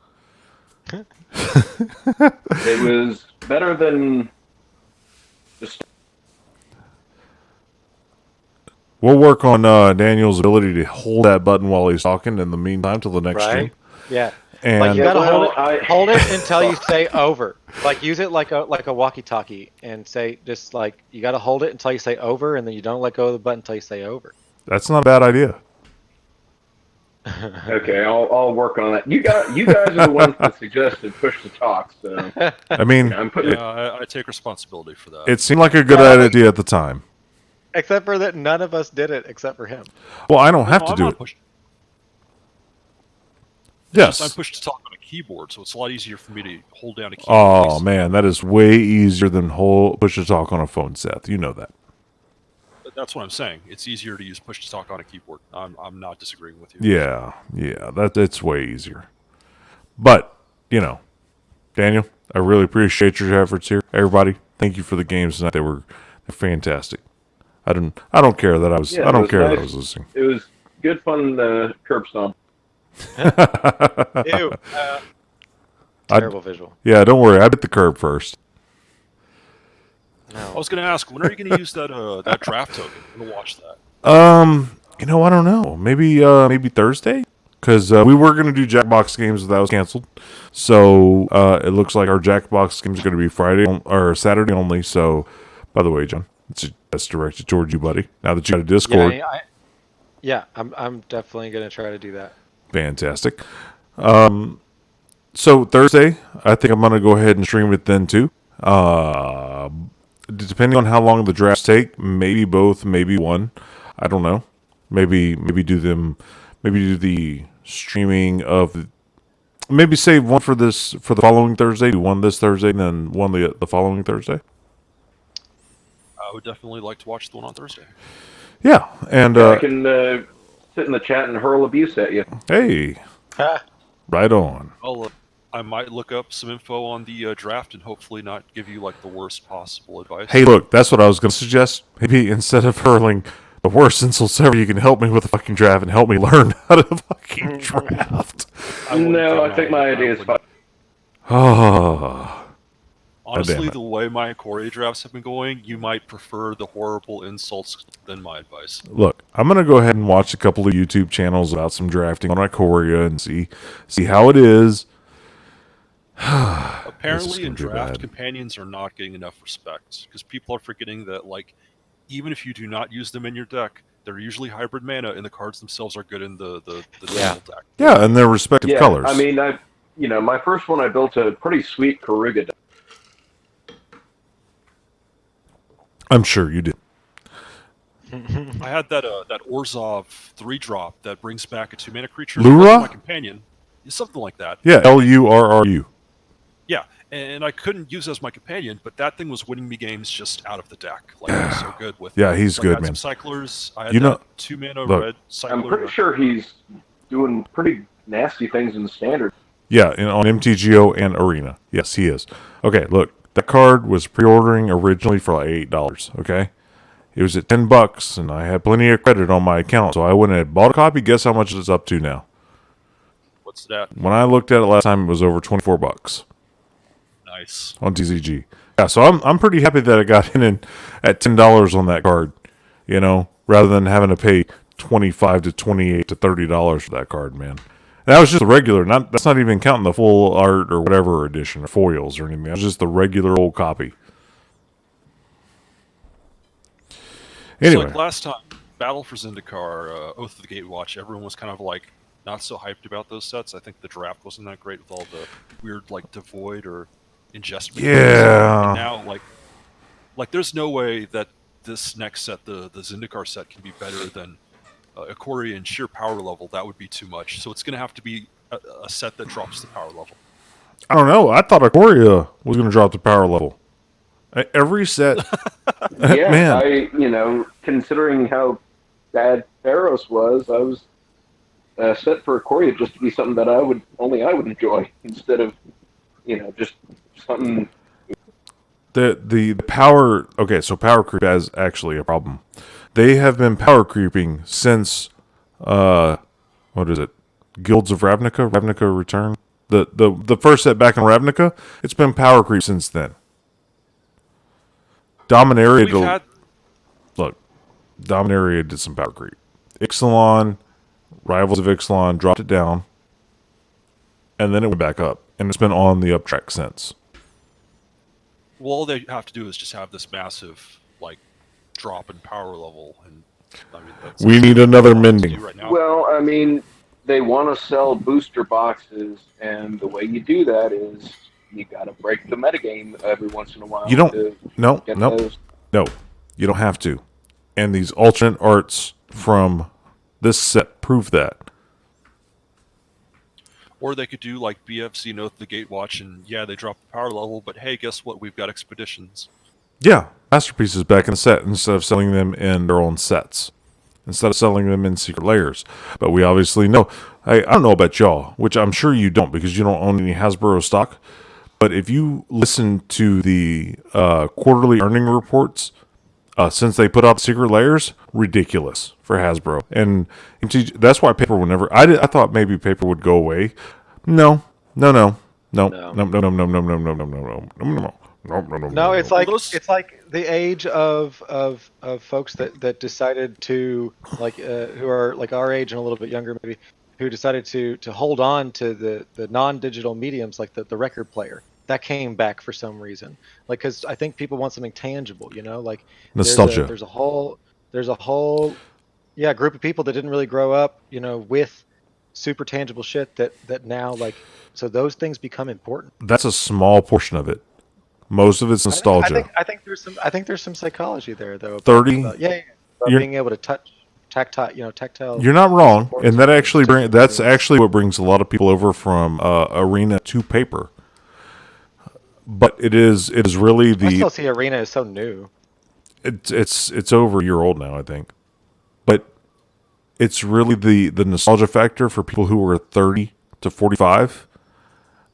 S3: It was better than just.
S1: We'll work on Daniel's ability to hold that button while he's talking in the meantime till the next stream.
S2: Right? Yeah.
S1: And
S2: Like you gotta
S3: well,
S2: hold it until you say over. Like use it like a walkie-talkie and say just like you gotta hold it until you say over, and then you don't let go of the button until you say over.
S1: that's not a bad idea.
S3: Okay, I'll work on that. You guys are the ones that suggested push to talk, so
S1: I mean,
S3: I'm putting
S4: Yeah, I take responsibility for that.
S1: it seemed like a good
S2: Yeah.
S1: idea at the time.
S2: Except for that, none of us did it except for him.
S1: Well, I don't have to
S4: I'm
S1: do
S4: not
S1: it.
S4: push-
S1: Yes.
S4: I'm pushed to talk on a keyboard, so it's a lot easier for me to hold down a keyboard.
S1: Oh man, that is way easier than push to talk on a phone, Seth. You know that.
S4: That's what I'm saying. It's easier to use push to talk on a keyboard. I'm not disagreeing with you.
S1: Yeah, it's way easier. But Daniel, I really appreciate your efforts here. Everybody, thank you for the games tonight. They're fantastic. I don't care that I was.
S3: Yeah,
S1: I don't
S3: it was
S1: care that I
S3: nice.
S1: was listening.
S3: It was good fun curb stomp.
S2: Ew. Terrible visual.
S1: Yeah, don't worry. I bit the curb first.
S4: I
S2: No.
S4: was going to ask, when are you going to use that draft token? I'm going to watch that.
S1: I don't know. Maybe Thursday, because we were gonna do Jackbox games, but that was canceled. So it looks like our Jackbox games are gonna be Friday or Saturday only. So, by the way, John, that's directed towards you, buddy. Now that you got a Discord,
S2: Yeah, I'm definitely gonna try to do that.
S1: fantastic. So Thursday, I think I'm gonna go ahead and stream it then too. Depending on how long the drafts take, maybe both, maybe one. I don't know. Maybe do them. Maybe do the streaming of. Maybe save one for the following Thursday. Do one this Thursday, and then one the following Thursday.
S4: I would definitely like to watch the one on Thursday.
S1: Yeah, and
S3: I can sit in the chat and hurl abuse at you.
S1: hey, right on.
S4: I might look up some info on the draft and hopefully not give you like the worst possible advice.
S1: Hey, look, that's what I was going to suggest. Maybe instead of hurling the worst insults ever, you can help me with the fucking draft and help me learn how to fucking draft.
S3: No, I think my idea is fine.
S1: Oh,
S4: Honestly,
S1: it.
S4: the way my Ikoria drafts have been going, you might prefer the horrible insults than my advice.
S1: look, I'm going to go ahead and watch a couple of YouTube channels about some drafting on Ikoria and see how it is.
S4: Apparently, in
S1: gonna be
S4: draft,
S1: bad.
S4: companions are not getting enough respect because people are forgetting that, like, even if you do not use them in your deck, they're usually hybrid mana, and the cards themselves are good in the normal deck.
S1: Yeah, and their respective
S3: Yeah,
S1: colors.
S3: I mean, my first one I built a pretty sweet Karuga deck.
S1: I'm sure you did.
S4: I had that Orzhov 3-drop that brings back a 2-mana creature.
S1: Lura?
S4: My companion, something like that.
S1: Yeah, LURRU.
S4: Yeah, and I couldn't use it as my companion, but that thing was winning me games just out of the deck. Like, it was so good with.
S1: Yeah, he's
S4: like,
S1: good,
S4: I had
S1: man.
S4: Some cyclers. I had
S1: You know-
S4: that 2-mana
S1: look,
S4: red cycler.
S3: I'm pretty sure he's doing pretty nasty things in the standard.
S1: Yeah, on MTGO and Arena. Yes, he is. Okay, look, that card was pre-ordering originally for like $8. Okay, it was at $10, and I had plenty of credit on my account, so I went and bought a copy. Guess how much it's up to now?
S4: What's that?
S1: When I looked at it last time, it was over $24
S4: Nice.
S1: on TCG. Yeah, so I'm pretty happy that I got in at $10 on that card. Rather than having to pay $25 to $28 to $30 for that card, man. And that was just the regular. That's not even counting the full art or whatever edition or foils or anything. That was just the regular old copy. Anyway,
S4: So like last time, Battle for Zendikar, Oath of the Gatewatch, everyone was kind of like not so hyped about those sets. I think the draft wasn't that great with all the weird like Devoid or Ingest.
S1: Yeah.
S4: And now like there's no way that this next set, the Zendikar set, can be better than Ikoria in sheer power level. That would be too much. So it's going to have to be a set that drops the power level.
S1: I don't know. I thought Ikoria was going to drop the power level. Every set.
S3: Yeah,
S1: Man.
S3: Considering how bad Theros was, I was set for Ikoria just to be something that I would enjoy instead of just something.
S1: The power. Okay, so power creep is actually a problem. They have been power creeping since what is it? Guilds of Ravnica, Ravnica Return. The first set back in Ravnica, it's been power creep since then. Dominaria
S4: We've had
S1: look, Dominaria did some power creep. Ixalan, Rivals of Ixalan dropped it down, and then it went back up, and it's been on the up track since.
S4: well, all they have to do is just have this massive like drop in power level, and I mean that's
S1: We need another
S4: what they want to
S1: mending.
S4: do right now.
S3: Well, I mean, they want to sell booster boxes, and the way you do that is you got to break the metagame every once in a while
S1: You don't.
S3: to
S1: No,
S3: get
S1: nope,
S3: those.
S1: no. You don't have to. And these alternate arts from this set prove that.
S4: Or they could do like BFC Note the Gatewatch, and yeah, they drop the power level, but hey, guess what? We've got expeditions.
S1: Yeah, masterpieces back in the set instead of selling them in their own sets, instead of selling them in secret layers. But we obviously know. I don't know about y'all, which I'm sure you don't because you don't own any Hasbro stock. But if you listen to the quarterly earning reports since they put out the secret layers, ridiculous for Hasbro. And that's why paper would never. I thought maybe paper would go away. No, no, no, no, no, no, no, no, no, no, no, no, no, no, no, no, no.
S2: No, it's
S4: Well,
S2: like
S4: those-
S2: it's like the age of folks that decided to who are like our age and a little bit younger maybe, who decided to hold on to the non-digital mediums like the record player that came back for some reason, like because I think people want something tangible, like
S1: Nostalgia.
S2: there's a whole yeah group of people that didn't really grow up with super tangible shit that now like so those things become important.
S1: That's a small portion of it. Most of it's nostalgia.
S2: I think there's some psychology there though.
S1: 30.
S2: About
S1: You're-
S2: being able to touch tactile.
S1: You're not wrong,
S2: supports
S1: and that
S2: of
S1: actually
S2: particular
S1: that's
S2: mediums.
S1: actually what brings a lot of people over from Arena to paper. But it is really
S2: I still
S1: the
S2: see Arena is so new.
S1: it's over a year old now, I think. But it's really the nostalgia factor for people who are 30 to 45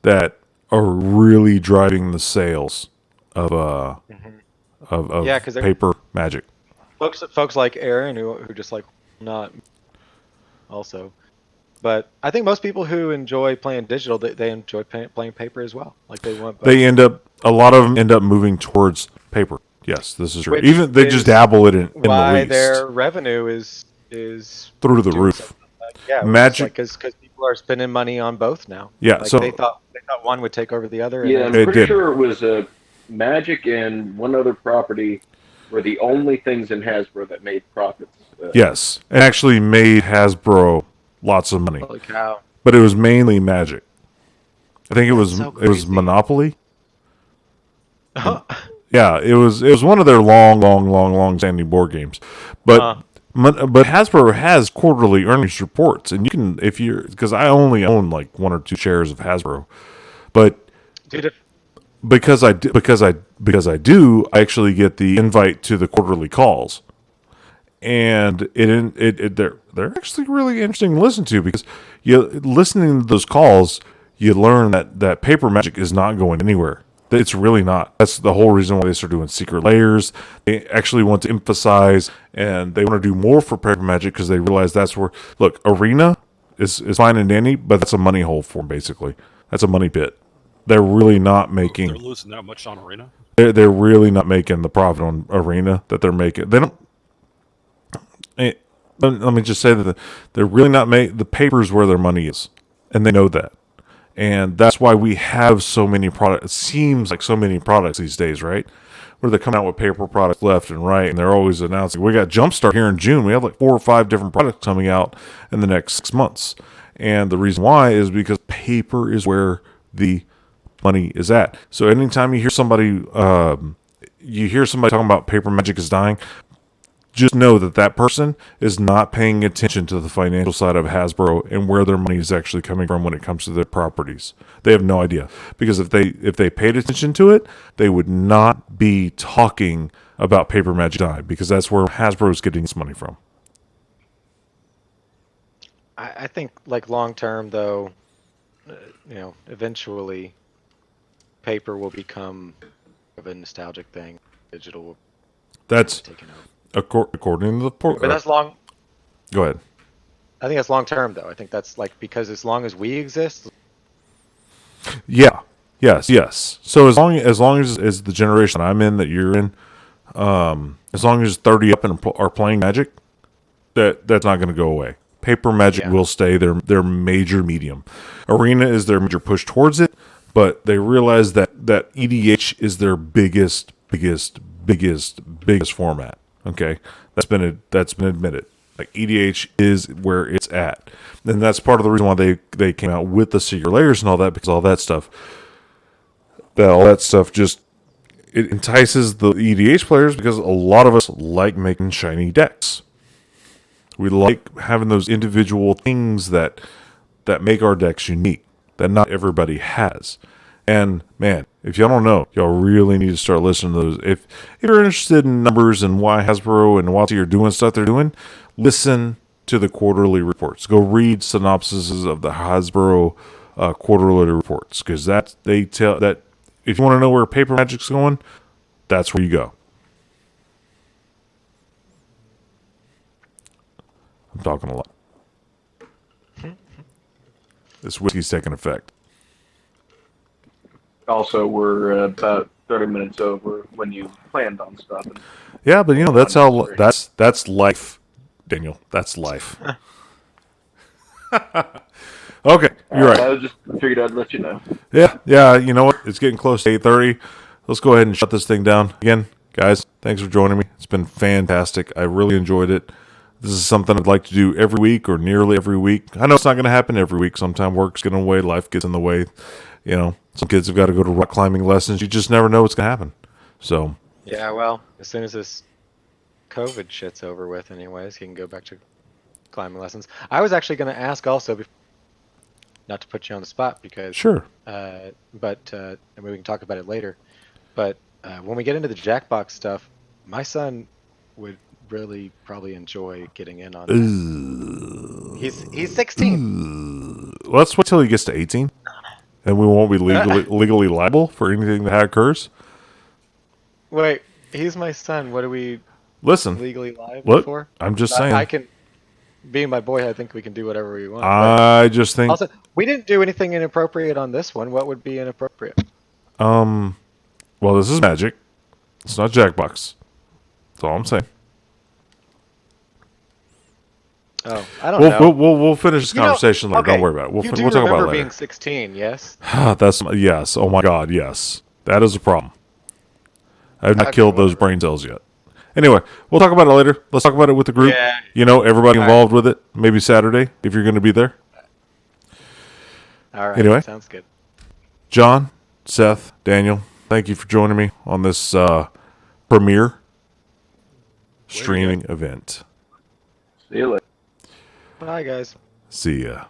S1: that are really driving the sales of of
S2: Yeah, because
S1: paper Magic.
S2: folks like Aaron who just like not also. But I think most people who enjoy playing digital, they enjoy playing paper as well. Like they want both.
S1: A lot of them end up moving towards paper. Yes, this is true.
S2: Which
S1: Even they just
S2: is
S1: dabble it in the
S2: why
S1: least
S2: their revenue is
S1: through the
S2: doing
S1: roof.
S2: something like, yeah,
S1: Magic-
S2: because people are spending money on both now.
S1: Yeah,
S2: like
S1: so-
S2: they thought one would take over the other.
S3: Yeah,
S2: And
S3: I'm
S2: then,
S1: It
S3: pretty
S1: did.
S3: sure it was Magic and one other property were the only things in Hasbro that made profits.
S1: Yes, and actually made Hasbro lots of money,
S2: holy cow!
S1: but it was mainly Magic. I think
S2: so
S1: it was
S2: crazy.
S1: Monopoly. Yeah, it was one of their long standing board games, but but Hasbro has quarterly earnings reports, and you can if you're because I only own like 1 or 2 shares of Hasbro, but
S2: Dude, if,
S1: because I do, I actually get the invite to the quarterly calls, and they're actually really interesting to listen to because listening to those calls, you learn that paper Magic is not going anywhere. It's really not. That's the whole reason why they start doing secret layers. They actually want to emphasize and they want to do more for paper Magic because they realize that's where look Arena is fine and dandy, but that's a money hole for them basically. That's a money pit. They're really not
S4: They're
S1: making.
S4: losing that much on Arena.
S1: They're really not making the profit on Arena that they're making. They don't. Let me just say that they're really not the papers where their money is, and they know that, and that's why we have so many products. It seems like so many products these days, right? Where they're coming out with paper products left and right, and they're always announcing. We got Jumpstart here in June. We have like 4 or 5 different products coming out in the next 6 months, and the reason why is because paper is where the money is at. So anytime you hear somebody talking about paper Magic is dying, just know that person is not paying attention to the financial side of Hasbro and where their money is actually coming from when it comes to their properties. They have no idea because if they paid attention to it, they would not be talking about paper Magic dying because that's where Hasbro is getting its money from.
S2: I think like long term though, eventually paper will become of a nostalgic thing. Digital will
S1: That's
S2: be taken over.
S1: according to the port.
S2: But that's long.
S1: Go ahead.
S2: I think that's long term, though. I think that's like because as long as we exist,
S1: Yeah. Yes. So as long as the generation I'm in, that you're in, as long as 30 up and are playing Magic, that's not going to go away. Paper Magic
S2: Yeah.
S1: will stay their major medium. Arena is their major push towards it, but they realize that EDH is their biggest format. Okay, that's been admitted. Like EDH is where it's at, and that's part of the reason why they came out with the secret layers and all that, because all that stuff just it entices the EDH players, because a lot of us like making shiny decks. We like having those individual things that make our decks unique that not everybody has. And man, if y'all don't know, y'all really need to start listening to those. If you're interested in numbers and why Hasbro and Watsi are doing stuff they're doing, listen to the quarterly reports. Go read synopsises of the Hasbro quarterly reports, because they tell that if you want to know where Paper Magic's going, that's where you go. I'm talking a lot. This whiskey's taking effect.
S3: Also, we're about 30 minutes over when you planned on stopping.
S1: Yeah, but that's how that's life, Daniel. That's life. Okay, you're right.
S3: I just figured I'd let you know.
S1: Yeah. You know what? It's getting close to 8:30. Let's go ahead and shut this thing down. Again, guys, thanks for joining me. It's been fantastic. I really enjoyed it. This is something I'd like to do every week or nearly every week. I know it's not going to happen every week. Sometimes work's getting in the way, life gets in the way. Some kids have got to go to rock climbing lessons. You just never know what's going to happen. So,
S2: yeah. Well, as soon as this COVID shit's over with, anyways, he can go back to climbing lessons. I was actually going to ask also, not to put you on the spot, because
S1: sure.
S2: but and we can talk about it later. But when we get into the Jackbox stuff, my son would really probably enjoy getting in on that. He's 16.
S1: Let's wait till he gets to 18, and we won't be legally liable for anything that occurs.
S2: Wait, he's my son. What are we legally liable
S1: Look,
S2: for?
S1: I'm just saying.
S2: I can, being my boy, I think we can do whatever we want.
S1: I just think.
S2: Also, we didn't do anything inappropriate on this one. What would be inappropriate?
S1: Well, this is Magic. It's not Jackbox. That's all I'm saying.
S2: Oh, I don't know.
S1: We'll finish this conversation later.
S2: Okay,
S1: Don't worry about it. We'll talk about it
S2: remember
S1: later.
S2: being 16, yes?
S1: Yes. Oh my God, yes. That is a problem. I have not killed those brain cells yet. Anyway, we'll talk about it later. Let's talk about it with the group.
S2: Yeah.
S1: Everybody involved with it. Maybe Saturday, if you're going to be there.
S2: All right.
S1: Anyway.
S2: Sounds good.
S1: John, Seth, Daniel, thank you for joining me on this premiere streaming event.
S3: See you later.
S2: Bye, guys.
S1: See ya.